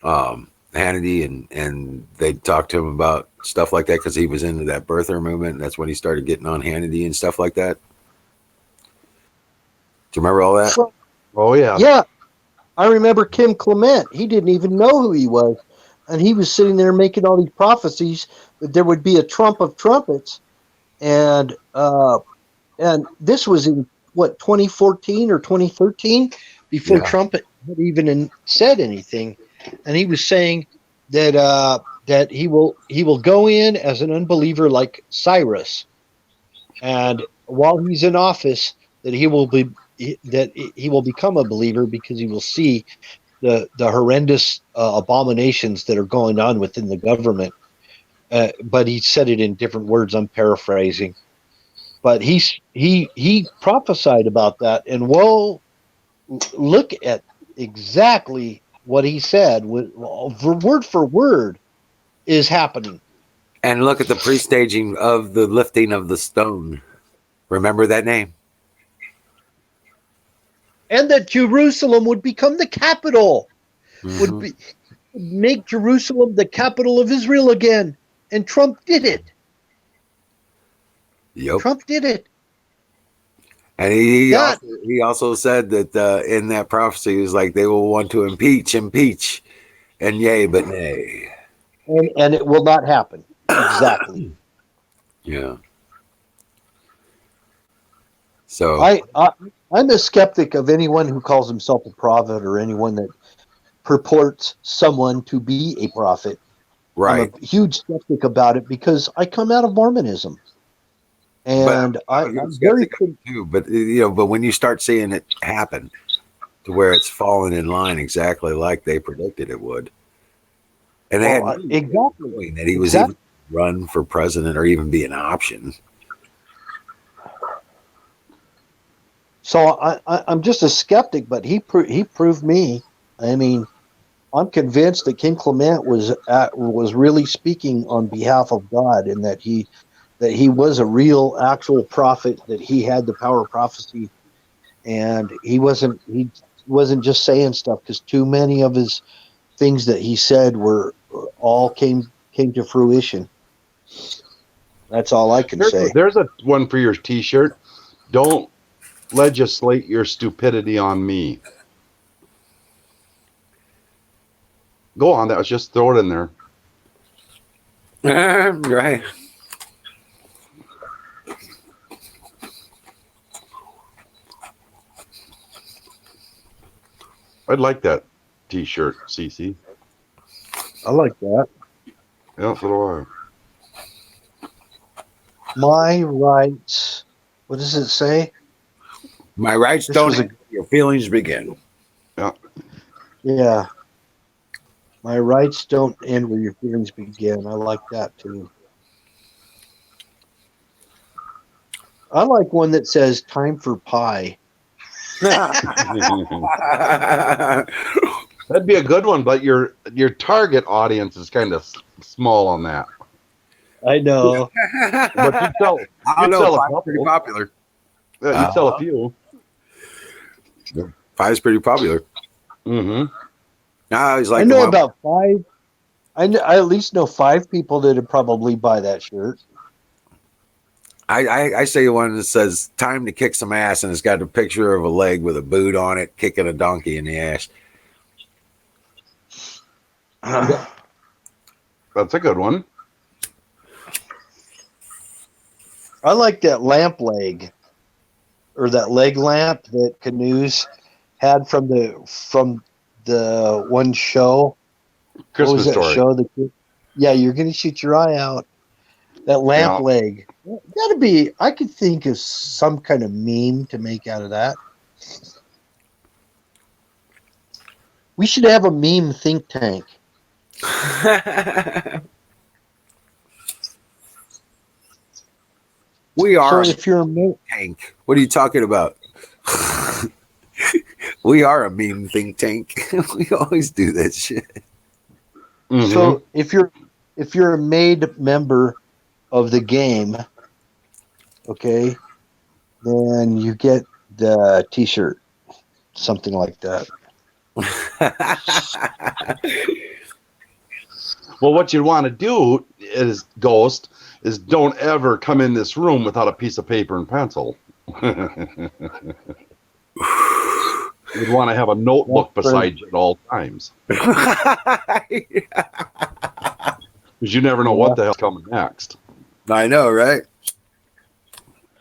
Hannity and they'd talk to him about stuff like that because he was into that birther movement. And that's when he started getting on Hannity and stuff like that. Do you remember all that? Oh yeah. Yeah, I remember Kim Clement. He didn't even know who he was, and he was sitting there making all these prophecies that there would be a Trump of trumpets, and this was in what 2014 or 2013, before Yeah. Trump had even said anything, and he was saying that that he will go in as an unbeliever like Cyrus, and while he's in office, that he will become a believer because he will see the horrendous abominations that are going on within the government. But he said it in different words. I'm paraphrasing, but he prophesied about that, and well, look at exactly what he said, word for word, is happening. And look at the pre-staging of the lifting of the stone. Remember that name? And that Jerusalem would become the capital, would Mhm. make Jerusalem the capital of Israel again. And Trump did it. Yep. Trump did it. And he also said that in that prophecy, he was like, they will want to impeach, and yay, but nay. And it will not happen. Exactly. Yeah. So I'm a skeptic of anyone who calls himself a prophet or anyone that purports someone to be a prophet. right. I'm a huge skeptic about it because I come out of Mormonism. And I'm a good I'm very skeptic of it too. But when you start seeing it happen to where it's falling in line exactly like they predicted it would, and they had no exactly knowing that he was even run for president or even be an option. So I'm just a skeptic, but he proved me. I mean, I'm convinced that King Clement was really speaking on behalf of God, and that he was a real, actual prophet. That he had the power of prophecy, and he wasn't just saying stuff, because too many of his things that he said were all came to fruition. That's all I can say. There's a one for your T-shirt. Don't legislate your stupidity on me. Go on. That was just throw it in there. Right. I'd like that T-shirt, CC. I like that. Yeah, so do I. My rights. What does it say? My rights This don't was a- end, your feelings begin. Yeah. Yeah. My rights don't end where your feelings begin. I like that too. I like one that says "Time for pie." That'd be a good one, but your target audience is kind of small on that. I know. But you'd sell I don't a know. Pies couple. pretty popular. Yeah, you'd sell a few. Pie's pretty popular. Mm-hmm. Nah, he's like I know about 5. I at least know 5 people that would probably buy that shirt. I say one that says "Time to kick some ass" and it's got a picture of a leg with a boot on it, kicking a donkey in the ass. That's a good one. I like that lamp leg, or that leg lamp that Canoes had from the one show. Christmas What was that Story. show? Yeah, you're gonna shoot your eye out. That lamp leg. That'd be. I could think of some kind of meme to make out of that. We should have a meme think tank. We are So if you're a meme tank. What are you talking about? We are a meme think tank. We always do that shit. Mm-hmm. So if if you're a made member of the game, okay, then you get the T-shirt, something like that. Well, what you want to do is, Ghost, is don't ever come in this room without a piece of paper and pencil. You'd want to have a notebook beside you at all times. Because you never know what the hell's coming next. I know, right?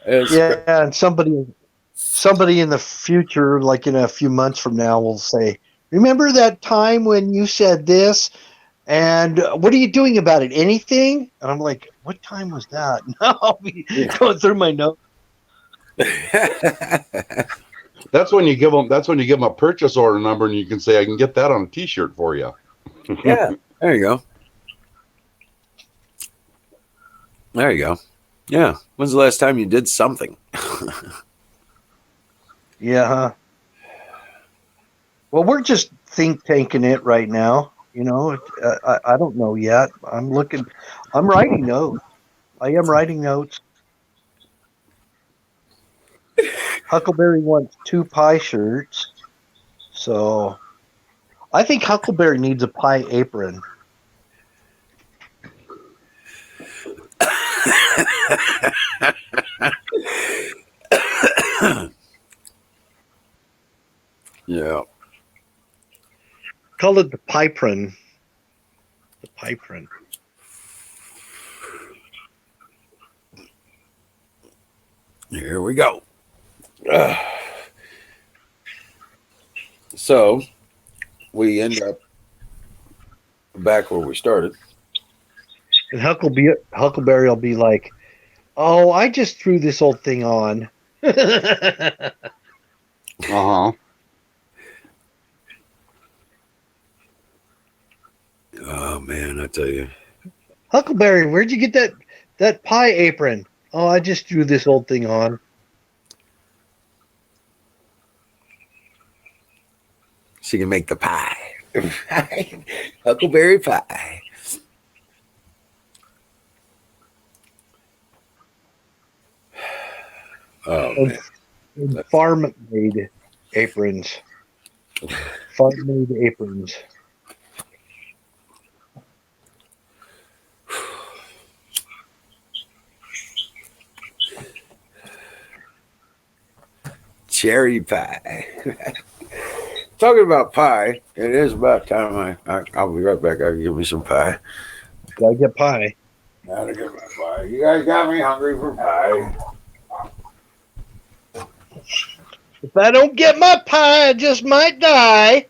And somebody in the future, like in a few months from now, will say, "Remember that time when you said this? And what are you doing about it? Anything?" And I'm like, "What time was that?" No, I'll be going through my notes. That's when you give them. That's when you give them a purchase order number, and you can say, "I can get that on a T-shirt for you." Yeah, there you go. There you go. Yeah. When's the last time you did something? Yeah. Huh? Well, we're just think tanking it right now. You know, I don't know yet. I'm writing notes. I am writing notes. Huckleberry wants 2 pie shirts. So I think Huckleberry needs a pie apron. Yeah. Call it the pieprin. The pieprin. Here we go. So we end up back where we started. And Huckleberry will be like, "Oh, I just threw this old thing on." Uh-huh. Oh man, I tell you. Huckleberry, where'd you get that pie apron? "Oh, I just threw this old thing on." She can make the pie. Huckleberry pie. Oh, man. And farm-made aprons. Farm-made aprons. Cherry pie. Talking about pie, it is about time I'll be right back. I can give me some pie. Gotta get pie. Gotta get my pie. You guys got me hungry for pie. If I don't get my pie, I just might die.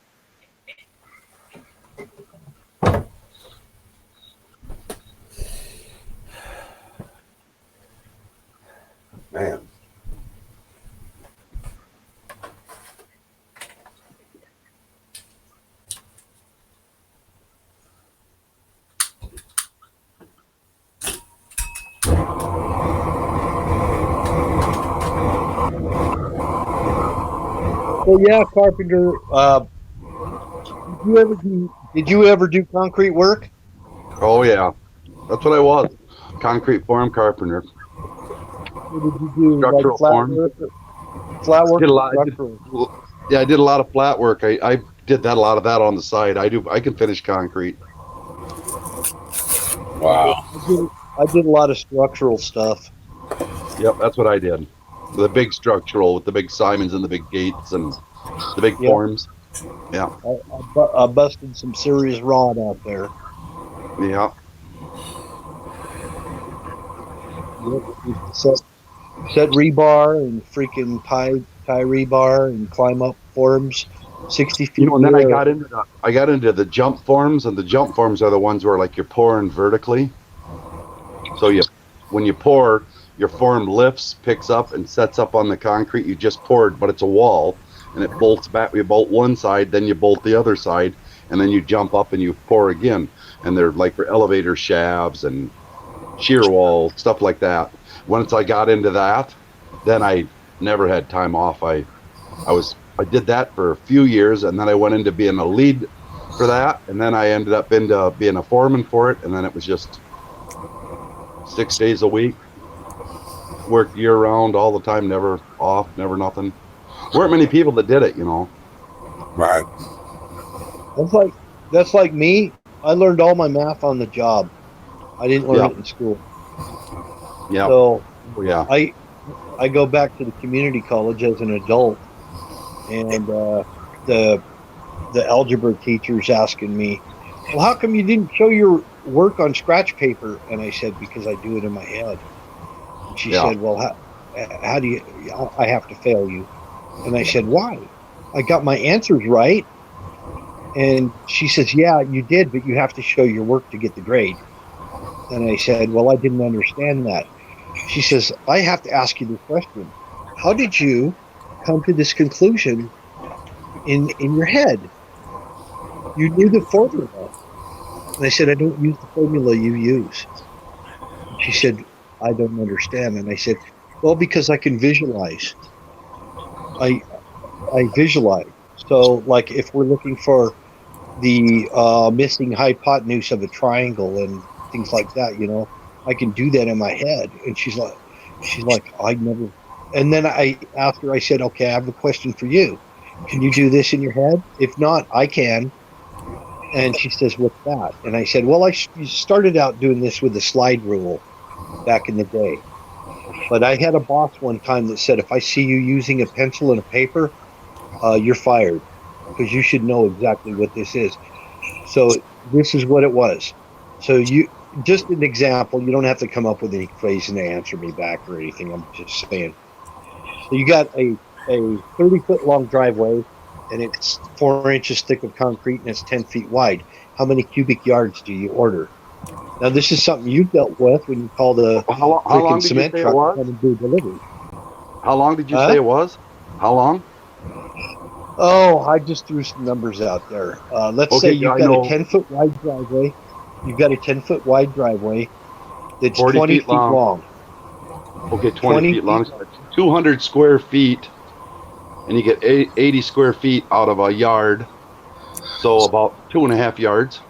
Man. Well, yeah, Carpenter. Did you ever do concrete work? Oh yeah, that's what I was. Concrete form carpenter. Or did you do Structural like flat form. work? Flat work. Did a lot. Structural? I did a lot of flat work. I did a lot of that on the side. I can finish concrete. Wow. I did a lot of structural stuff. Yep, that's what I did. The big structural with the big Simons and the big gates and the big forms. Yeah. I busted some serious rod out there. Yeah. Yep. Set rebar and freaking tie rebar and climb up forms 60 feet. You know, and then I got into the jump forms, and the jump forms are the ones where like you're pouring vertically. So when you pour, your form lifts, picks up, and sets up on the concrete you just poured, but it's a wall, and it bolts back. You bolt one side, then you bolt the other side, and then you jump up and you pour again. And they're like for elevator shafts and shear walls, stuff like that. Once I got into that, then I never had time off. I did that for a few years, and then I went into being a lead for that, and then I ended up into being a foreman for it, and then it was just 6 days a week, worked year round all the time, never off, never nothing. Weren't many people that did it, you know. Right. That's like me. I learned all my math on the job. I didn't learn Yeah. it in school. Yeah. So Oh, yeah. I go back to the community college as an adult, and the algebra teacher's asking me, "Well, how come you didn't show your work on scratch paper?" And I said, "Because I do it in my head." And she Yeah. said, "Well, how do you? I have to fail you." And I said, "Why? I got my answers right." And she says, "Yeah, you did, but you have to show your work to get the grade." And I said, "Well, I didn't understand that." She says, "I have to ask you this question. How did you come to this conclusion in your head? You knew the formula." And I said, "I don't use the formula you use." And she said, "I don't understand." And I said, "Well, because I can visualize. I I visualize. So, like, if we're looking for the missing hypotenuse of a triangle and things like that, I can do that in my head." And she's like, "I never." And then I asked her, I said, "Okay, I have a question for you. Can you do this in your head? If not, I can." And she says, "What's that?" And I said, "Well, I started out doing this with the slide rule back in the day. But I had a boss one time that said, if I see you using a pencil and a paper, you're fired because you should know exactly what this is." So this is what it was. So just an example, you don't have to come up with any equation to answer me back or anything. I'm just saying. So you got a 30-foot long driveway, and it's 4 inches thick of concrete, and it's 10 feet wide. How many cubic yards do you order? Now, this is something you dealt with when you called a How long freaking did you cement say it truck to was? come and do delivery. How long did you say Huh? it was? How long? Oh, I just threw some numbers out there. Let's say Okay, yeah, you've I got a know. 10-foot wide driveway. You've got a 10-foot wide driveway that's 40 20 feet feet long. long. Okay, 20 20 feet feet long. So long. that's 200 square feet, and you get 80 square feet out of a yard. So about 2.5 yards,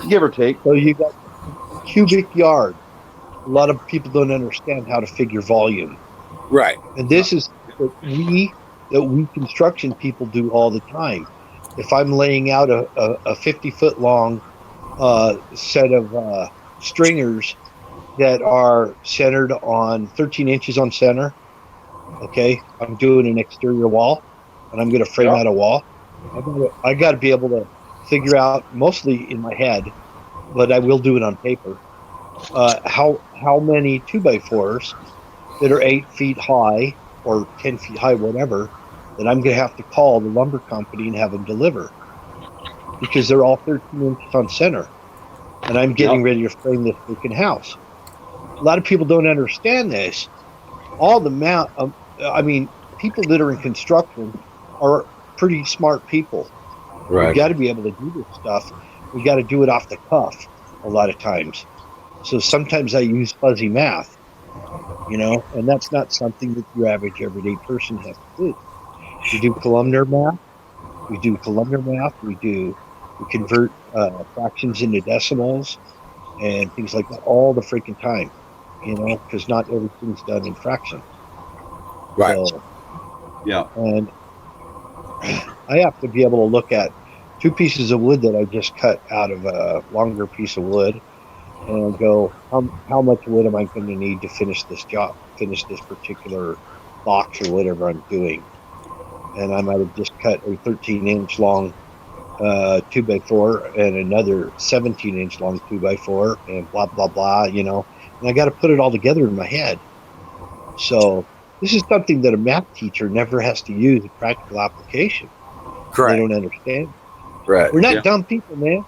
give or take. So you got cubic yard. A lot of people don't understand how to figure volume. Right. And this is what we construction people do all the time. If I'm laying out a 50-foot long set of stringers that are centered on 13 inches on center, okay, I'm doing an exterior wall, and I'm going to frame Yeah. out a wall. I got to be able to figure out, mostly in my head, but I will do it on paper, how many 2x4s that are 8 feet high or 10 feet high, whatever, that I'm going to have to call the lumber company and have them deliver because they're all 13 inches on center, and I'm Yeah. getting ready to frame this freaking house. A lot of people don't understand this. All the amount of, I mean, people that are in construction are pretty smart people. We've Right. got to be able to do this stuff. We got to do it off the cuff a lot of times. So sometimes I use fuzzy math, and that's not something that your average everyday person has to do. We do columnar math. We convert fractions into decimals and things like that all the freaking time, because not everything's done in fraction. Right. So, Yeah. and I have to be able to look at two pieces of wood that I just cut out of a longer piece of wood and go, how much wood am I going to need to finish this job, finish this particular box or whatever I'm doing? And I might have just cut a 13-inch long 2x4 and another 17-inch long 2x4 and blah blah blah, and I got to put it all together in my head. So this is something that a math teacher never has to use in practical application. They Correct. don't understand. Right. We're Yeah. not dumb people, man.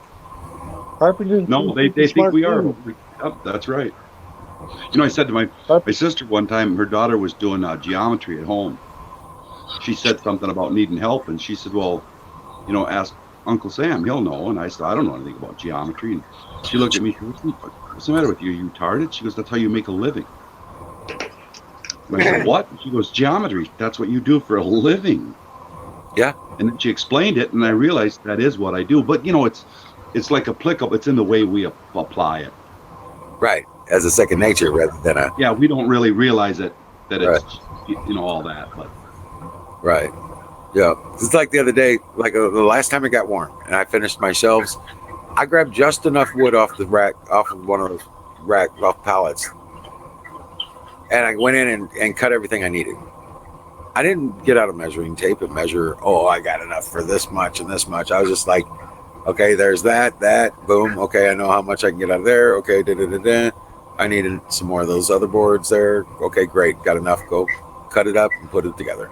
Carpenters are No, pretty they freaking think smart we are. too. Yep, that's right. I said to my sister one time, her daughter was doing geometry at home. She said something about needing help, and she said, "Well, ask Uncle Sam, he'll know." And I said, "I don't know anything about geometry." And she looked at me, she said, "What's the matter with you? Are you retarded?" She goes, "That's how you make a living." And I said, "What?" She goes, "Geometry. That's what you do for a living." Yeah. And then she explained it, and I realized that is what I do. But you know, it's like applicable. It's in the way we apply it. Right. As a second nature rather than a. Yeah, we don't really realize it that Right. it's all that, but Right. Yeah. It's like the other day, like the last time it got warm, and I finished my shelves. I grabbed just enough wood off the rack, off of one of those off pallets, and I went in and cut everything I needed. I didn't get out a measuring tape and measure, oh, I got enough for this much and this much. I was just like, okay, there's that, boom. Okay, I know how much I can get out of there. Okay, da-da-da-da. I needed some more of those other boards there. Okay, great, got enough. Go cut it up and put it together.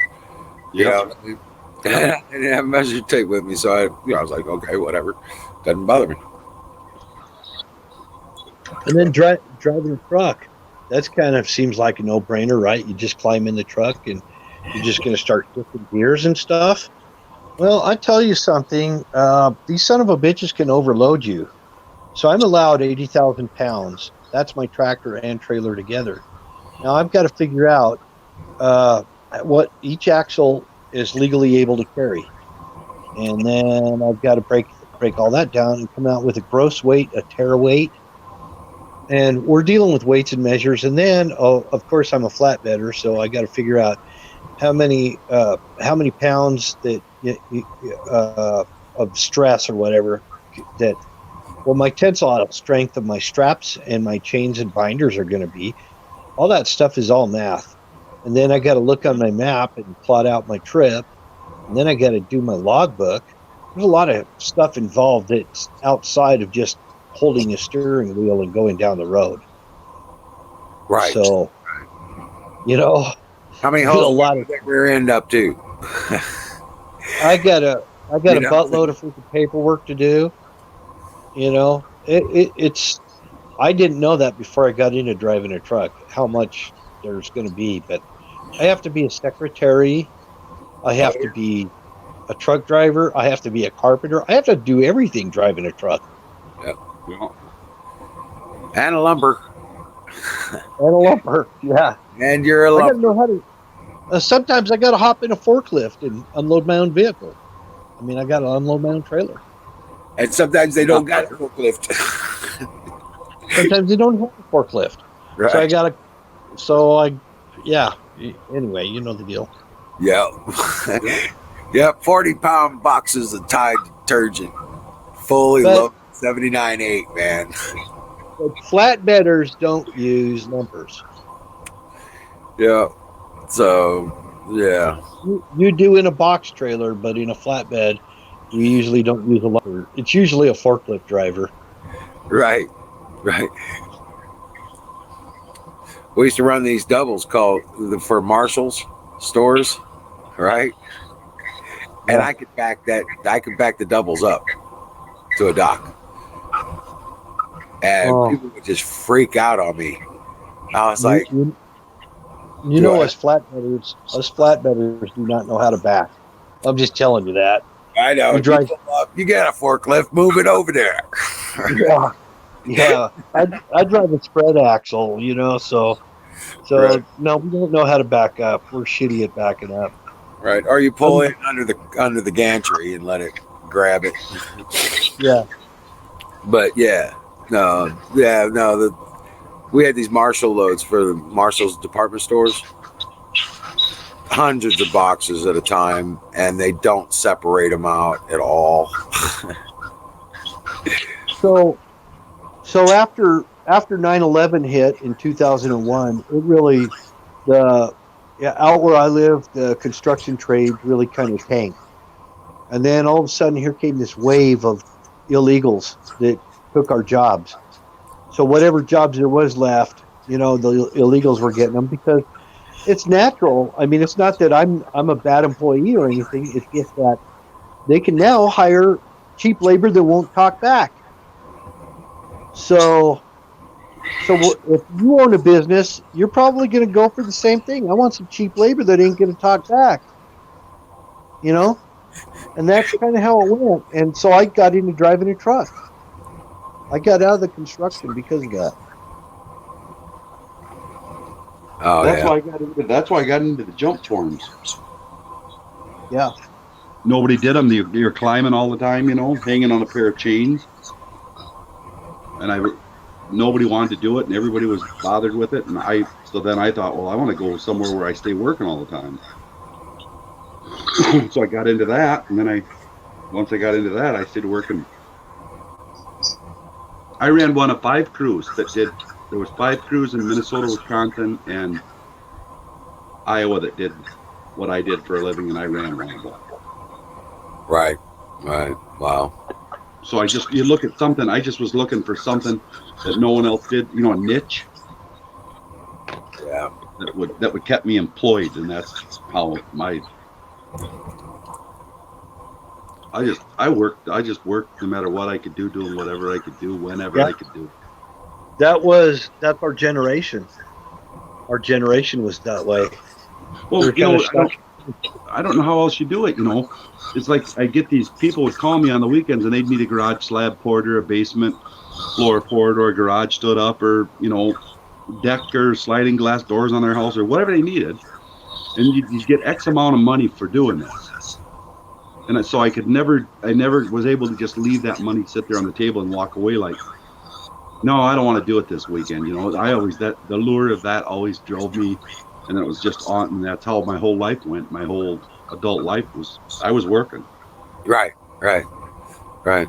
You know, I didn't have a measuring tape with me, so I was like, okay, whatever. Doesn't bother me. And then driving a truck, that's kind of seems like a no-brainer, right? You just climb in the truck and you're just going to start shifting gears and stuff. Well, I tell you something, these son of a bitches can overload you. So I'm allowed 80,000 pounds. That's my tractor and trailer together. Now I've got to figure out what each axle is legally able to carry. And then I've got to break all that down and come out with a gross weight, a tare weight. And we're dealing with weights and measures. And then, of course, I'm a flatbedder, so I got to figure out how many pounds that of stress or whatever that. Well, my tensile strength of my straps and my chains and binders are going to be. All that stuff is all math. And then I got to look on my map and plot out my trip. And then I got to do my logbook. There's a lot of stuff involved that's outside of just holding a steering wheel and going down the road. Right. So, you know, how many holes did that rear end up to? I got a buttload of freaking paperwork to do. You know, it's. I didn't know that before I got into driving a truck, how much there's going to be. But I have to be a secretary. I have to be a truck driver. I have to be a carpenter. I have to do everything driving a truck. Yep. And a lumber. Yeah. And you're a lumber. I got to know how to. Sometimes I got to hop in a forklift and unload my own vehicle. I mean, I got to unload my own trailer. And sometimes they don't got a forklift. Sometimes they don't have a forklift. Right. Anyway, you know the deal. Yeah. Yep. 40-pound boxes of Tide detergent. Fully loaded 79.8, man. But flatbedders don't use lumpers. Yeah. So, yeah. You do in a box trailer, but in a flatbed, you usually don't use a lumper. It's usually a forklift driver. Right. We used to run these doubles called for Marshall's stores, right? And I could back the doubles up to a dock. And people would just freak out on me. I was like, you know, us flatbedders do not know how to back. I'm just telling you that. I know. You got a forklift, move it over there. Yeah. I drive a spread axle, you know, so right. No, we don't know how to back up. We're shitty at backing up. Right. Or you pull it under the gantry and let it grab it. Yeah. But we had these Marshall loads for the Marshall's department stores. Hundreds of boxes at a time, and they don't separate them out at all. So after 9/11 hit in 2001, it really out where I live, the construction trade really kind of tanked. And then all of a sudden, here came this wave of illegals that took our jobs. So whatever jobs there was left, you know, the illegals were getting them because it's natural. I mean, it's not that I'm a bad employee or anything. It's just that they can now hire cheap labor that won't talk back. So if you own a business, you're probably going to go for the same thing. I want some cheap labor that ain't going to talk back. You know? And that's kind of how it went. And so I got into driving a truck. I got out of the construction because of that. That's why I got into the jump forms. Yeah. nobody did them. You're climbing all the time, you know, hanging on a pair of chains. And nobody wanted to do it, and everybody was bothered with it. So then I thought, well, I want to go somewhere where I stay working all the time. So I got into that, and then once I got into that, I stayed working. I ran one of 5 crews there was 5 crews in Minnesota, Wisconsin, and Iowa that did what I did for a living, and I ran one of them. Right. Wow. So you look at something, I just was looking for something that no one else did, you know, a niche. Yeah. That would kept me employed, and that's how I just worked no matter what I could do, doing whatever I could do, whenever I could do. That's our generation. Our generation was that way. Well, you know, I don't know how else you do it, you know. It's like I get these people would call me on the weekends and they'd need a garage slab poured or a basement floor poured or a garage stood up or, you know, deck or sliding glass doors on their house or whatever they needed. And you get X amount of money for doing this. And so I never was able to just leave that money, sit there on the table and walk away like, no, I don't want to do it this weekend. You know, the lure of that always drove me, and it was just on, and that's how my whole life went. My whole adult life I was working. Right.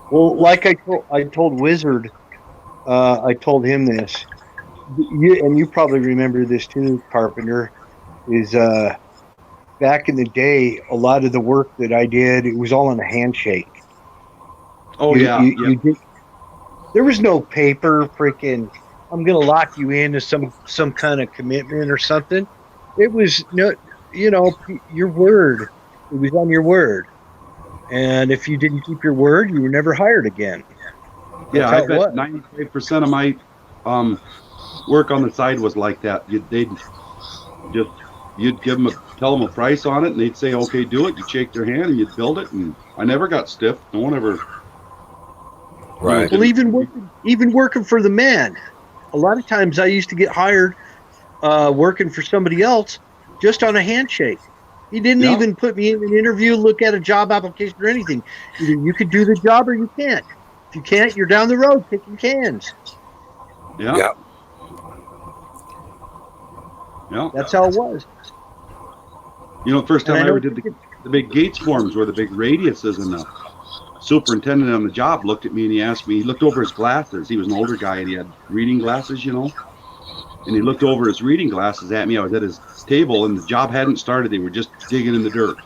Well, like I told Wizard, I told him this, and you probably remember this too, Carpenter, is back in the day, a lot of the work that I did, it was all on a handshake. Oh, You did, there was no paper, freaking, I'm going to lock you into some kind of commitment or something. It was, your word. It was on your word. And if you didn't keep your word, you were never hired again. Yeah, I bet 95% of my work on the side was like that. You'd tell them a price on it, and they'd say, okay, do it. You'd shake their hand, and you'd build it. And I never got stiff. No one ever. Right. Well, even working for the man, a lot of times I used to get hired working for somebody else just on a handshake. He didn't even put me in an interview, look at a job application or anything. Either you could do the job or you can't. If you can't, you're down the road kicking cans. Yeah. That's how it was. You know, the first time I ever did the big Gates forms where the big radiuses, and the superintendent on the job looked at me and he looked over his glasses. He was an older guy and he had reading glasses, you know. And he looked over his reading glasses at me. I was at his table and the job hadn't started. They were just digging in the dirt.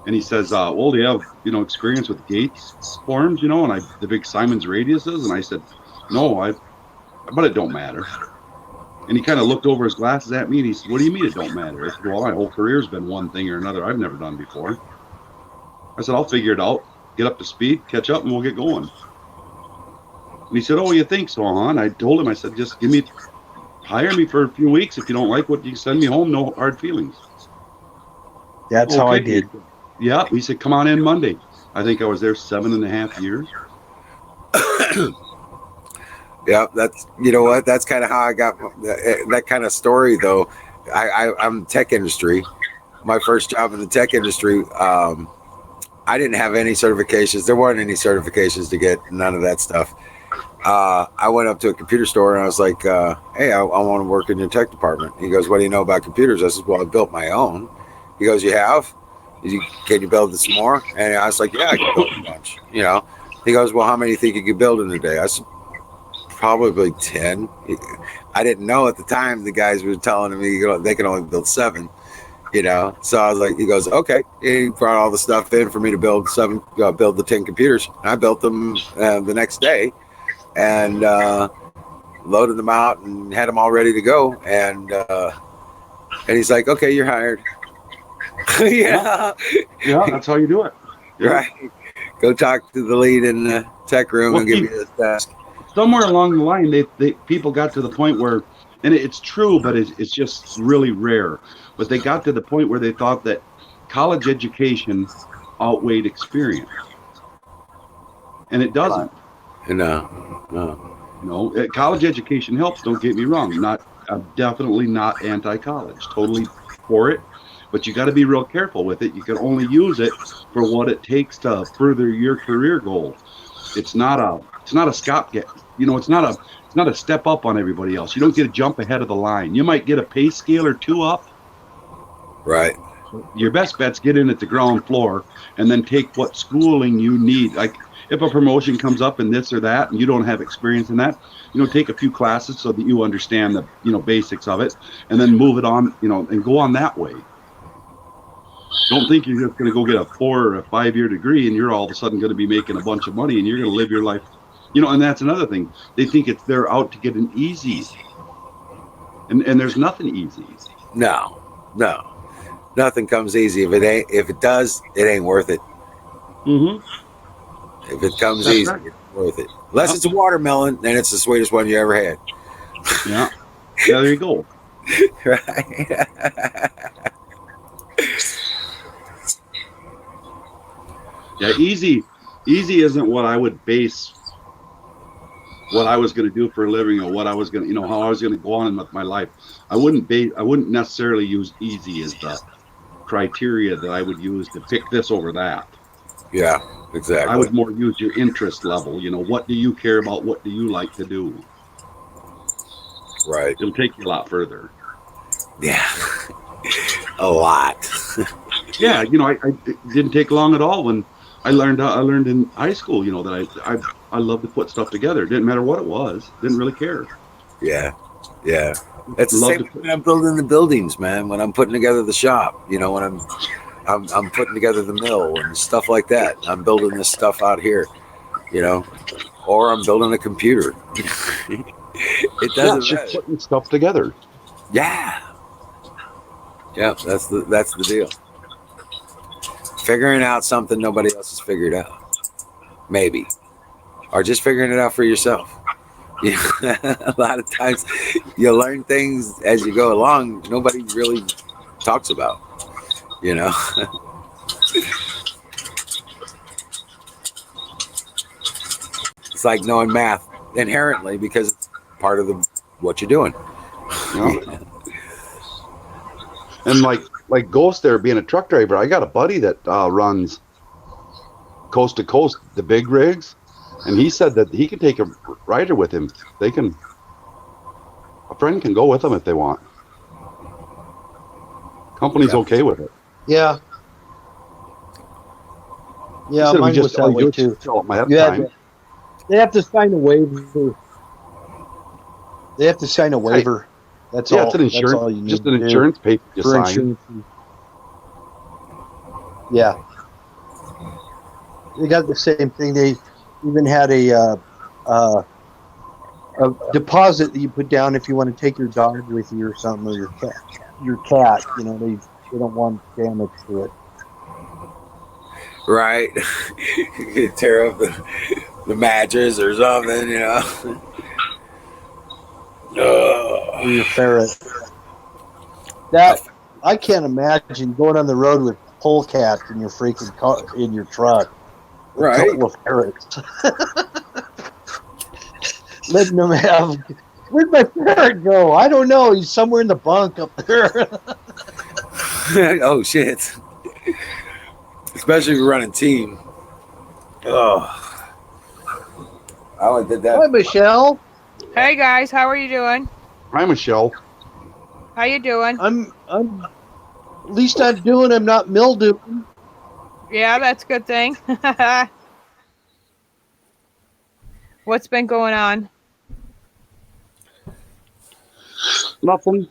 And he says, well, do you have, experience with Gates forms, and the big Simon's radiuses? And I said, no, but it don't matter. And he kind of looked over his glasses at me and he said, what do you mean it don't matter? I said, well, my whole career's been one thing or another I've never done before. I said, I'll figure it out, get up to speed, catch up, and we'll get going. And he said, oh, you think so, huh? And I told him, I said, just hire me for a few weeks. If you don't like what you send me home, no hard feelings. That's how I did. Yeah, he said, come on in Monday. I think I was there 7.5 years. Yeah, that's that's kind of how I got that kind of story though. I'm tech industry. My first job in the tech industry, I didn't have any certifications. There weren't any certifications to get, none of that stuff. I went up to a computer store and I was like, hey, I want to work in your tech department. He goes, what do you know about computers? I said, well, I built my own. He goes, you have? Can you build some more? And I was like, yeah, I can build a bunch. He goes, well, how many do you think you could build in a day? I said, probably 10. I didn't know at the time. The guys were telling me they can only build 7. So I was like, he goes, okay. He brought all the stuff in for me to build the 10 computers. I built them the next day and loaded them out and had them all ready to go. And he's like, okay, you're hired. Yeah, that's how you do it. Yeah. Right. Go talk to the lead in the tech room and give you this task. Somewhere along the line, they people got to the point where, and it's true, but it's just really rare. But they got to the point where they thought that college education outweighed experience, and it doesn't. No. College education helps. Don't get me wrong. I'm definitely not anti-college. Totally for it. but you got to be real careful with it. You can only use it for what it takes to further your career goal. It's not a stopgap. It's not a step up on everybody else. You don't get a jump ahead of the line. You might get a pay scale or two up. Right. Your best bet's get in at the ground floor and then take what schooling you need. Like if a promotion comes up in this or that and you don't have experience in that, take a few classes so that you understand the basics of it, and then move it on, and go on that way. Don't think you're just going to go get a 4 or a 5-year degree and you're all of a sudden going to be making a bunch of money and you're going to live your life. And that's another thing. They think they're out to get an easy, and there's nothing easy. No. Nothing comes easy. If it does, it ain't worth it. Mm-hmm. If it comes That's easy, right. it's worth it. Unless it's a watermelon, then it's the sweetest one you ever had. Yeah. Yeah, there you go. Right. Yeah, easy isn't what I would base what I was going to do for a living, or what I was going to, how I was going to go on with my life. I wouldn't necessarily use easy as the criteria that I would use to pick this over that. Yeah, exactly. I would more use your interest level. What do you care about? What do you like to do? Right. It'll take you a lot further. Yeah. A lot. Yeah, it didn't take long at all when I learned in high school, that I love to put stuff together. It didn't matter what it was. Didn't really care. Yeah. It's the Love same when I'm building the buildings, man. When I'm putting together the shop, when I'm putting together the mill and stuff like that. I'm building this stuff out here, or I'm building a computer. It doesn't just matter. putting stuff together. Yeah, that's the deal. Figuring out something nobody else has figured out, maybe, or just figuring it out for yourself. A lot of times you learn things as you go along nobody really talks about. It's like knowing math inherently because it's part of what you're doing. Yeah. And like Ghost there being a truck driver, I got a buddy that runs coast to coast the big rigs, and he said that he can take a rider with him. A friend can go with them if they want. Company's okay with it. Yeah. Yeah, mine was that way too. They have to sign a waiver. That's all. It's an insurance. That's all you need just an insurance paper you sign. Insurance. Yeah. They got the same thing. They even had a deposit that you put down if you want to take your dog with you or something, or your cat. They don't want damage to it. Right. You could tear up the mattress or something, Or your ferret. That I can't imagine going on the road with polecats in your freaking car, in your truck. Right. A couple of ferrets. Letting them have. Where'd my ferret go? I don't know. He's somewhere in the bunk up there. Oh shit. Especially if you're running team. Oh. I only did that. Hi, Michelle. Hey guys, how are you doing? Hi, Michelle. How you doing? I'm at least I'm not mildewing. Yeah, that's a good thing. What's been going on? Nothing.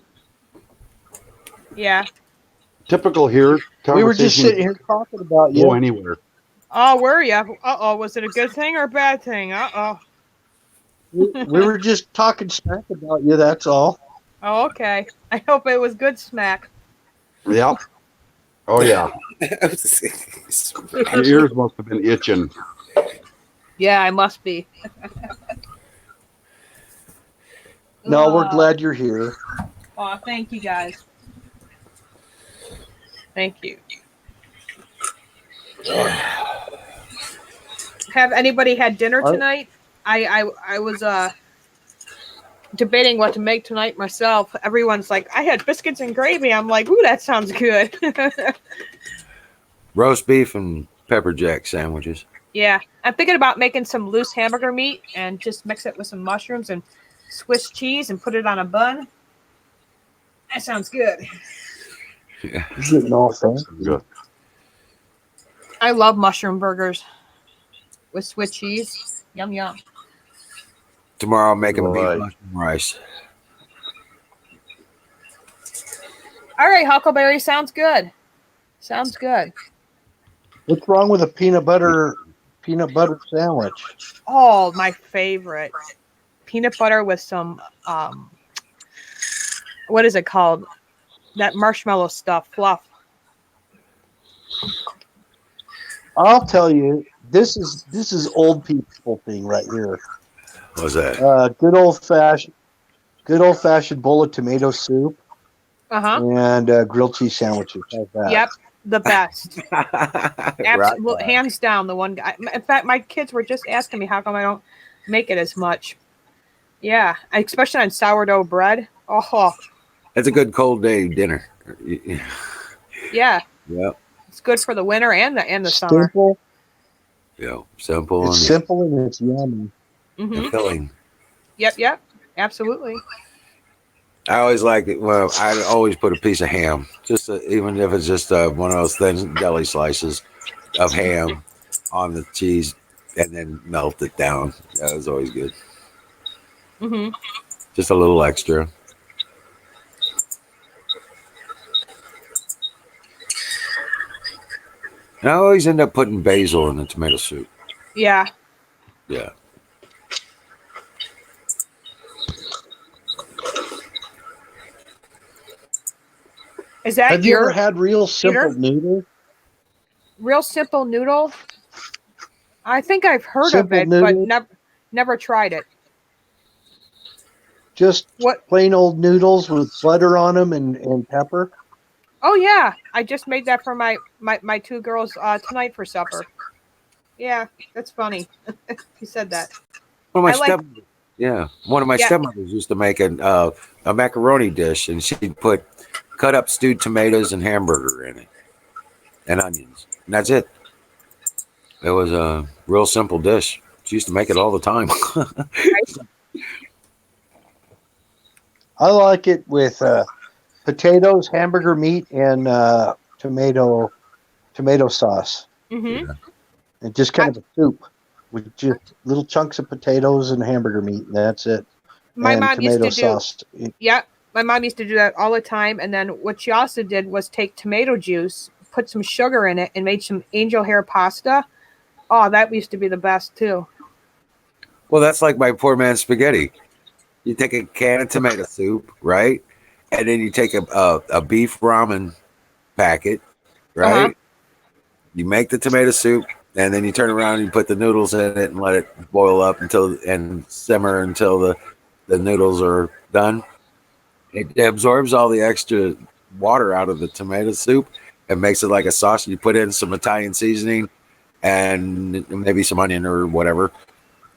Yeah. Typical here. We were just sitting here talking about you. Go anywhere. Oh, were you? Uh-oh. Was it a good thing or a bad thing? Uh-oh. We were just talking smack about you, that's all. Oh, okay. I hope it was good smack. Yeah. Oh, yeah. Your ears must have been itching. Yeah, I must be. No, we're glad you're here. Oh, thank you, guys. Thank you. Have anybody had dinner tonight? I was debating what to make tonight myself. Everyone's like, I had biscuits and gravy. I'm like, ooh, that sounds good. Roast beef and pepper jack sandwiches. Yeah, I'm thinking about making some loose hamburger meat and just mix it with some mushrooms and Swiss cheese and put it on a bun. That sounds good. Yeah. You're getting all fancy. Good. I love mushroom burgers with Swiss cheese. Yum, yum. Tomorrow I'm making beef Right. mushroom rice. All right, Huckleberry, sounds good. Sounds good. What's wrong with a peanut butter sandwich? Oh, my favorite. Peanut butter with some, what is it called? That marshmallow stuff, fluff. I'll tell you, this is old people thing right here. What's that? Good old fashioned bowl of tomato soup Uh-huh. and grilled cheese sandwiches. How's that? Yep, the best. Absolutely, Right. hands down, the one guy. In fact, my kids were just asking me how come I don't make it as much. Yeah, especially on sourdough bread. Oh, It's a good cold day dinner. yeah, Yep. it's good for the winter and the summer. Simple. Yeah. Simple It's and simple and it's yummy. Mm-hmm. filling. Yep, absolutely. I always like it. Well, I always put a piece of ham, even if it's just one of those thin deli slices of ham on the cheese, and then melt it down. That was always good. Mm-hmm. Just a little extra. And I always end up putting basil in the tomato soup. Yeah. Yeah. Is that Have you your ever had real simple Peter? noodle? real simple noodle? I think I've heard Simple of it, noodle? but never tried it. Just What? plain old noodles with butter on them and pepper? Oh yeah, I just made that for my two girls tonight for supper. Yeah, that's funny. You said that. One of my I like- one of my Yeah. stepmothers used to make a macaroni dish, and she'd put cut up stewed tomatoes and hamburger in it, and onions, and that's it. It was a real simple dish. She used to make it all the time. I like it with potatoes, hamburger meat, and tomato sauce. Mm-hmm. And just kind of a soup with just little chunks of potatoes and hamburger meat, and that's it. My and mom used tomato to do. sauce. Yeah, my mom used to do that all the time. And then what she also did was take tomato juice, put some sugar in it, and made some angel hair pasta. Oh, that used to be the best too. Well, that's like my poor man's spaghetti. You take a can of tomato soup, right? And then you take a beef ramen packet, right? Uh-huh. You make the tomato soup, and then you turn around and you put the noodles in it and let it boil up and simmer until the noodles are done. It absorbs all the extra water out of the tomato soup and makes it like a sauce. You put in some Italian seasoning and maybe some onion or whatever,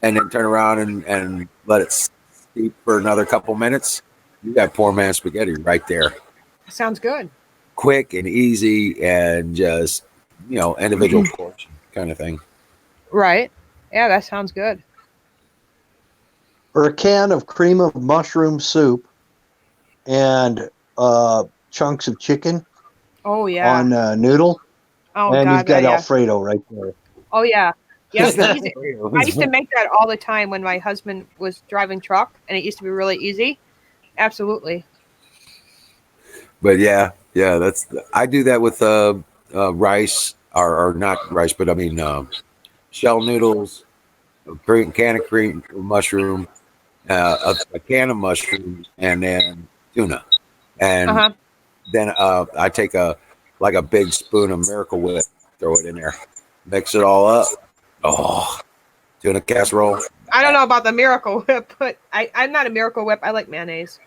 and then turn around and let it steep for another couple minutes. You got poor man spaghetti right there. Sounds good. Quick and easy and just, individual portion kind of thing. Right. Yeah, that sounds good. Or a can of cream of mushroom soup and chunks of chicken Oh yeah. on noodle, Oh and God, you've got yeah. Alfredo right there. Oh yeah. Yeah, Just it's easy. I used to make that all the time when my husband was driving truck, and it used to be really easy. Absolutely. But yeah, I do that with rice or not rice, but I mean shell noodles, a can of cream mushroom, a can of mushroom, and then tuna, and Uh-huh. then I take a big spoon of Miracle Whip, throw it in there, mix it all up. Oh, tuna casserole. I don't know about the Miracle Whip, but I'm not a Miracle Whip. I like mayonnaise.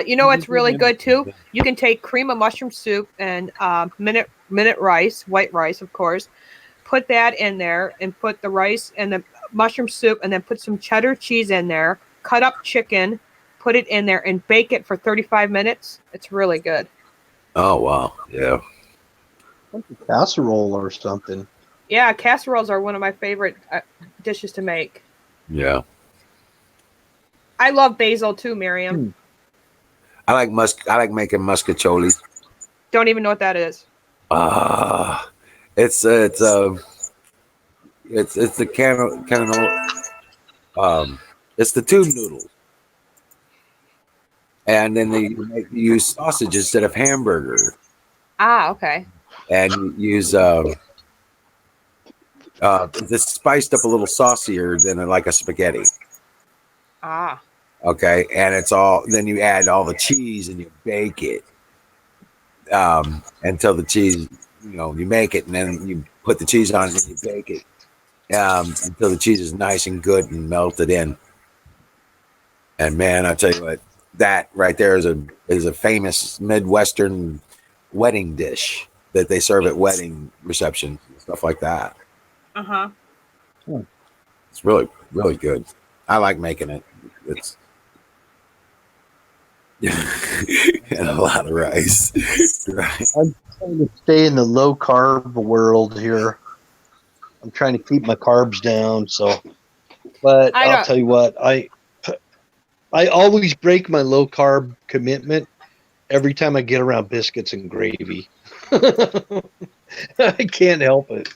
You know what's really good too? You can take cream of mushroom soup and minute rice, white rice, of course. Put that in there and put the rice and the mushroom soup, and then put some cheddar cheese in there. Cut up chicken, put it in there, and bake it for 35 minutes. It's really good. Oh wow, yeah. Like a casserole or something. Yeah, casseroles are one of my favorite dishes to make. Yeah. I love basil too, Miriam. I like making muscatoli. Don't even know what that is. It's the it's the tube noodles, and then you use sausage instead of hamburger, Ah, okay. and you use it's spiced up a little saucier than like a spaghetti. Ah. Okay, and it's all. Then you add all the cheese and you bake it until the cheese. You make it, and then you put the cheese on it and you bake it until the cheese is nice and good and melted in. And man, I tell you what, that right there is a famous Midwestern wedding dish that they serve at wedding receptions and stuff like that. Uh-huh. It's really, really good. I like making it. It's and a lot of rice. Right. I'm trying to stay in the low carb world here. I'm trying to keep my carbs down. But I'll tell you what, I always break my low carb commitment every time I get around biscuits and gravy. I can't help it.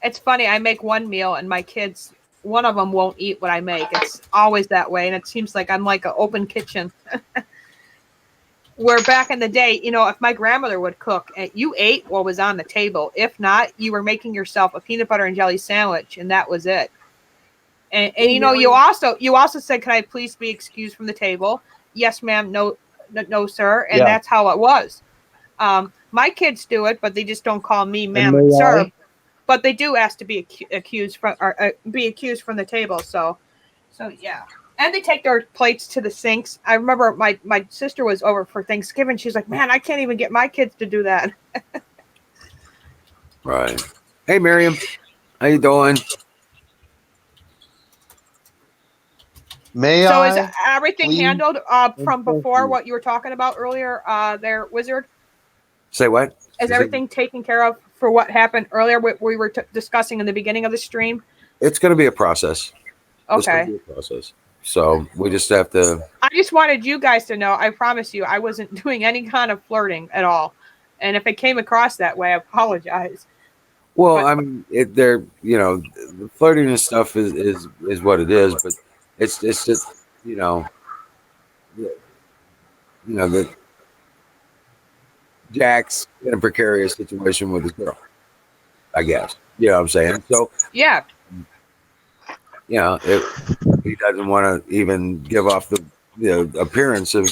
It's funny. I make one meal and my kids, one of them won't eat what I make. It's always that way. And it seems like I'm like an open kitchen. Where back in the day, if my grandmother would cook, and you ate what was on the table. If not, you were making yourself a peanut butter and jelly sandwich, and that was it. And you also said, "Can I please be excused from the table?" Yes, ma'am. No, sir. And that's how it was. My kids do it, but they just don't call me ma'am and sir. But they do ask to be accused from the table. So yeah. And they take their plates to the sinks. I remember my sister was over for Thanksgiving. She's like, man, I can't even get my kids to do that. Right. Hey, Miriam. How you doing? So is everything handled from before what you were talking about earlier there, Wizard? Say what? Is everything taken care of for what happened earlier, what we were discussing in the beginning of the stream? It's going to be a process. Okay. It's going to be a process. So we just have to. I just wanted you guys to know, I promise you, I wasn't doing any kind of flirting at all. And if it came across that way, I apologize. Well, I mean, the flirting and stuff is what it is, but it's just, that Jack's in a precarious situation with his girl, I guess. You know what I'm saying? So yeah. If he doesn't want to even give off the appearance of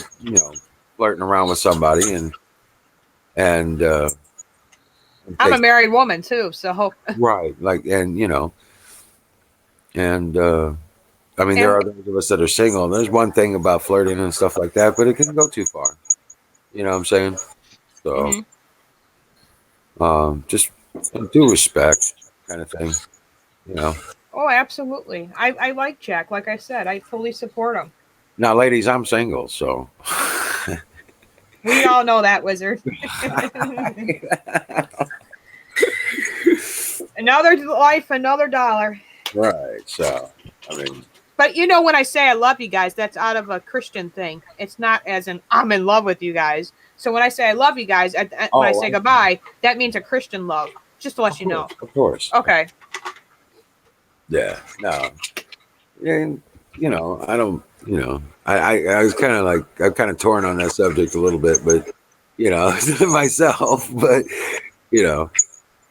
flirting around with somebody, and I'm a married woman too, so right, I mean, there are those of us that are single. There's one thing about flirting and stuff like that, but it can go too far. You know what I'm saying? So, just due respect, kind of thing. Oh, absolutely. I like Jack. Like I said, I fully support him. Now, ladies, I'm single, so. We all know that, Wizard. Another life, another dollar. Right. So, I mean. But when I say I love you guys, that's out of a Christian thing. It's not as in I'm in love with you guys. So when I say I love you guys, when I say goodbye, that means a Christian love. Just to let you know. Of course. Okay. Yeah. No. And I don't. I was kind of I'm kind of torn on that subject a little bit, but myself. But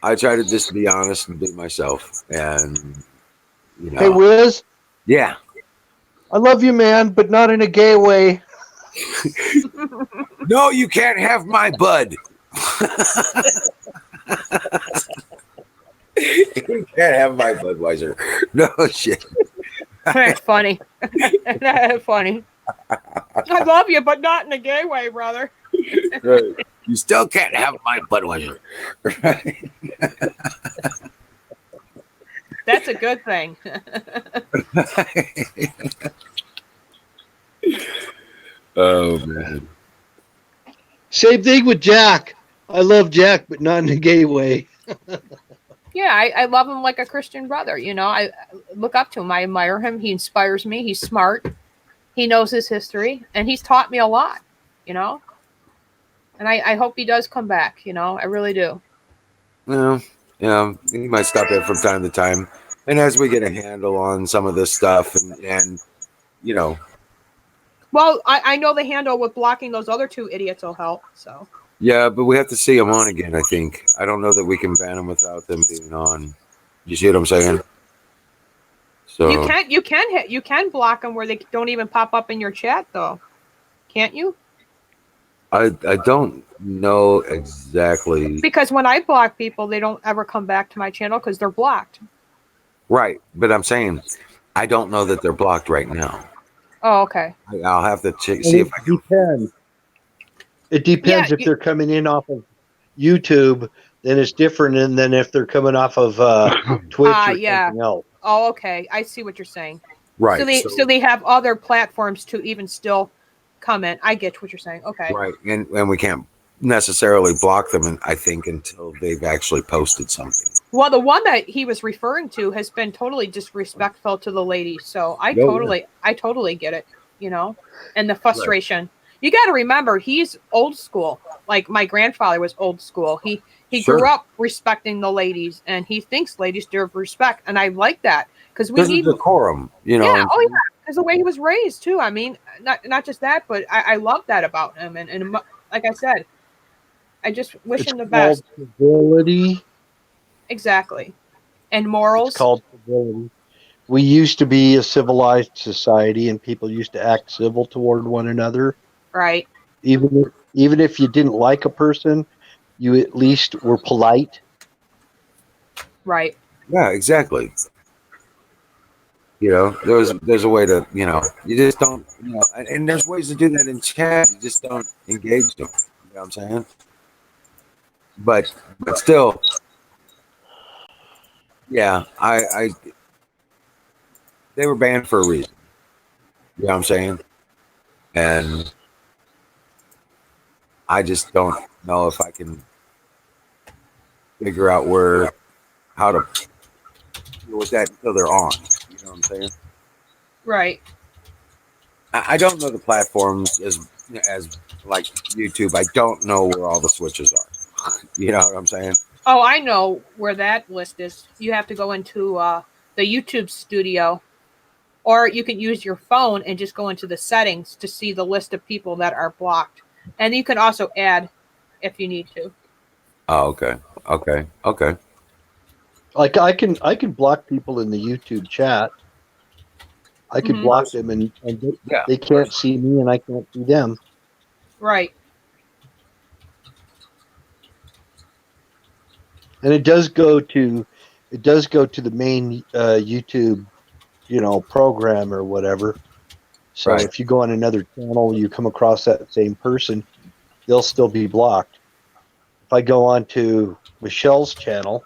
I try to just be honest and be myself, and Hey, Wiz. Yeah. I love you, man, but not in a gay way. No, you can't have my bud. You can't have my Budweiser. No shit. That's funny. That's funny. I love you, but not in a gay way, brother. Right. You still can't have my Budweiser. Right. That's a good thing. Oh man. Same thing with Jack. I love Jack, but not in a gay way. Yeah, I love him like a Christian brother. You know, I look up to him. I admire him. He inspires me. He's smart. He knows his history, and he's taught me a lot. You know, and I hope he does come back. You know, I really do. Well, he might stop in from time to time. And as we get a handle on some of this stuff, and you know, Well, I know the handle with blocking those other two idiots will help. So yeah, but we have to see them on again. I think I don't know that we can ban them without them being on. You see what I'm saying? So you can block them where they don't even pop up in your chat though, can't you? I don't know exactly. Because when I block people, they don't ever come back to my channel because they're blocked. Right, but I'm saying I don't know that they're blocked right now. Oh, okay. I'll have to check, And see if it I can. depends. It depends if they're coming in off of YouTube, then it's different than if they're coming off of Twitch or Yeah. something else. Oh, okay. I see what you're saying. Right. So they have other platforms to even still comment. I get what you're saying. Okay. Right, and we can't necessarily block them, and I think until they've actually posted something. Well, the one that he was referring to has been totally disrespectful to the lady. So I totally get it, you know, and the frustration. Right. You got to remember, he's old school. Like my grandfather was old school. He grew up respecting the ladies, and he thinks ladies deserve respect, and I like that because we need decorum, you know. Yeah, oh yeah, because the way he was raised too. I mean, not just that, but I love that about him, and like I said, I just wish him the best. Civility. Exactly. And morals. It's called civility. We used to be a civilized society, and people used to act civil toward one another. Right. Even if you didn't like a person, you at least were polite. Right. Yeah, exactly. You know, there's a way to, you know, you just don't, you know, and there's ways to do that in chat. You just don't engage them. You know what I'm saying? But still, yeah, I they were banned for a reason. You know what I'm saying? And I just don't know if I can figure out how to deal with that until they're on. You know what I'm saying? Right. I don't know the platforms as like YouTube. I don't know where all the switches are. You know what I'm saying? Oh, I know where that list is. You have to go into the YouTube studio, or you can use your phone and just go into the settings to see the list of people that are blocked. And you can also add if you need to. Oh, okay. Like I can block people in the YouTube chat. I could block them, and they can't see me, and I can't see them. Right. And it does go to the main YouTube, you know, program or whatever. So if you go on another channel, you come across that same person, they'll still be blocked. If I go on to Michelle's channel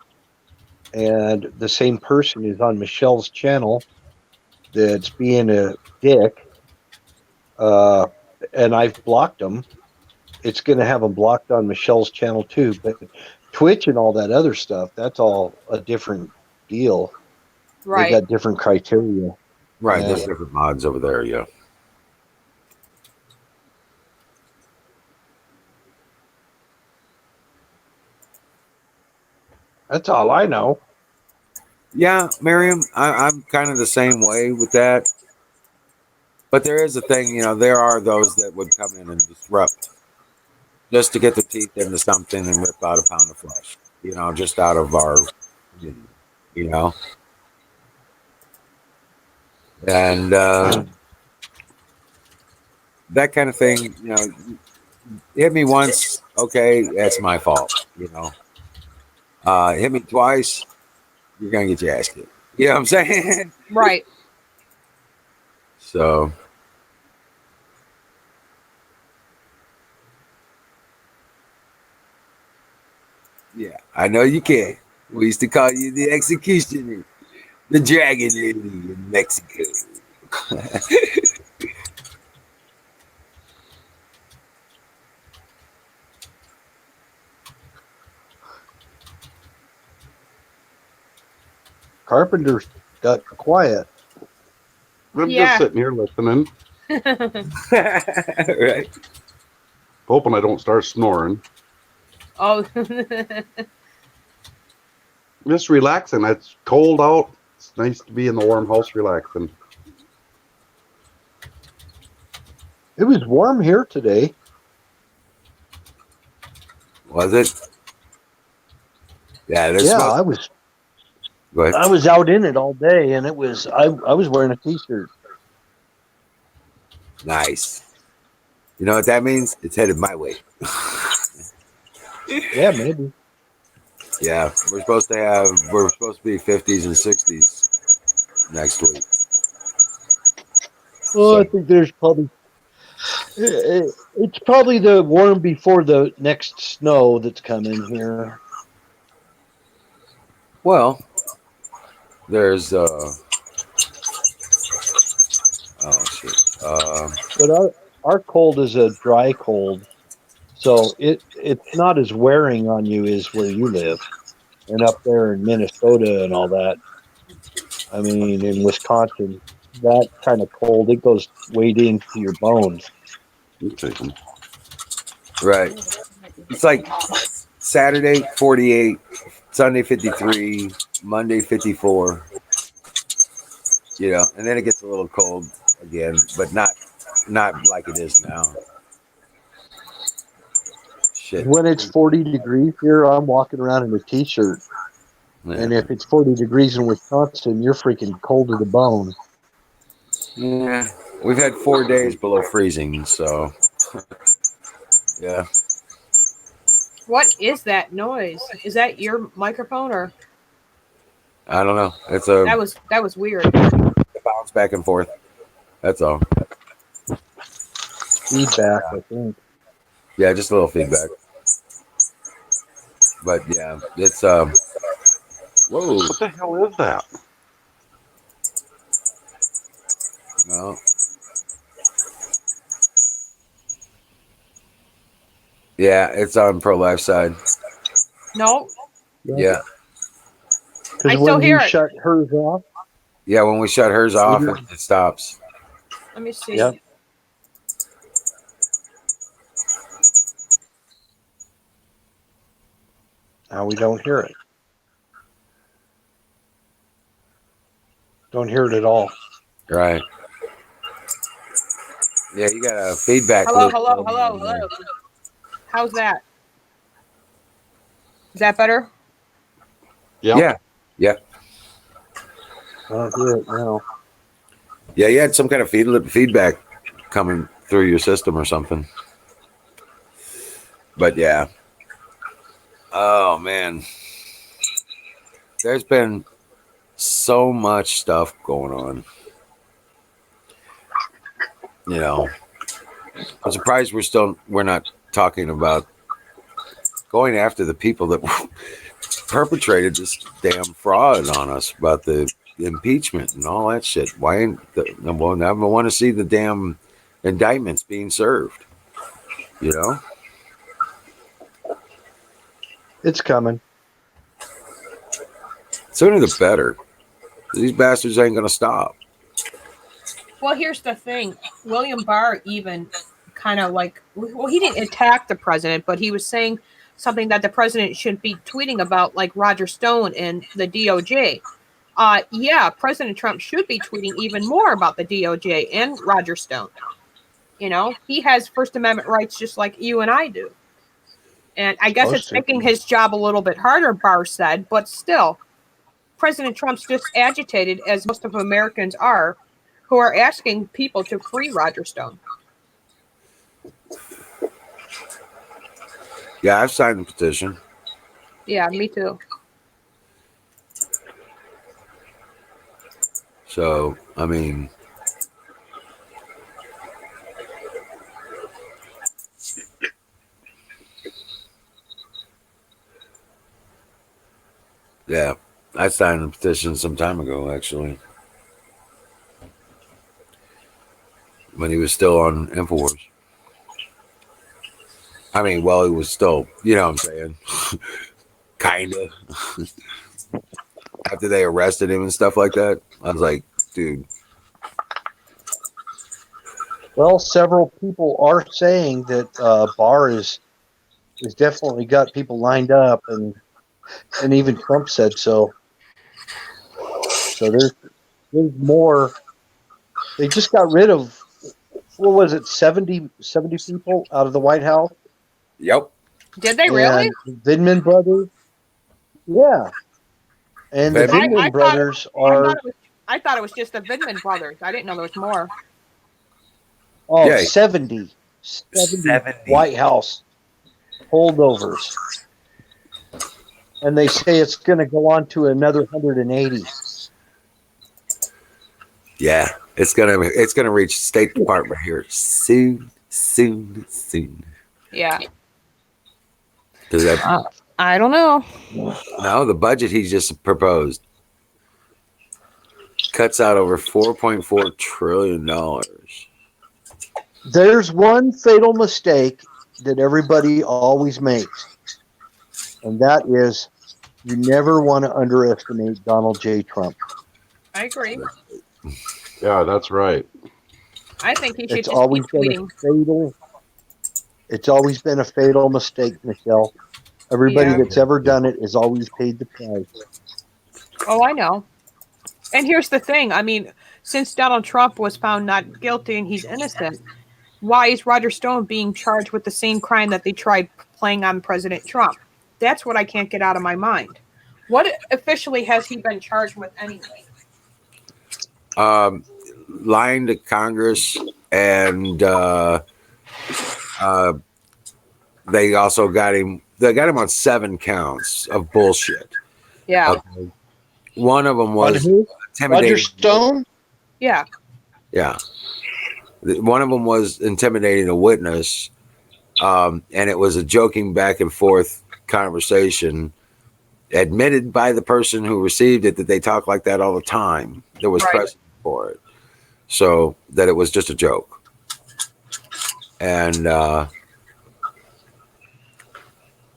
and the same person is on Michelle's channel that's being a dick, and I've blocked them, it's going to have them blocked on Michelle's channel too. But Twitch and all that other stuff, that's all a different deal. Right. They got different criteria. Right. There's different mods over there. Yeah. That's all I know. Yeah, Miriam, I'm kind of the same way with that. But there is a thing, you know, there are those that would come in and disrupt just to get the teeth into something and rip out a pound of flesh, you know, just out of our, you know. And that kind of thing, you know, hit me once, okay, that's my fault, you know. Hit me twice, you're going to get your ass kicked. You know what I'm saying? Right. So. Yeah, I know you can. We used to call you the executioner. The Dragon Lady in Mexico. Carpenter's got quiet. I'm Yeah. just sitting here listening, Right. hoping I don't start snoring. Oh, Just relaxing. It's cold out. It's nice to be in the warm house relaxing. It was warm here today. Was it? Yeah, there's Yeah, supposed. Go ahead. I was out in it all day, and it was I was wearing a t-shirt. Nice. You know what that means? It's headed my way. Yeah, maybe. Yeah, we're supposed to be 50s and 60s next week. Well, So- I think there's probably it's probably the warm before the next snow that's coming here. Well, there's oh shit. But our cold is a dry cold, so it's not as wearing on you as where you live, and up there in Minnesota and all that. I mean, in Wisconsin, that kind of cold it goes way into your bones. You take them. Right. It's like Saturday 48, Sunday 53, Monday 54. You know, and then it gets a little cold again, but not like it is now. Shit. When it's 40 degrees here, I'm walking around in a t-shirt, and Yeah. if it's 40 degrees in Wisconsin, you're freaking cold to the bone. Yeah. We've had 4 days below freezing, so yeah. what is that noise? Is that your microphone or I don't know. It's a that was weird. bounce back and forth. That's all. Feedback, I think. Yeah, just a little feedback. But yeah, it's whoa. What the hell is that? No. Yeah, it's on pro life side. No, Yeah. I Because still when hear you it. shut hers off, Yeah, when we shut hers off, it stops. Let me see. Yep. now we don't hear it. Don't hear it at all. Right. Yeah, you got a feedback Hello, loop. hello, hello, hello. How's that? Is that better? Yeah. Yeah. Yeah. I don't hear it now. Yeah, you had some kind of feedback coming through your system or something. But yeah. Oh man. There's been so much stuff going on. You know. I'm surprised we're not talking about going after the people that perpetrated this damn fraud on us about the impeachment and all that shit. Why ain't I want to see the damn indictments being served. You know? It's coming. Sooner the better. These bastards ain't gonna stop. Well, here's the thing. William Barr even kind of like, well, he didn't attack the president, but he was saying something that the president should be tweeting about, like Roger Stone and the DOJ. Yeah, President Trump should be tweeting even more about the DOJ and Roger Stone. You know, he has First Amendment rights just like you and I do. And I guess it's making his job a little bit harder, Barr said, but still, President Trump's just agitated, as most of Americans are, who are asking people to free Roger Stone. Yeah, I've signed the petition. Yeah, me too. So, I mean, yeah. I signed a petition some time ago, actually, when he was still on Infowars. I mean, well, he was still, you know what I'm saying, kinda. After they arrested him and stuff like that, I was like, dude. Well, several people are saying that Barr is definitely got people lined up, and even Trump said so. So there's more. They just got rid of, what was it, 70 people out of the White House, Yep. Did they really? and Vindman brothers. Yeah, and the Vindman? Vindman brothers are I thought it was just the Vidman brothers. I didn't know there was more. oh, Yeah. 70 White House holdovers, and they say it's going to go on to another 180. Yeah. It's gonna reach State Department here soon. Yeah. Because I don't know. no, the budget he just proposed cuts out over $4.4 trillion. There's one fatal mistake that everybody always makes, and that is you never want to underestimate Donald J. Trump. I agree. Yeah, that's right. I think he should It's just always keep been tweeting. a fatal. It's always been a fatal mistake, Michelle. Everybody Yeah. that's ever done it has always paid the price. Oh, I know. And here's the thing. I mean, since Donald Trump was found not guilty and he's innocent, why is Roger Stone being charged with the same crime that they tried playing on President Trump? That's what I can't get out of my mind. What officially has he been charged with anyway? Lying to Congress, and they also got him. They got him on 7 counts of bullshit. Yeah. Okay. One of them On was who? Roger intimidating. Stone? Yeah. Yeah. One of them was intimidating a witness, and it was a joking back and forth conversation, admitted by the person who received it that they talk like that all the time. There was Right. precedent for it, so that it was just a joke, and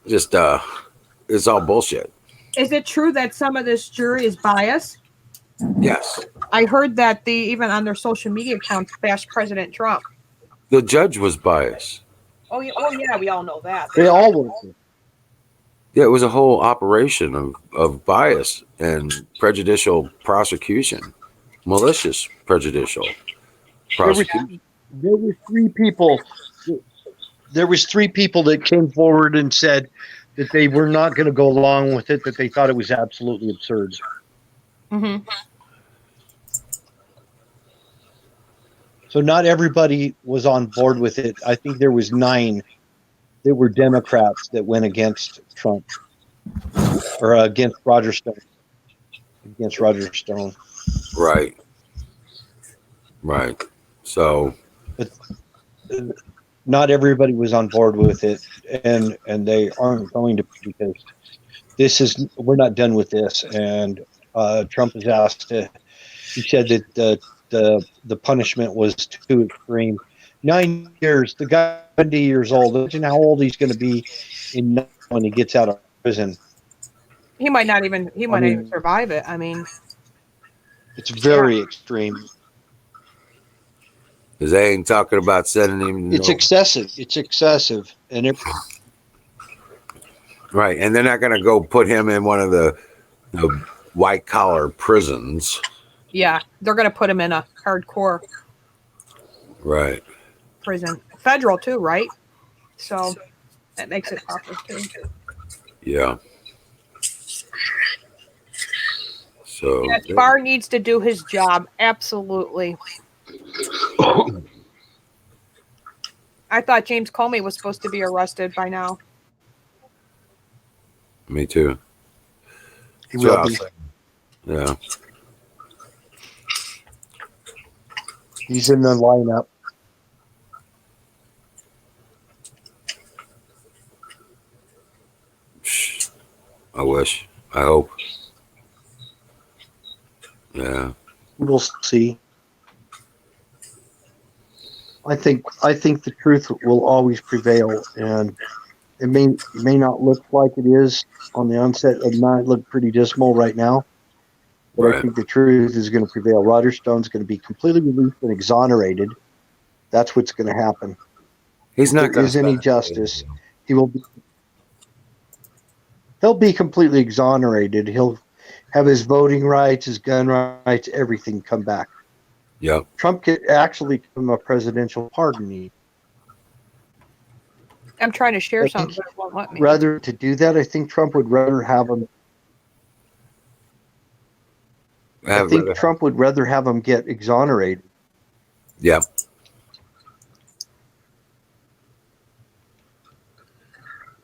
just it's all bullshit. Is it true that some of this jury is biased? Yes, I heard that they even on their social media accounts bashed President Trump. the judge was biased. Oh yeah, we all know that. They all were. Yeah, it was a whole operation of bias and prejudicial prosecution, malicious prejudicial prosecution. There were 3 people. There was 3 people that came forward and said that they were not going to go along with it, that they thought it was absolutely absurd. Mm-hmm. So not everybody was on board with it. I think there was 9 that were Democrats that went against Trump, or against Roger Stone. Against Roger Stone. Right. Right. So, But not everybody was on board with it, and they aren't going to, because we're not done with this. And Trump has asked to. He said that the punishment was too extreme. 9 years. The guy 70 years old. Imagine how old he's going to be when he gets out of prison. He might not even survive it. I mean, It's very extreme. because they ain't talking about sending him. It's excessive. It's excessive, and right, and they're not going to go put him in one of the white collar prisons. yeah, they're going to put him in a hardcore Right. prison, federal too, right? So that makes it tougher too. Yeah. So Yes, Barr needs to do his job. Absolutely. I thought James Comey was supposed to be arrested by now. Me too. he will be. Yeah. He's in the lineup. I wish. I hope. Yeah. We'll see. I think the truth will always prevail, and it may not look like it is on the onset. It might look pretty dismal right now, but I Right. think the truth is going to prevail. Roger Stone's going to be completely released and exonerated. That's what's going to happen. He's If not there going to is any spend justice, he'll be completely exonerated. He'll have his voting rights, his gun rights, everything come back. Yep. Trump could actually give him a presidential pardon. I'm trying to share I something, think but it won't let me. rather to do that, I think Trump would rather have him. I think Trump would rather have him get exonerated. Yeah.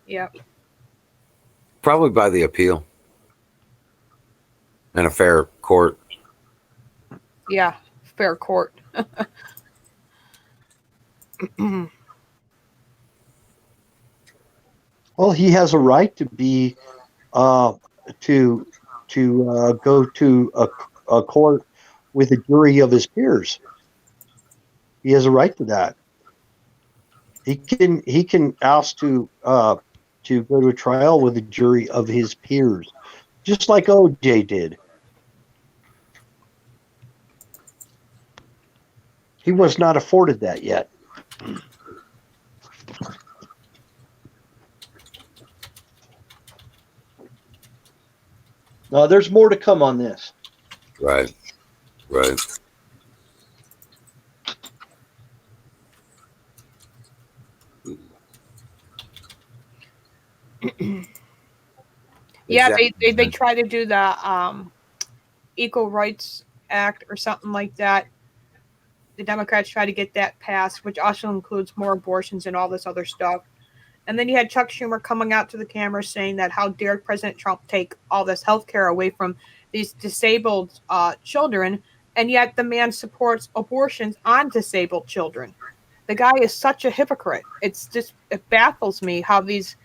Yeah. Probably by the appeal and a fair court. Yeah. Fair court. Well, he has a right to be to go to a court with a jury of his peers. He has a right to that. He can ask to go to a trial with a jury of his peers, just like OJ did. He was not afforded that yet. No, there's more to come on this. Right. Right. Yeah, Exactly. they try to do the Equal Rights Act or something like that. The Democrats try to get that passed, which also includes more abortions and all this other stuff. And then you had Chuck Schumer coming out to the camera saying that how dare President Trump take all this health care away from these disabled children, and yet the man supports abortions on disabled children. The guy is such a hypocrite. It baffles me how these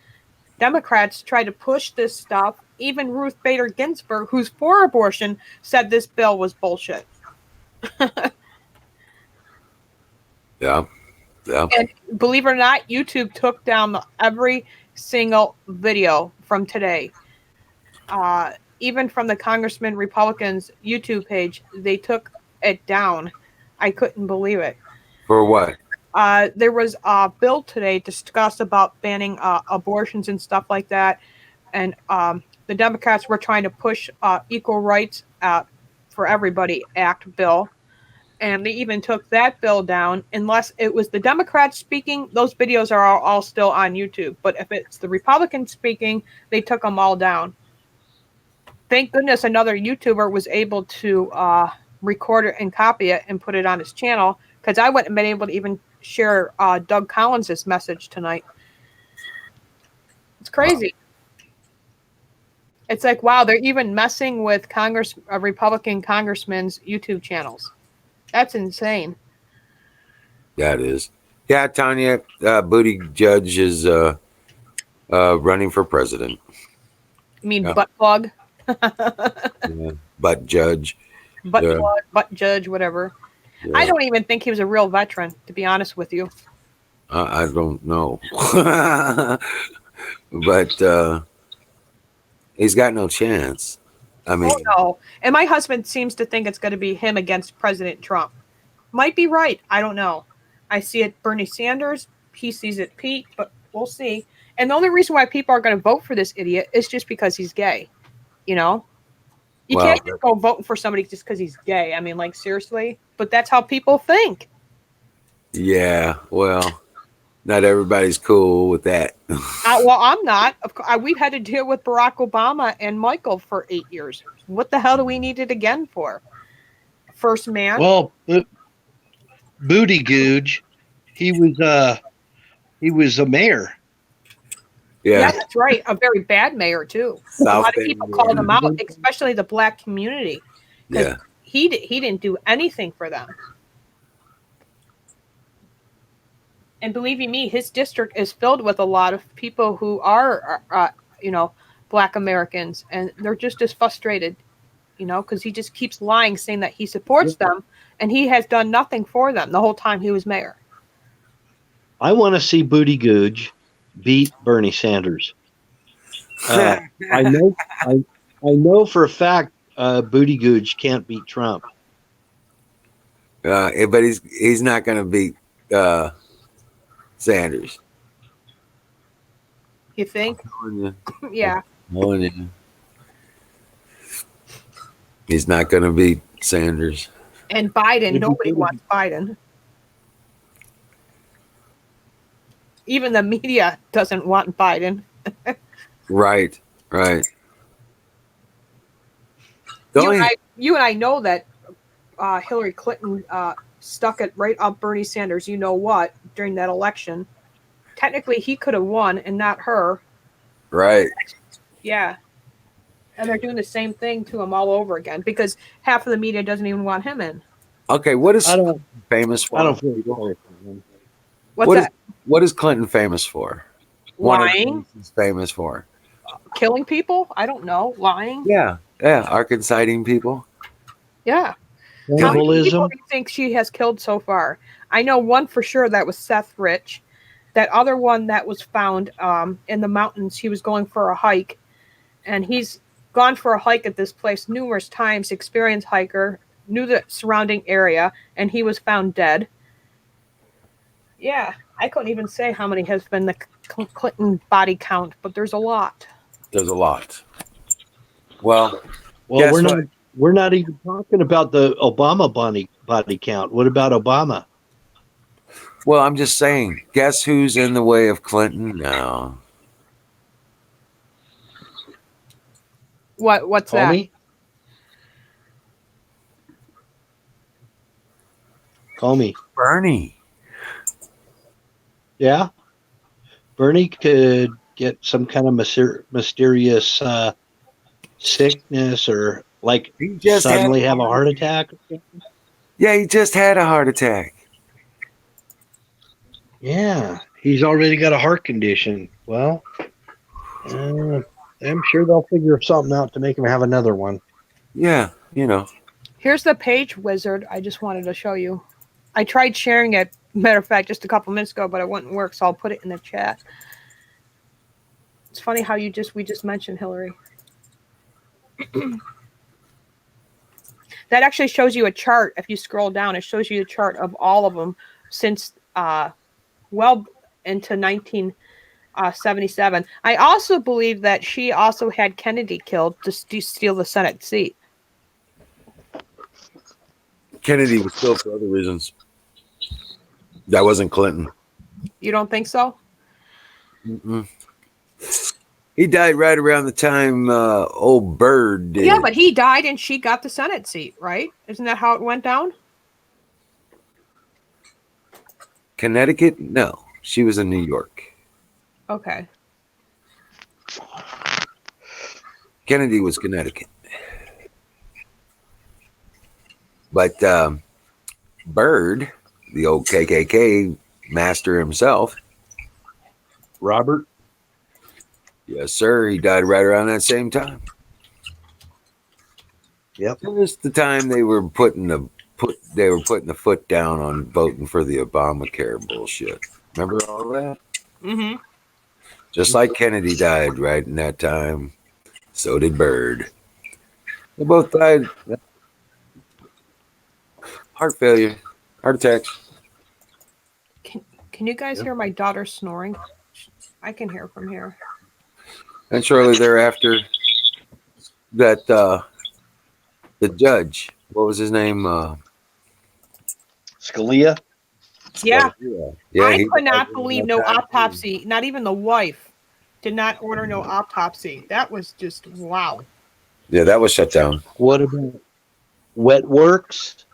Democrats try to push this stuff. Even Ruth Bader Ginsburg, who's for abortion, said this bill was bullshit. Yeah. Yeah. And believe it or not, YouTube took down every single video from today. Even from the Congressman Republicans' YouTube page, they took it down. I couldn't believe it. For what? There was a bill today discussed about banning abortions and stuff like that. And the Democrats were trying to push Equal Rights for Everybody Act bill. And they even took that bill down. Unless it was the Democrats speaking, those videos are all still on YouTube. But if it's the Republicans speaking, they took them all down. Thank goodness another YouTuber was able to record it and copy it and put it on his channel, because I wouldn't have been able to even share Doug Collins' message tonight. It's crazy. Wow. It's like, wow, they're even messing with Republican congressmen's YouTube channels. That's insane. Yeah, it is. Yeah, Tanya, Booty Judge is running for president. You mean butt plug? Yeah, butt judge. Butt plug, butt judge, whatever. Yeah. I don't even think he was a real veteran, to be honest with you. I don't know. But he's got no chance. I mean, oh, no. And my husband seems to think it's going to be him against President Trump. Might be right. I don't know. I see it Bernie Sanders. He sees it Pete, but we'll see. And the only reason why people are going to vote for this idiot is just because he's gay. You know? You can't just go voting for somebody just because he's gay. I mean, like, seriously? But that's how people think. Yeah, well, not everybody's cool with that. Well, I'm not. We've had to deal with Barack Obama and Michael for 8 years. What the hell do we need it again for? First man? Well, Booty Googe, he was a mayor. Yeah, that's right. A very bad mayor too. A lot of people called him out, especially the black community. Yeah, he didn't do anything for them. And believe you me, his district is filled with a lot of people who are black Americans, and they're just as frustrated. you know, because he just keeps lying, saying that he supports them, and he has done nothing for them the whole time he was mayor. I want to see Booty Googe beat Bernie Sanders. I know, I know for a fact, Booty Googe can't beat Trump. But he's not going to beat Sanders. You think? You. Yeah. You. He's not going to beat Sanders. And Biden, nobody wants Biden. Even the media doesn't want Biden. Right. You and I know that Hillary Clinton stuck it right up Bernie Sanders, you know what, during that election. Technically, he could have won and not her. Right. Yeah. And they're doing the same thing to him all over again because half of the media doesn't even want him in. Okay, what is famous for? I don't feel sorry for him. What is Clinton famous for? Lying. He's famous for killing people. I don't know. Lying. Yeah. Arkansas people. Yeah. How many people do you think she has killed so far? I know one for sure. That was Seth Rich. That other one that was found in the mountains. He was going for a hike, and he's gone for a hike at this place numerous times. Experienced hiker, knew the surrounding area, and he was found dead. Yeah, I couldn't even say how many has been the Clinton body count, but there's a lot. There's a lot. Well, we're not even talking about the Obama body count. What about Obama? Well, I'm just saying, guess who's in the way of Clinton now? What's Call that? Me? Call me. Bernie. Yeah. Bernie could get some kind of mysterious sickness or suddenly have a heart attack. Yeah, he just had a heart attack. Yeah, he's already got a heart condition. Well, I'm sure they'll figure something out to make him have another one. Yeah, you know. Here's the page wizard I just wanted to show you. I tried sharing it, matter of fact, just a couple minutes ago, but it wouldn't work, so I'll put it in the chat. It's funny how we just mentioned Hillary. That actually shows you a chart. If you scroll down, it shows you a chart of all of them since well into 1977. I also believe that she also had Kennedy killed to steal the Senate seat. Kennedy was killed for other reasons. That wasn't Clinton. You don't think so? Mm-mm. He died right around the time old Byrd did. Yeah, but he died and she got the Senate seat, right? Isn't that how it went down? Connecticut? No. She was in New York. Okay. Kennedy was Connecticut. But Byrd, the old KKK master himself. Robert? Yes, sir. He died right around that same time. Yep. It was the time they were putting the foot down on voting for the Obamacare bullshit. Remember all that? Mm-hmm. Just like Kennedy died right in that time, so did Byrd. They both died. Heart failure, heart attacks. Can you guys hear my daughter snoring? I can hear from here. And shortly thereafter, that the judge, what was his name? Scalia? Yeah. Yeah. I could not believe no autopsy. Not even the wife did not order no autopsy. That was just wow. Yeah, that was shut down. What about Wet Works?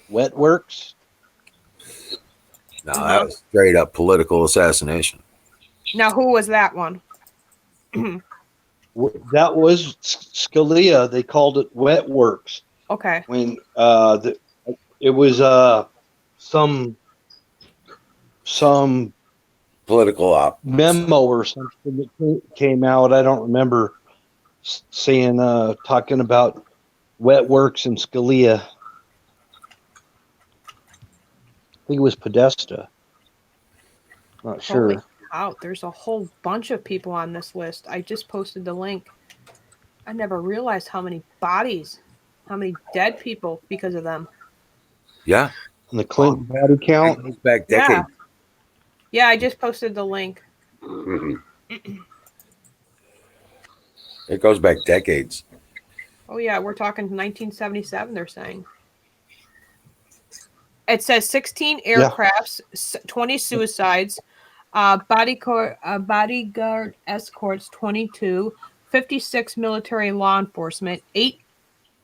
Wet Works? No, that was straight up political assassination. Now, who was that one? That was Scalia. They called it Wet Works. Okay. When it was some political op memo or something that came out. I don't remember saying, talking about Wet Works and Scalia. I think it was Podesta. Not Holy sure. cow, there's a whole bunch of people on this list. I just posted the link. I never realized how many bodies, how many dead people because of them. Yeah. And the Clinton body count. It goes back Yeah. decades. Yeah, I just posted the link. It goes back decades. Oh yeah, we're talking 1977. They're saying. It says 16 aircrafts, 20 suicides, bodyguard escorts 22, 56 military law enforcement, 8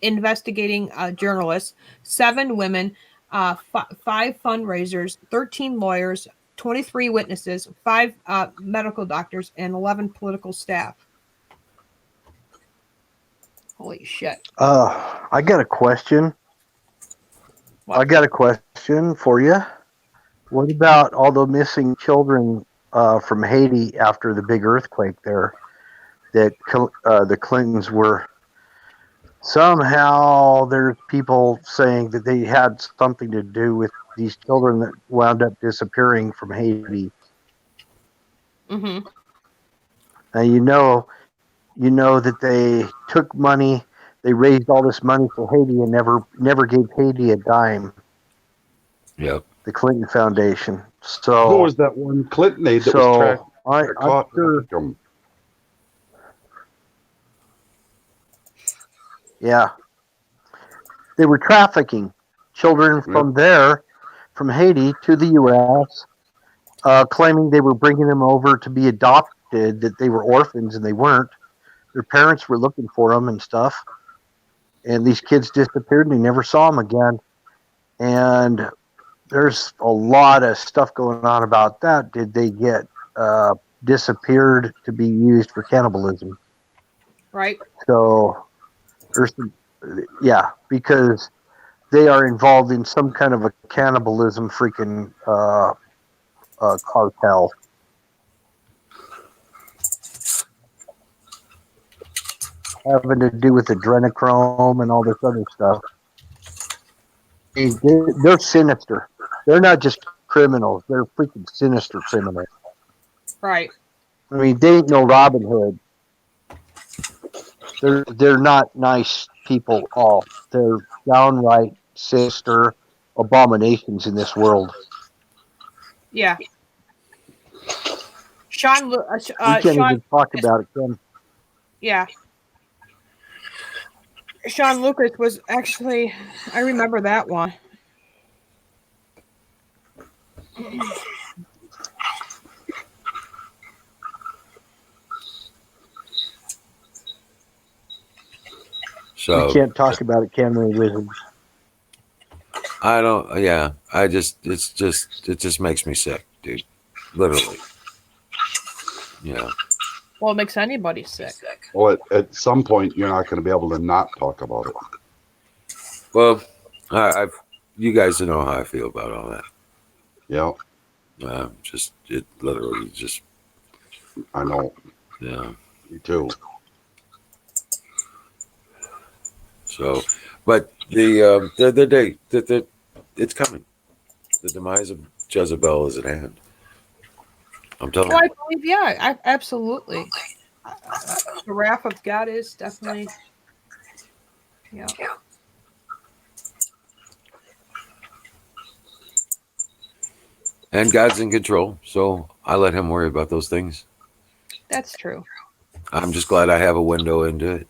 investigating journalists, 7 women, 5 fundraisers, 13 lawyers, 23 witnesses, 5 medical doctors, and 11 political staff. Holy shit. I got a question. What? I got a question for you. What about all the missing children from Haiti after the big earthquake there? That the Clintons were somehow, there's people saying that they had something to do with these children that wound up disappearing from Haiti. Mm-hmm. Now you know that they took money, they raised all this money for Haiti and never gave Haiti a dime. Yep. The Clinton Foundation. Who So was that one Clinton aide that was tracked? I'm sure. Yeah, they were trafficking children from Haiti to the U.S., claiming they were bringing them over to be adopted, that they were orphans, and they weren't. Their parents were looking for them and stuff. And these kids disappeared, and they never saw them again. And there's a lot of stuff going on about that. Did they get disappeared to be used for cannibalism? Right. So there's because they are involved in some kind of a cannibalism freaking cartel. Having to do with adrenochrome and all this other stuff. They're sinister. They're not just criminals. They're freaking sinister criminals. Right. I mean, they ain't no Robin Hood. They're not nice people all. They're downright sinister abominations in this world. Yeah. Sean. We can't even talk about it, Ken. Yeah. Sean Lucas was actually, I remember that one. So we can't talk about it, can we, Wizards? I don't. Yeah, it just makes me sick, dude. Literally. Yeah. Well, it makes anybody sick. Well, at some point, you're not going to be able to not talk about it. Well, you guys know how I feel about all that. Yeah. It literally just. I know. Yeah. Me too. So, but the day that it's coming. The demise of Jezebel is at hand. I'm telling you. I believe, yeah, absolutely. The wrath of God is definitely, yeah. And God's in control, so I let him worry about those things. That's true. I'm just glad I have a window into it.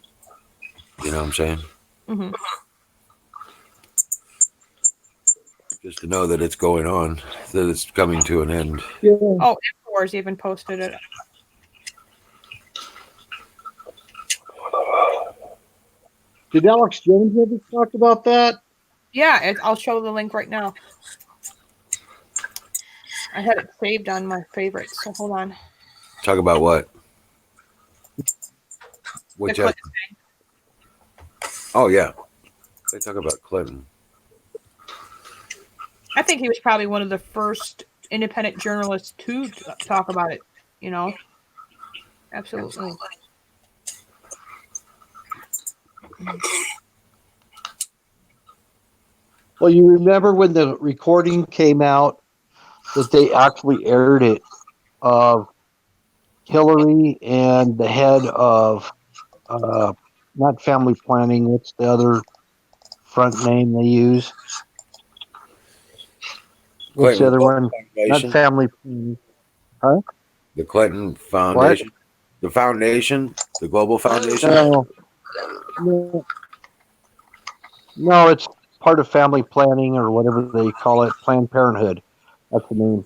You know what I'm saying? Mm-hmm. Just to know that it's going on, that it's coming to an end. Yeah. Oh, InfoWars even posted it. Did Alex Jones ever talk about that? Yeah, I'll show the link right now. I had it saved on my favorites, so hold on. Talk about what? Which? Oh yeah, they talk about Clinton. I think he was probably one of the first independent journalists to talk about it. You know, absolutely. Well, you remember when the recording came out that they actually aired it of Hillary and the head of not family planning. What's the other front name they use? What's the other one? Not Foundation. family. Huh? The Clinton What? Foundation. The foundation. The Global Foundation. No, it's part of family planning or whatever they call it, Planned Parenthood. That's the name.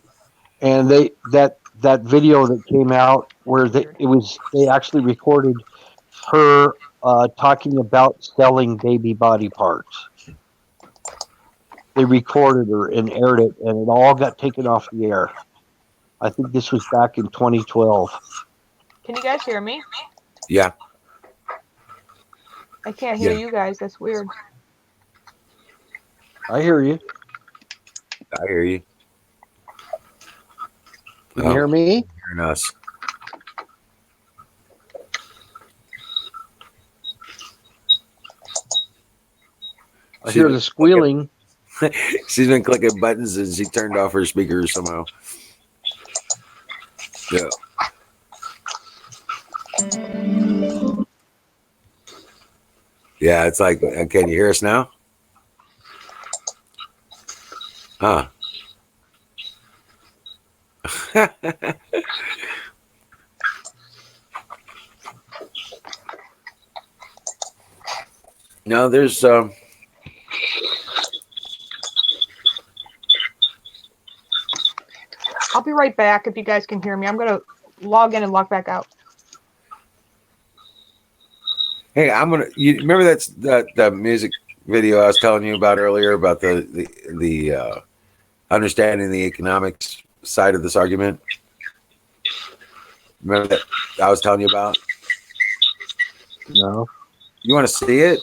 And that video that came out where they actually recorded her talking about selling baby body parts. They recorded her and aired it, and it all got taken off the air. I think this was back in 2012. Can you guys hear me? Yeah. I can't hear you guys. That's weird. I hear you. I hear you. Can you hear me? Hearing us. I hear the squealing. She's been clicking buttons and she turned off her speakers somehow. Yeah. Yeah, it's like, can you hear us now? Huh. No, there's I'll be right back if you guys can hear me. I'm gonna log in and log back out. hey, you remember that music video I was telling you about earlier about the understanding the economics side of this argument? Remember that I was telling you about? No. You want to see it?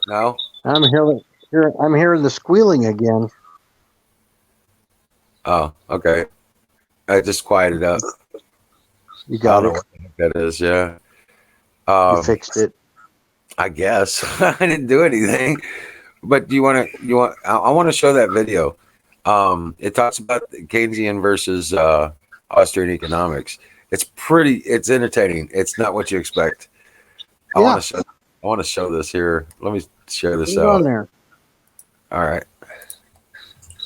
No? I'm hearing the squealing again. Oh, okay. I just quieted up. You got it. What the heck that is, yeah. You fixed it. I guess. I didn't do anything. But I want to show that video. It talks about Keynesian versus Austrian economics. It's entertaining. It's not what you expect. I want to show this here. Let me share this out. On there. All right.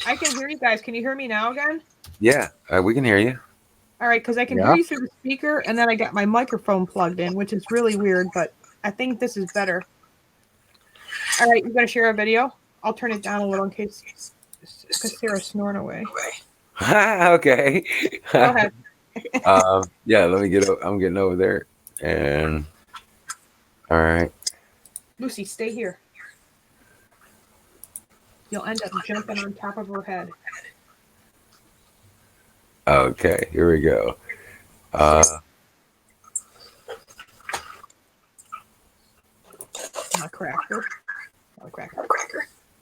I can hear you guys. Can you hear me now again? Yeah, we can hear you. All right, because I can hear you through the speaker, and then I got my microphone plugged in, which is really weird, but I think this is better. All right, you got to share a video? I'll turn it down a little in case Sarah's snoring away. Okay. Go ahead. Yeah, I'm getting over there. And all right. Lucy, stay here. You'll end up jumping on top of her head. Okay, here we go. Cracker.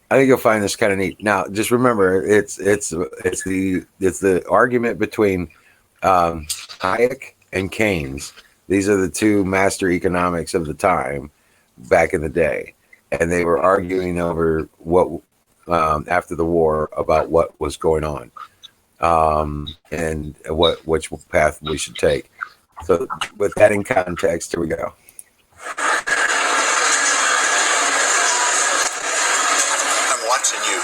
I think you'll find this kind of neat. Now, just remember, it's the argument between Hayek and Keynes. These are the two master economics of the time back in the day, and they were arguing over what after the war about what was going on and which path we should take. So, with that in context, here we go. Watching you.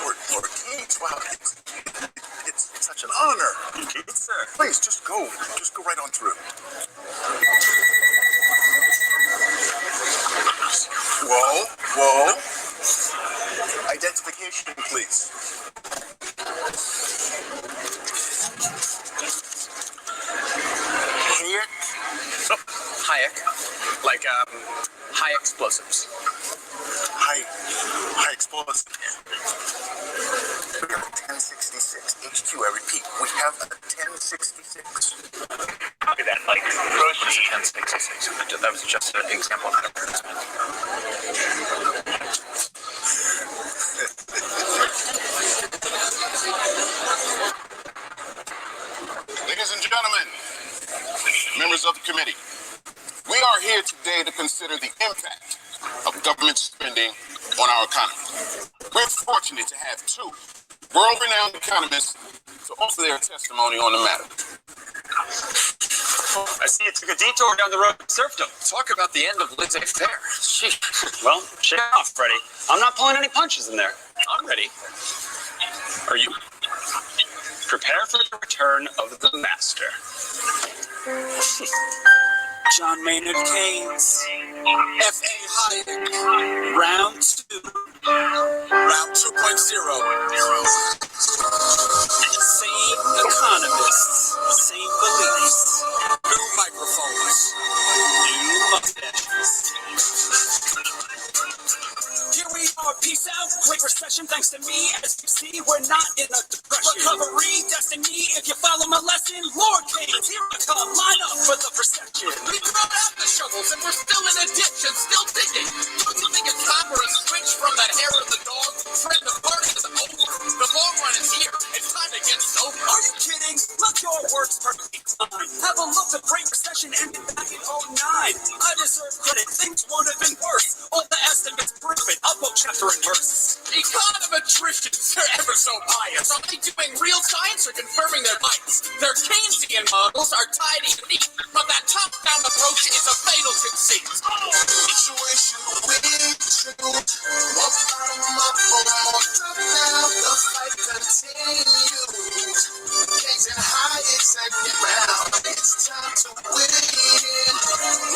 Lord Gates, wow, it's such an honor. Please, just go right on through. Whoa. Identification, please. Hayek, like high explosives. High explosives. We have a 1066 HQ. I repeat, we have a 1066. Copy that, like groceries. 1066. That was just an example of an advertisement. consider the impact of government spending on our economy. We're fortunate to have two world-renowned economists to offer their testimony on the matter. I see you took a detour down the road to serfdom. Talk about the end of laissez-faire. Well, shake it off, Freddie. I'm not pulling any punches in there. I'm ready. Are you? Prepare for the return of the master. John Maynard Keynes. F.A. Hayek. Round 2. Round 2.0. Same economists. Same beliefs. New microphones. New mustaches. Here we are, peace out. Great recession, thanks to me. As you see, we're not in a depression. Recovery, destiny. If you follow my lesson, Lord Keynes, here I come. Line up for the procession. We brought out the shovels and we're still in a ditch and still digging. Don't you think it's time for a switch from that hair of the dog? Fred, the party is over. The long run is here. It's time to get sober. Are you kidding? Look, your work's perfectly fine. Have a look, the Great Recession ended back in '09. I deserve credit. Things would have been worse. All the estimates prove it. I'll quote chapter and verse. Econometricians are ever so pious. Are they doing real science or confirming their bias? Their Keynesian models are tidy and neat, but that top-down approach is a fatal conceit. Situation with you. What's bottom up for more now? The fight continues. Keynes and Hayek second round. It's time to win.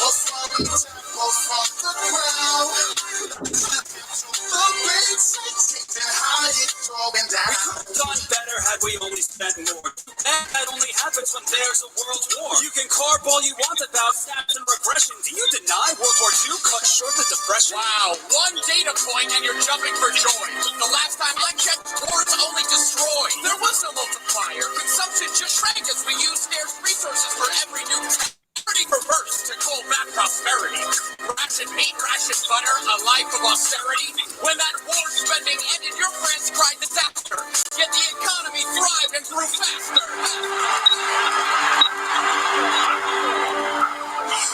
What's from the top or from the ground? The big Keynes and Hayek throwing down. Done better had we only spent more. That only happens when there's a world war. You can carb all you want about stats and regression. Do you deny World War II cut short the depression? Wow, one data point and you're jumping for joy. The last time I checked, wars only destroyed. There was no multiplier. Consumption just shrank as we used scarce resources for every new pretty perverse to call that prosperity. Ration meat, ration butter, a life of austerity. When that war spending ended, your friends cried disaster. Yet the economy thrived and grew faster.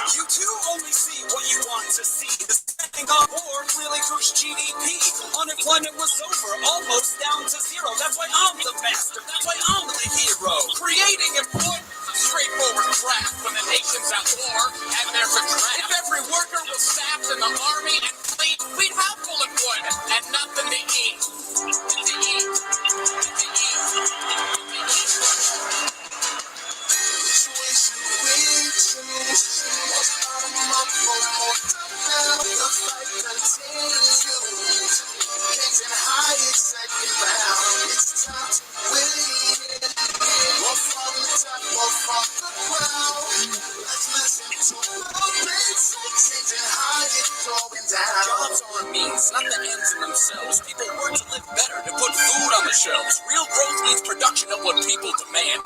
You too only see what you want to see. The spending on war clearly pushed GDP. Unemployment was over, almost down to zero. That's why I'm the master. That's why I'm the hero. Creating employment is a straightforward craft when the nation's at war and there's a draft. If every worker was staffed in the army and fleet, we'd have full employment and nothing to eat. Jobs are a means, not the ends in themselves. People work to live better, to put food on the shelves. Real growth means production of what people demand.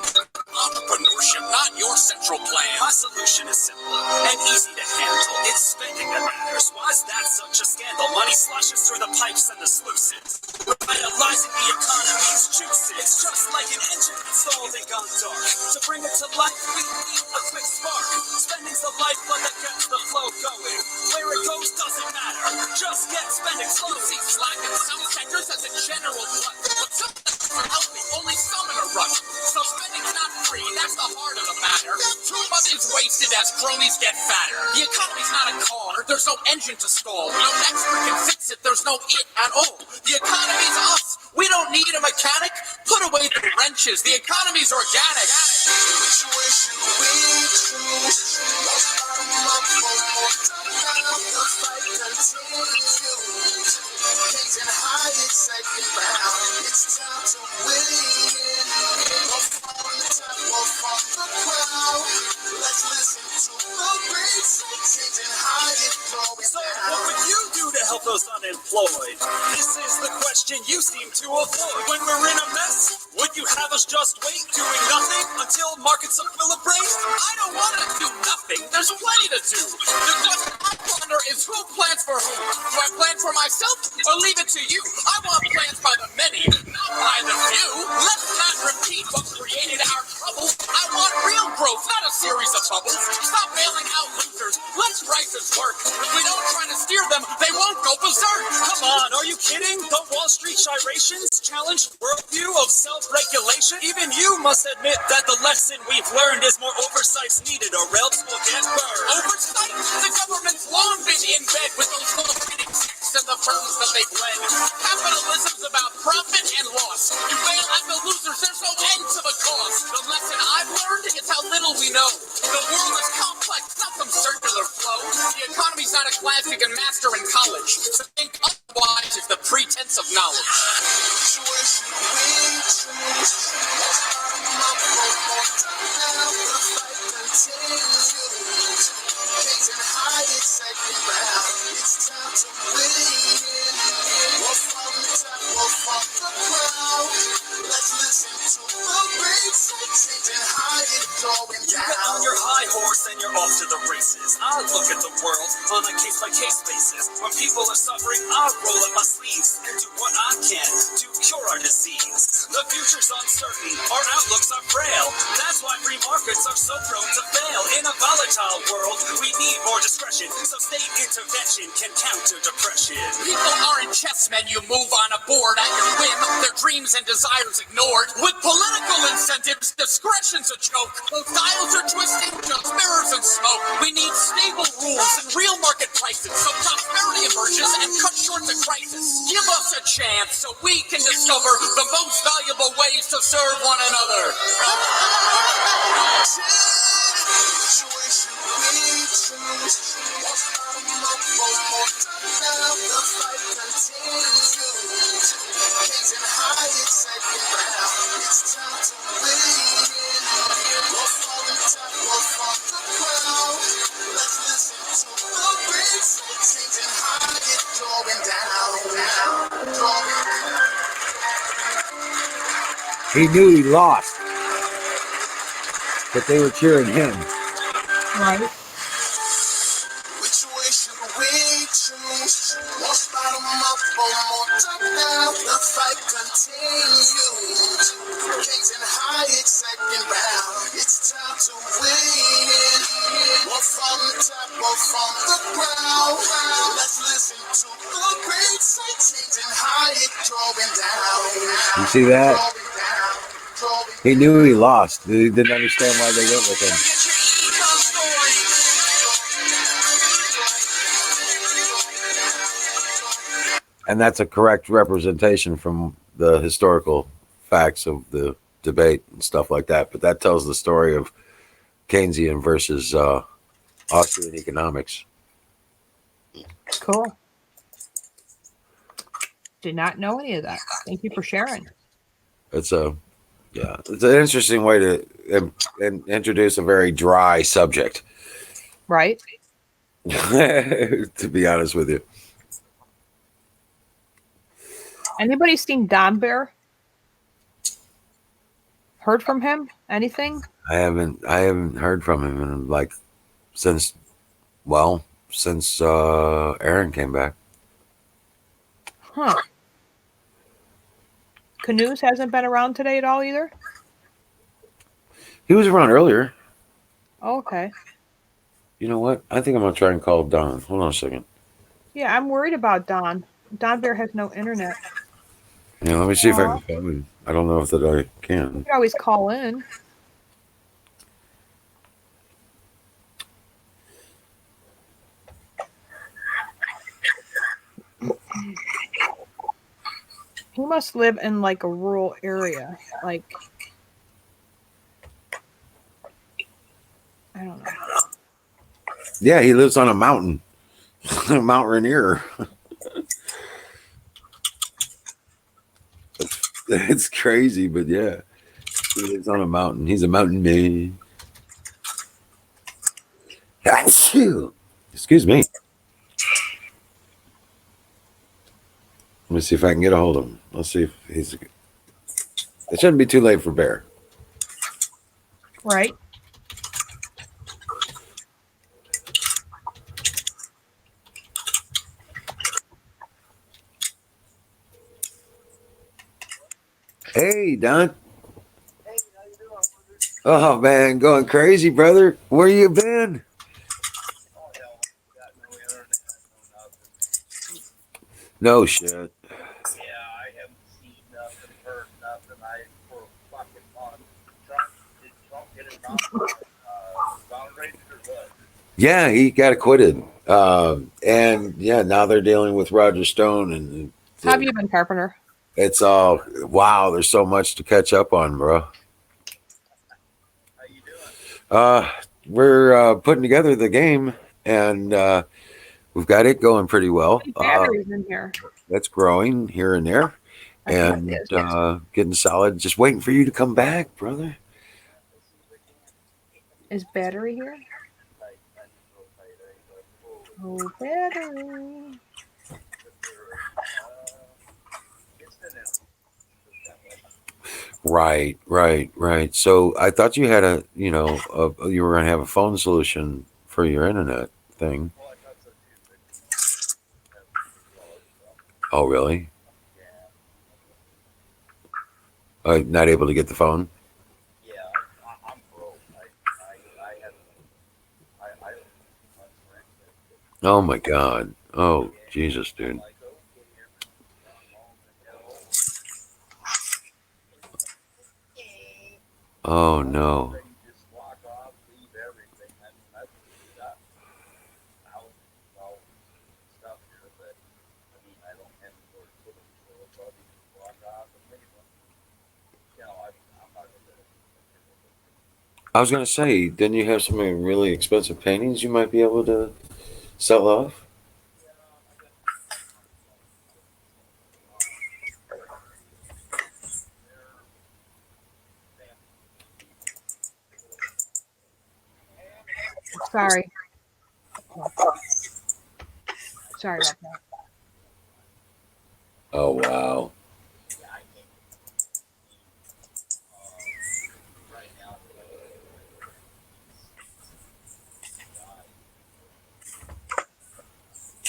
Entrepreneurship, not your central plan. My solution is simple and easy to handle. It's spending that matters. Why's that such a scandal? Money sloshes through the pipes and the sluices, revitalizing the economy's juices. It's just like an engine installed and gone dark. To bring it to life, we need a quick spark. Spending's the lifeblood that gets the flow going. Where it goes doesn't matter. Just get spending slowly. See slack in some sectors as a general glut, but some sectors are healthy, only some in a rush. So spending's not free, that's the heart of the matter. Too much is wasted as cronies get fatter. The economy's not a car, there's no engine to stall. No expert can fix it, there's no it at all. The economy's us, we don't need a mechanic. Put away the wrenches, the economy's organic. Situation we choose. The fight continues. Keynes and Hayek second round. It's time to win. Go from the top or from the crowd. Let's listen to the great Keynes and Hayek throwing So, down. what would you do to help those unemployed? This is the question you seem to avoid. When we're in a mess, would you have us just wait, doing nothing until markets equilibrate? I don't want to do nothing. There's plenty to do. The question I wonder is who plans for whom? Do I plan for myself or leave it to you? I want plans by the many, not by the few. Let's not repeat what created our trouble. I want real growth, not a series of bubbles. Stop bailing out losers. Let prices work. We They won't go berserk. Come on, are you kidding? The Wall Street gyrations challenge worldview of self-regulation. Even you must admit that the lesson we've learned is more oversight's needed, or else we'll get burned. Oversight? The government's long been in bed with those little bitty sects and the firms that they blend. Capitalism's about profit and loss. You bail out the losers, there's no end to the cause. The lesson I've learned is how little we know. The world is complex, not some circular flow. The economy's not a class you can master in college. So think otherwise is the pretense of knowledge. You get on your high horse and you're off to the races. I look at the world on a case-by-case basis. When people are suffering, I roll up my sleeves and do what I can to cure our disease. The future's uncertain, our outlooks are frail. That's why free markets are so prone to fail. In a volatile world, we need more discretion, so state intervention can counter depression. People aren't chessmen you move on a board at your whim, their dreams and desires ignored. With political incentives, discretion's a joke. Both dials are twisting, just mirrors and smoke. We need stable rules and real market prices, so prosperity emerges and cuts short the crisis. Give us a chance so we can discover the most valuable ways to serve one another. He knew he lost, but they were cheering him. Right. Which way should we choose? What's bottom up or more top now? The fight continues. Kings and Hyatt second round. It's time to win. More from the top or from the ground. Let's listen to the great Kings and Hyatt throwing down. You see that? He knew he lost. He didn't understand why they went with him. And that's a correct representation from the historical facts of the debate and stuff like that. But that tells the story of Keynesian versus Austrian economics. Cool. Did not know any of that. Thank you for sharing. It's an interesting way to introduce a very dry subject. Right. To be honest with you. Anybody seen Don Bear? Heard from him? Anything? I haven't heard from him in since Aaron came back. Huh. Canoes hasn't been around today at all either? He was around earlier. Oh, okay. You know what? I think I'm gonna try and call Don. Hold on a second. Yeah, I'm worried about Don. Don Bear has no internet. Yeah, let me see if I can call him. I don't know if that I You can. can always call in. He must live in a rural area. I don't know. Yeah, he lives on a mountain. Mount Rainier. It's crazy, but yeah. He lives on a mountain. He's a mountain man. Excuse me. Let me see if I can get a hold of him. Let's see if he's... It shouldn't be too late for Bear. Right. Hey, Don. Hey, how you doing? Oh, man, going crazy, brother. Where you been? No shit. Yeah, I haven't seen nothing, heard nothing. For fucking months. Did Trump get it exonerated or what? Yeah, he got acquitted. And yeah, now they're dealing with Roger Stone, and How have you been, Carpenter? it's all wow. There's so much to catch up on, bro. How you doing? We're putting together the game, and we've got it going pretty well. Batteries in here. That's growing here and there, I think and it is, yes. getting solid. Just waiting for you to come back, brother. Is battery here? Oh, battery. Right, right, right. So I thought you had you were going to have a phone solution for your internet thing. Oh, really? Not able to get the phone? Yeah, I'm broke. Oh my God. Oh, Jesus, dude. Oh no. I was gonna say, didn't you have some really expensive paintings you might be able to sell off? Sorry. Sorry about that. Oh wow.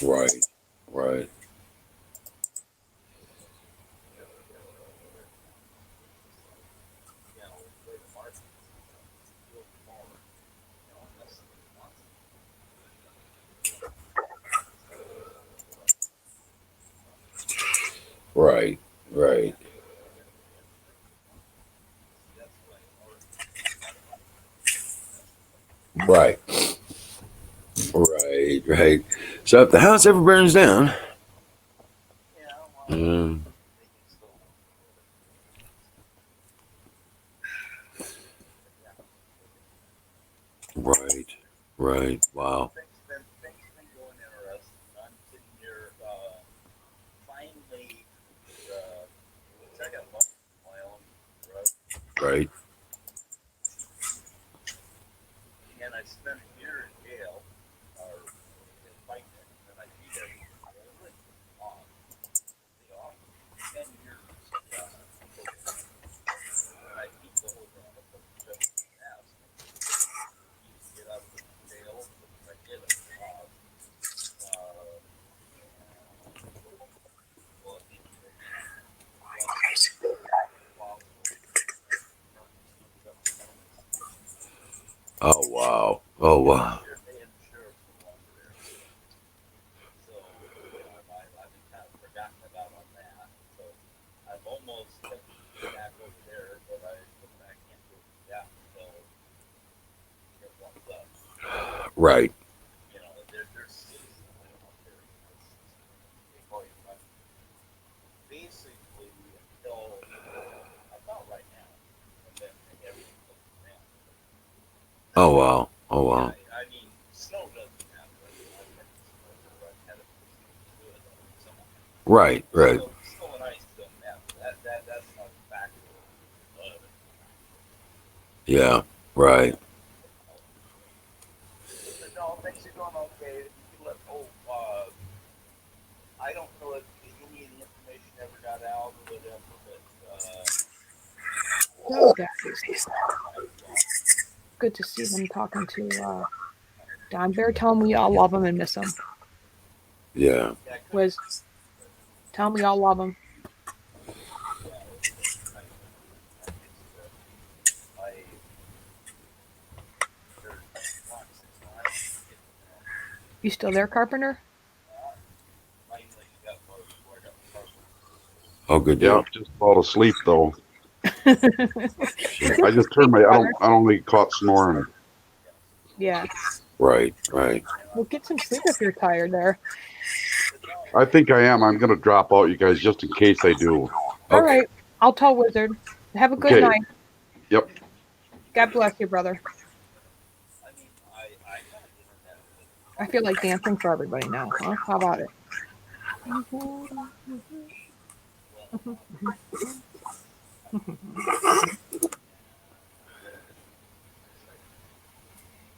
Right, right. Right, right. Right, right, right. So if the house ever burns down, um, right, right. Wow. Things been going interesting. I'm sitting here finally I got my own drug, Right. and I spent a year in jail or fighting it, and I beat everything off. The off 10 years. And I beat the whole damn up just ass. Get out of jail, I did it. Oh wow. Oh wow. So, I've been kind of forgotten about on that. So, I've almost taken back over there, but I can't do that until it warms up. Right. You know, there's seasons out there. Basically, until about right now, and then everything goes down. Oh wow. Oh wow. I mean, snow doesn't happen. I've had snow, I've had it good. Right, right. Snow and ice doesn't happen. That's not a factor. Yeah. Right. But no, things are going okay. I don't know if any information ever got out or whatever, but Oh, guys. Good to see them talking to Don Bear. Tell him we all love him and miss him. Yeah. Wiz, tell him we all love him. You still there, Carpenter? Oh, good Yeah, deal. just fall asleep though. I just turned my. I don't get caught snoring. Yeah. Right, right. Well, get some sleep if you're tired there. I think I am. I'm gonna drop out, you guys, just in case I do. All Okay. right. I'll tell Wizard. Have a good Okay. night. Yep. God bless you, brother. I feel like dancing for everybody now. Huh? How about it?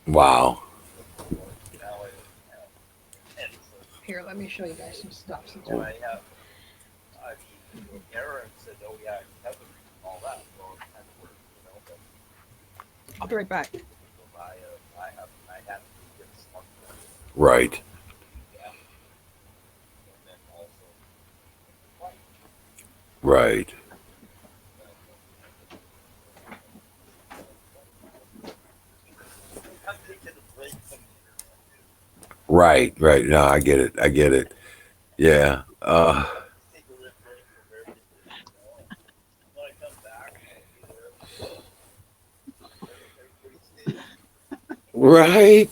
Wow. Here, let me show you guys some stuff. I'll be right back. Right. Right. Right, right. No, I get it. I get it. Yeah. Right.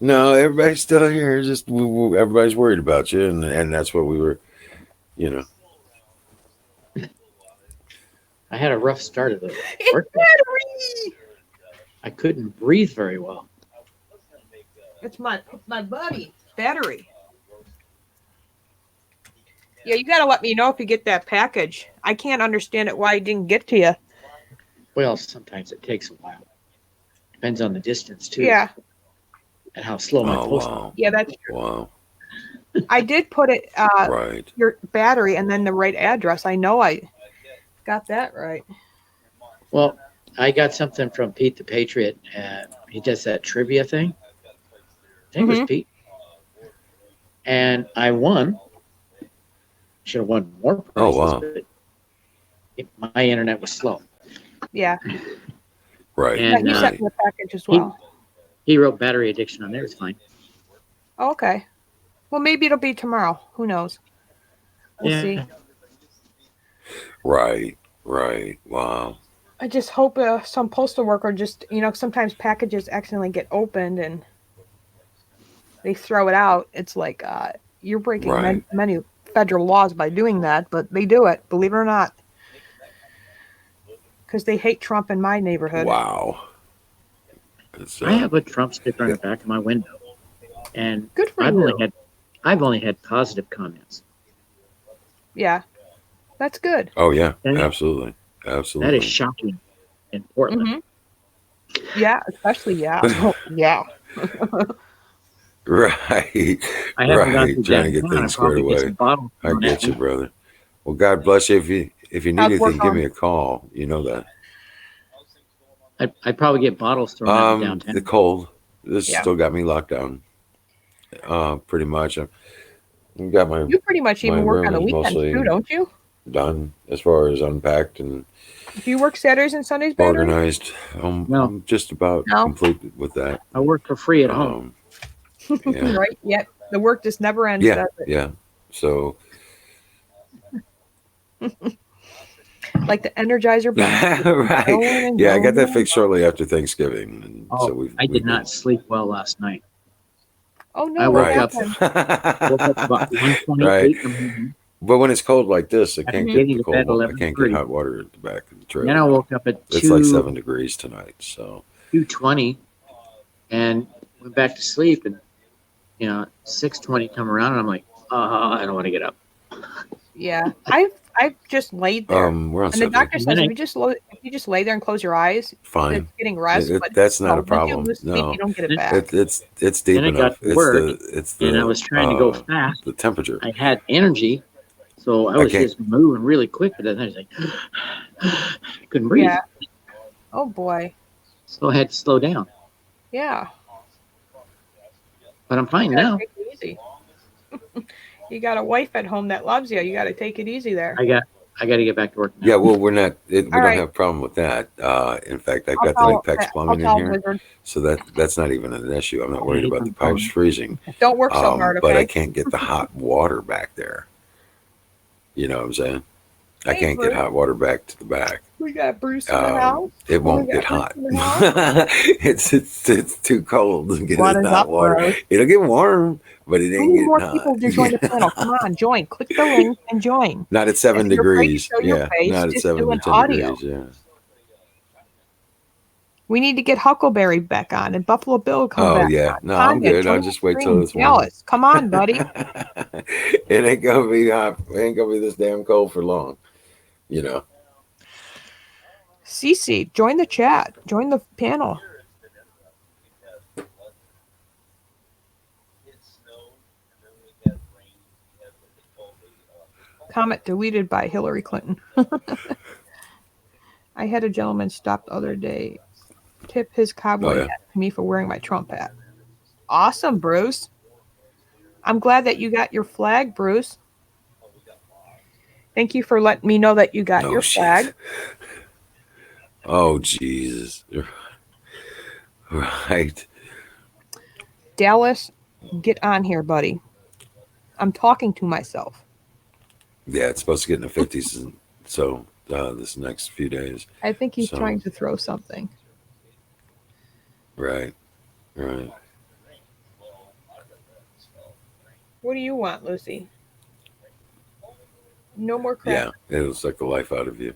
No, everybody's still here. Just everybody's worried about you, and that's what we were, you know. I had a rough start of the It's work. battery. I couldn't breathe very well. It's my buddy. Battery. Yeah, you gotta let me know if you get that package. I can't understand it why it didn't get to you. Well, sometimes it takes a while. Depends on the distance too. Yeah. And how slow my Oh, post. wow. Yeah, that's true. Wow. I did put it Right. your battery and then the right address. I know I got that right. Well, I got something from Pete the Patriot. He does that trivia thing. I think it was Pete. And I won. Should have won more prizes. Oh, wow. But my internet was slow. Yeah. Right. And he sent me a package as well. He wrote battery addiction on there. It's fine. Oh, okay. Well, maybe it'll be tomorrow. Who knows? We'll see. Right. Right. Wow. I just hope some postal worker just, sometimes packages accidentally get opened and they throw it out. It's like you're breaking Right. many federal laws by doing that, but they do it, believe it or not. Because they hate Trump in my neighborhood. Wow. I have a Trump sticker on the back of my window, and good for I've only had positive comments. Yeah, that's good. Oh yeah, absolutely, absolutely. That is shocking in Portland. Mm-hmm. Yeah, especially yeah. Right, I haven't right. Trying to get things squared away. I get you, brother. Well, God bless you. If you need anything, give me a call. You know that. I'd probably get bottles thrown at me downtown. The cold. This still got me locked down. Pretty much. I've got my. You pretty much even work on the weekends too, don't you? Done as far as unpacked and. Do you work Saturdays and Sundays? Battery? Organized. I'm just about complete with that. I work for free at home. Yeah. Right. Yep. The work just never ends. Yeah. Does it? Yeah. So. Like the Energizer. Right. Yeah, I got that fixed shortly after Thanksgiving. And so I did not sleep well last night. Oh no! I woke up Right. about 1:28. But when it's cold like this, I can't get the cold. I can't get 11:30. hot water at the back of the trailer. Then I woke up at It's like 7 degrees tonight. So 2:20, and went back to sleep. And 6:20 come around, and I'm like, I don't want to get up. Yeah, I've just laid there. We're on and the 7. doctor says if you just lay there and close your eyes, Fine. it's getting rest. But that's not a once you problem. lose sleep, No, you don't get it back. it's deep Then I enough. got to work, and I was trying to go the fast. The temperature. I had energy, so I was just moving really quick. But then I was like, I couldn't breathe. Yeah. Oh boy. So I had to slow down. Yeah. But I'm fine now. Take it easy. You got a wife at home that loves you. You got to take it easy there. I got to get back to work now. Yeah, well, we don't right. have a problem with that. In fact, I've got the Apex plumbing in here, Wizard. so that's not even an issue. I'm not worried about the pipes freezing. Don't work so hard, okay? But I can't get the hot water back there. You know what I'm saying? I Hey, can't get Bruce. hot water back to the back. We got Bruce in the house. It won't We get got hot. Bruce in the house. It's too cold to get What in is hot up, water. Bruce? It'll get warm, but it We ain't need getting more hot. people to join the panel. Come on, join. Click the link and join. Not at 7 If you're afraid to degrees. show your Yeah, face, not at just 7 do to an 10 audio. degrees. Yeah. We need to get Huckleberry back on and Buffalo Bill come back yeah. on. No, I'm Tanya, good. I'll join just the wait till stream. it's warm. Dallas, come on, buddy. It ain't gonna be hot. It ain't gonna be this damn cold for long. You know. Cece, join the chat. Join the panel. Comment deleted by Hillary Clinton. I had a gentleman stop the other day, tip his cowboy hat to me for wearing my Trump hat. Awesome, Bruce. I'm glad that you got your flag, Bruce. Thank you for letting me know that you got your flag. Oh, Jesus. Right. Dallas, get on here, buddy. I'm talking to myself. Yeah, it's supposed to get in the 50s. So this next few days. I think he's trying to throw something. Right. Right. What do you want, Lucy? No more crackers. Yeah, it'll suck the life out of you.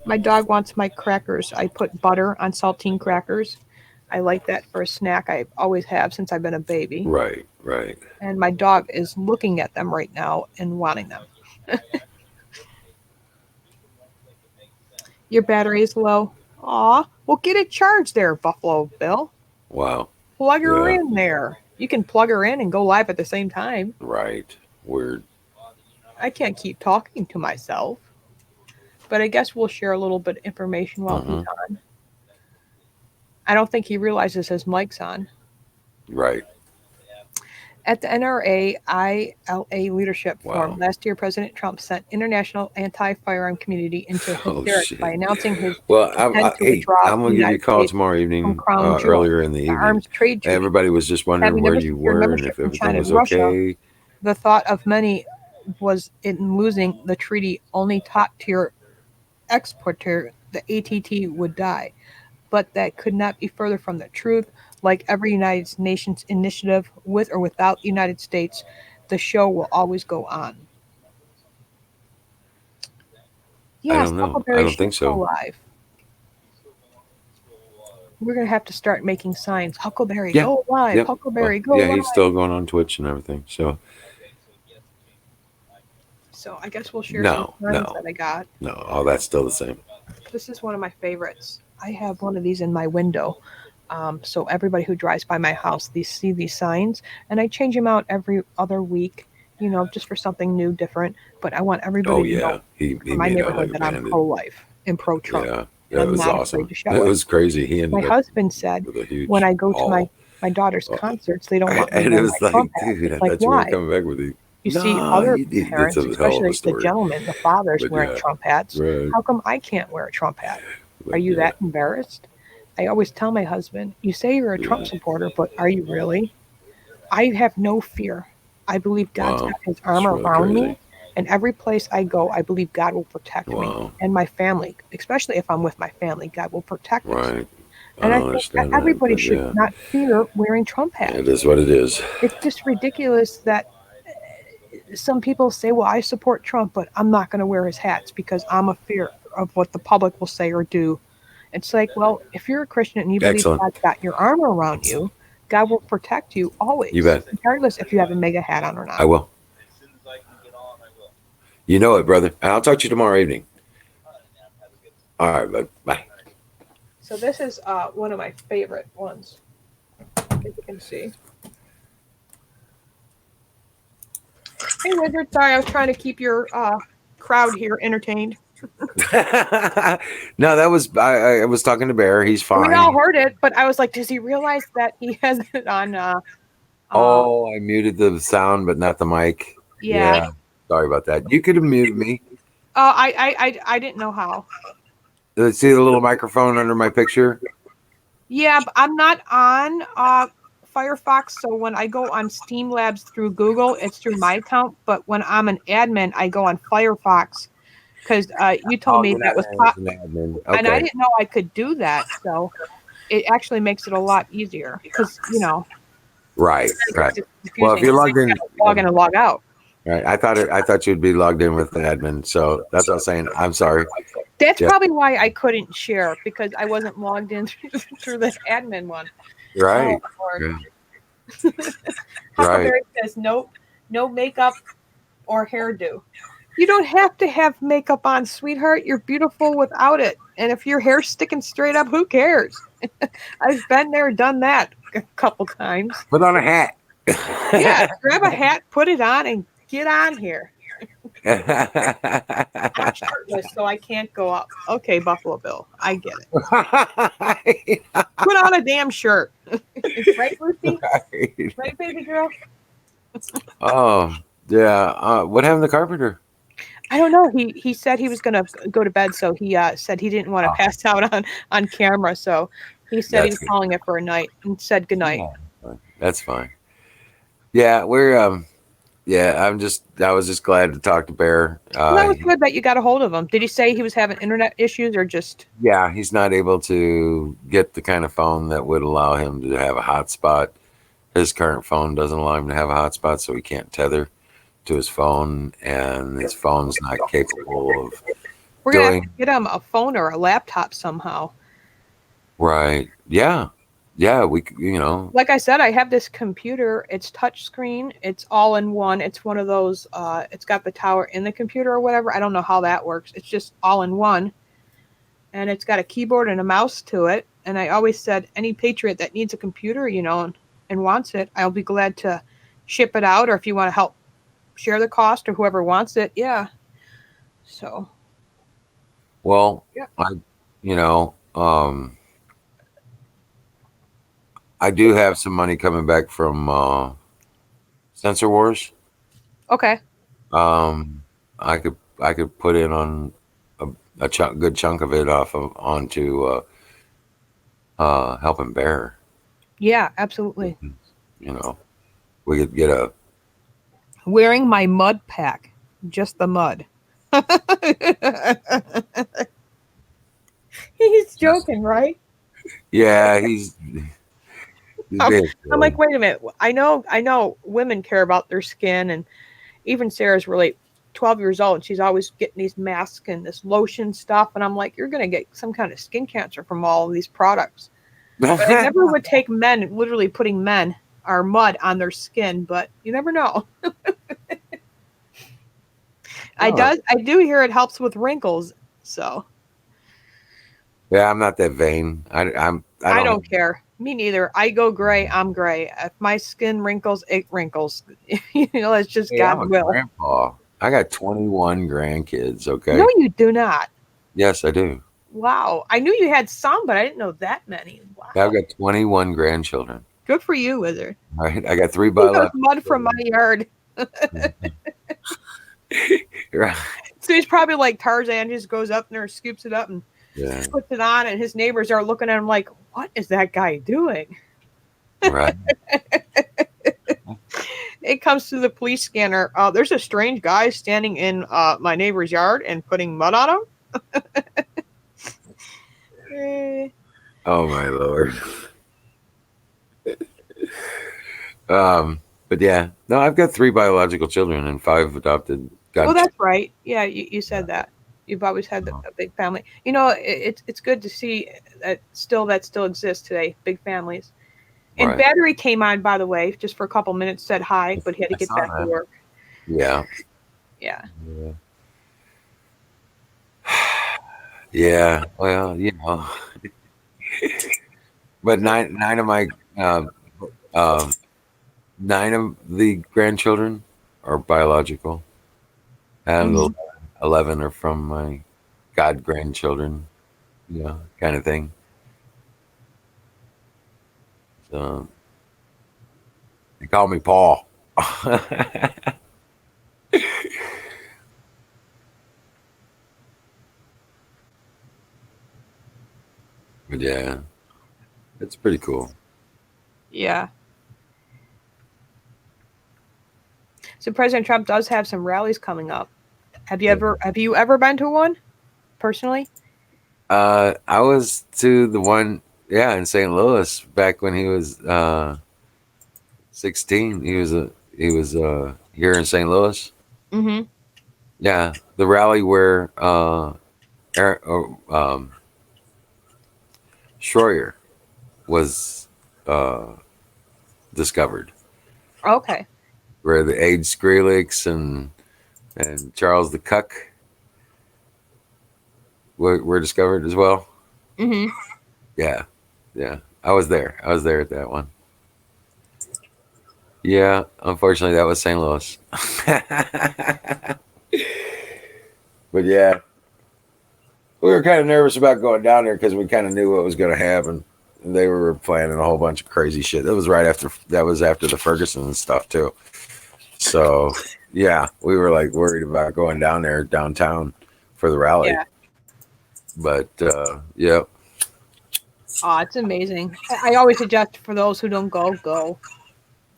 My dog wants my crackers. I put butter on saltine crackers. I like that for a snack. I always have since I've been a baby. Right, right. And my dog is looking at them right now and wanting them. Your battery is low. Aw, well, get it charged there, Buffalo Bill. Wow. Plug her in there. You can plug her in and go live at the same time. Right. Weird. I can't keep talking to myself. But I guess we'll share a little bit of information while he's on. I don't think he realizes his mic's on. Right. At the NRA ILA Leadership Forum last year, President Trump sent international anti-firearm community into hysterics by announcing his intent to withdraw I'm going to give you a call tomorrow evening, earlier in the evening. Arms trade treaty. Everybody was just wondering where you were and if everything was okay. The thought of many was in losing the treaty, only top-tier exporter, the ATT, would die. But that could not be further from the truth. Like every United Nations initiative, with or without the United States, the show will always go on. Yes, I don't know. I don't think so. Live. We're going to have to start making signs. Huckleberry, go live. Yep. Huckleberry, go live. Yeah, he's still going on Twitch and everything. So I guess we'll share some signs that I got. No, that's still the same. This is one of my favorites. I have one of these in my window. So everybody who drives by my house, they see these signs, and I change them out every other week, just for something new, different. But I want everybody to know from my neighborhood that I'm pro-life and pro-Trump. Yeah, that was awesome. It was crazy. My husband said when I go to my daughter's concerts, they don't want me to wear my Trump hat. Dude, I thought you were coming back with it. You see other parents, especially the gentlemen, the fathers wearing Trump hats. Right. How come I can't wear a Trump hat? Are you that embarrassed? I always tell my husband, you say you're a Trump supporter, but are you really? I have no fear. I believe God's got his arm around me, and every place I go, I believe God will protect me and my family, especially if I'm with my family. God will protect us. And I think that everybody should not fear wearing Trump hats. It is what it is. It's just ridiculous that some people say, well, I support Trump, but I'm not going to wear his hats because I'm a fear of what the public will say or do. It's like, well, if you're a Christian and you believe God's got your arm around you, God will protect you always. You bet. Regardless if you have a mega hat on or not. I will. You know it, brother. I'll talk to you tomorrow evening. All right, bud. Bye. So this is one of my favorite ones. As you can see. Hey, Wizard. Sorry, I was trying to keep your crowd here entertained. No, that was I was talking to Bear. He's fine. We all heard it, but I was like, does he realize that he has it on? I muted the sound, but not the mic. Yeah. Sorry about that. You could have muted me. I didn't know how. See the little microphone under my picture? Yeah, but I'm not on Firefox, so when I go on Steam Labs through Google, it's through my account. But when I'm an admin, I go on Firefox. because you told me you're that not was as an admin. and I Okay. didn't know I could do that. So it actually makes it a lot easier because Right. Right. it's Well, if confusing. you're logged in, Log in and log out. right. I thought you'd be logged in with the admin. So that's what I was saying. I'm sorry. That's Yeah. probably why I couldn't share because I wasn't logged in through the admin one. Right. Oh, Lord. Yeah. Right. Huckleberry says no makeup or hairdo. You don't have to have makeup on, sweetheart. You're beautiful without it. And if your hair's sticking straight up, who cares? I've been there, done that a couple times. Put on a hat. Yeah, grab a hat, put it on, and get on here. I'm shirtless, so I can't go up. Okay, Buffalo Bill, I get it. Put on a damn shirt. Right, Lucy? Right, baby girl? Oh, yeah. What happened to the carpenter? I don't know. He said he was going to go to bed, so he said he didn't want to pass out on camera. So he said he was calling it for a night and said good night. That's fine. Yeah, we're yeah. I was just glad to talk to Bear. Well, that was good that you got a hold of him. Did he say he was having internet issues or just? Yeah, he's not able to get the kind of phone that would allow him to have a hotspot. His current phone doesn't allow him to have a hotspot, so he can't tether to his phone, and his phone's not capable of We're gonna have to get him a phone or a laptop somehow. Right. Yeah. Yeah. Like I said, I have this computer. It's touch screen. It's all in one. It's one of those. It's got the tower in the computer or whatever. I don't know how that works. It's just all in one, and it's got a keyboard and a mouse to it. And I always said, any patriot that needs a computer, and wants it, I'll be glad to ship it out. Or if you want to help share the cost, or whoever wants it, yeah. So. Well, yeah. I do have some money coming back from Sensor Wars. Okay. I could put in on a good chunk of it onto helping Bear. Yeah, absolutely. We could get a wearing my mud pack, just the mud. He's joking, right? Yeah, he's I'm like, wait a minute. I know women care about their skin, and even Sarah's really 12 years old, and she's always getting these masks and this lotion stuff, and I'm like, you're gonna get some kind of skin cancer from all of these products. But I never would take men, literally putting mud on their skin, but you never know. I do hear it helps with wrinkles, so. Yeah, I'm not that vain. I don't care. Me neither. I go gray. I'm gray. If my skin wrinkles, it wrinkles. It's just God's will. Grandpa. I got 21 grandkids. Okay. No, you do not. Yes, I do. Wow. I knew you had some, but I didn't know that many. Wow. I've got 21 grandchildren. Good for you, Wizard. All right. I got 3 biological. Mud from my yard. Right. So he's probably like Tarzan, just goes up there, scoops it up, and puts it on, and his neighbors are looking at him like, what is that guy doing? Right. It comes to the police scanner. There's a strange guy standing in my neighbor's yard and putting mud on him. Oh my Lord. But yeah, no, I've got 3 biological children and 5 adopted. Well, that's right. Yeah, you said that. You've always had a big family. It's good to see that still exists today. Big families. And right. Battery came on, by the way, just for a couple minutes, said hi, but he had to get back to work. Yeah. Yeah. Yeah. Well, but 9 of my 9 of the grandchildren are biological, and 11 are from my god grandchildren, kind of thing. So they call me Paul. But yeah, it's pretty cool. Yeah. So President Trump does have some rallies coming up. Have you ever been to one personally? I was to the one, yeah, in St. Louis back when he was 16. He was here in St. Louis. Mm-hmm. Yeah, the rally where Schroyer was discovered, Okay. where the Age Skrillex and Charles the Cuck were discovered as well. Mm-hmm. Yeah, yeah. I was there. I was there at that one. Yeah, unfortunately, that was St. Louis. But yeah, we were kind of nervous about going down there because we kind of knew what was going to happen. And they were planning a whole bunch of crazy shit. That was after the Ferguson and stuff too. So yeah, we were like worried about going down there downtown for the rally. Yeah. But yeah, Oh, it's amazing. I always suggest for those who don't go.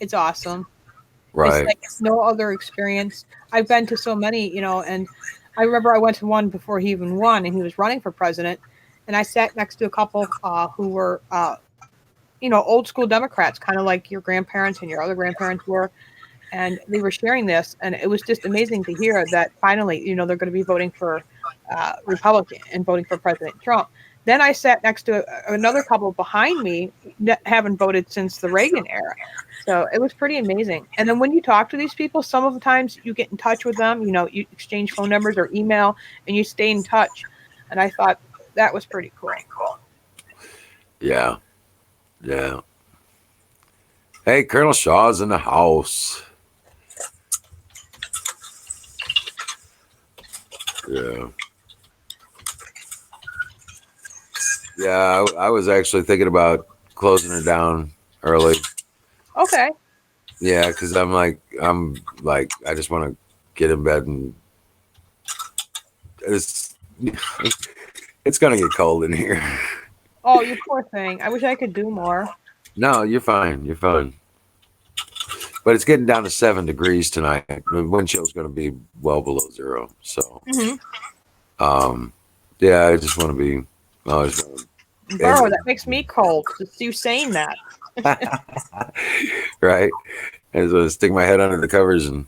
It's awesome. right. It's like no other experience. I've been to so many, and I remember I went to one before he even won, and he was running for president, and I sat next to a couple who were, old school Democrats, kind of like your grandparents and your other grandparents were, and they were sharing this, and it was just amazing to hear that finally, they're going to be voting for Republican and voting for President Trump. Then I sat next to another couple behind me that haven't voted since the Reagan era. So it was pretty amazing. And then when you talk to these people, some of the times you get in touch with them, you exchange phone numbers or email and you stay in touch. And I thought that was pretty cool. Yeah, yeah. Hey, Colonel Shaw's in the house. Yeah. Yeah, I was actually thinking about closing her down early. Okay. Yeah, because I'm like, I just want to get in bed and it's gonna get cold in here. Oh, you poor thing. I wish I could do more. No, you're fine. You're fine. But it's getting down to 7 degrees tonight. The wind chill's gonna be well below 0. So, yeah, I just want to be. I just want Burrow, that makes me cold. Just you saying that. right. I just want to stick my head under the covers and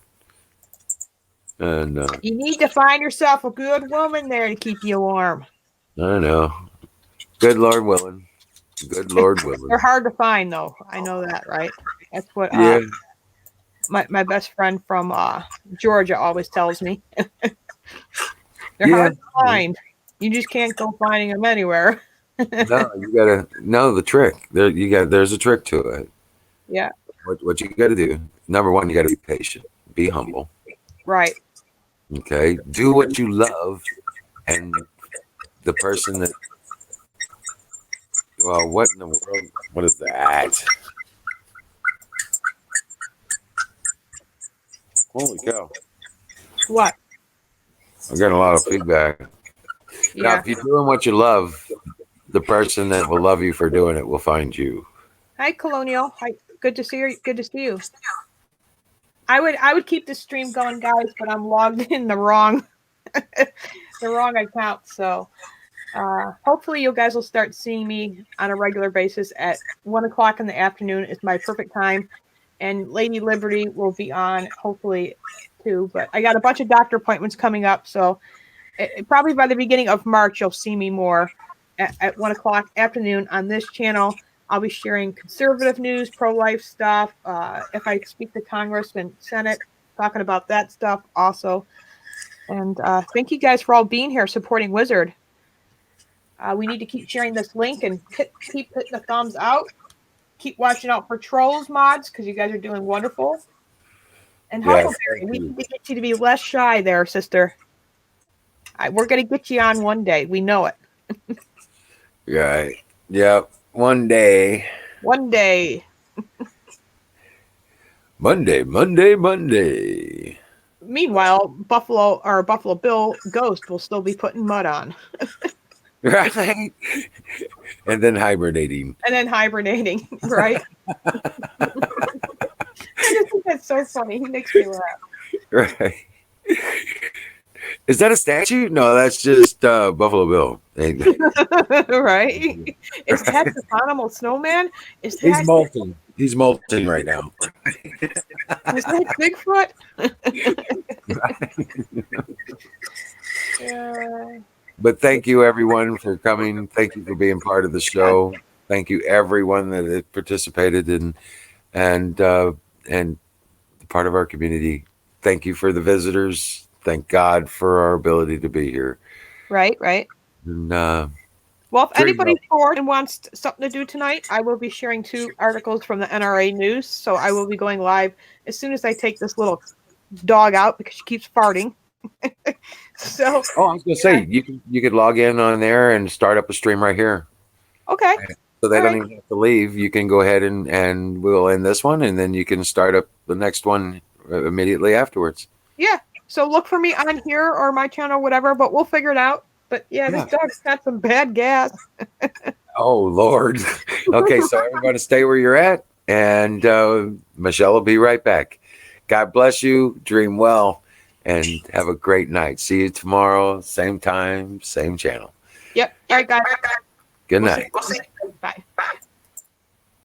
you need to find yourself a good woman there to keep you warm. I know. Good Lord willing. Good Lord willing. They're hard to find, though. I know that, right? That's what my best friend from Georgia always tells me. They're hard to find. You just can't go finding them anywhere. No, you gotta know the trick. There's a trick to it. Yeah. What you gotta do? Number one, you gotta be patient. Be humble. Right. Okay. Do what you love, and the person that. Well, what in the world? What is that? Holy cow! What? I'm getting a lot of feedback. Yeah. Now, if you're doing what you love, the person that will love you for doing it will find you. Hi, Colonial. Hi. Good to see you. Good to see you. I would keep the stream going, guys, but I'm logged in the wrong account. So hopefully you guys will start seeing me on a regular basis at 1:00 in the afternoon. Is my perfect time, and Lady Liberty will be on hopefully too. But I got a bunch of doctor appointments coming up, so probably by the beginning of March you'll see me more at 1:00 afternoon on this channel. I'll be sharing conservative news, pro-life stuff. If I speak to Congress and Senate, talking about that stuff also. And thank you guys for all being here, supporting Wizard. We need to keep sharing this link and keep hitting the thumbs out. Keep watching out for Trolls mods because you guys are doing wonderful. And Huckleberry, we need to get you to be less shy there, sister. We're going to get you on one day. We know it. Right. Yep. One day. One day. Monday. Meanwhile, Buffalo Bill Ghost will still be putting mud on. Right. And then hibernating. Right? I just think that's so funny. He makes me laugh. Right. Is that a statue? No, that's just Buffalo Bill. Right? Is that the animal snowman? Is that He's molting. He's molting right now. is that Bigfoot? Yeah. But thank you, everyone, for coming. Thank you for being part of the show. Thank you, everyone that had participated and part of our community. Thank you for the visitors. Thank God for our ability to be here. Right, right. And, well, if anybody's bored and wants something to do tonight, I will be sharing 2 articles from the NRA News. So I will be going live as soon as I take this little dog out because she keeps farting. So. I was gonna say you could log in on there and start up a stream right here. Okay. So they don't even have to leave. You can go ahead and we'll end this one, and then you can start up the next one immediately afterwards. Yeah. So look for me on here or my channel, whatever. But we'll figure it out. But yeah, this dog's got some bad gas. Oh Lord. Okay, so everybody stay where you're at, and Michelle will be right back. God bless you. Dream well, and have a great night. See you tomorrow, same time, same channel. Yep. All right, guys. Good night. We'll see.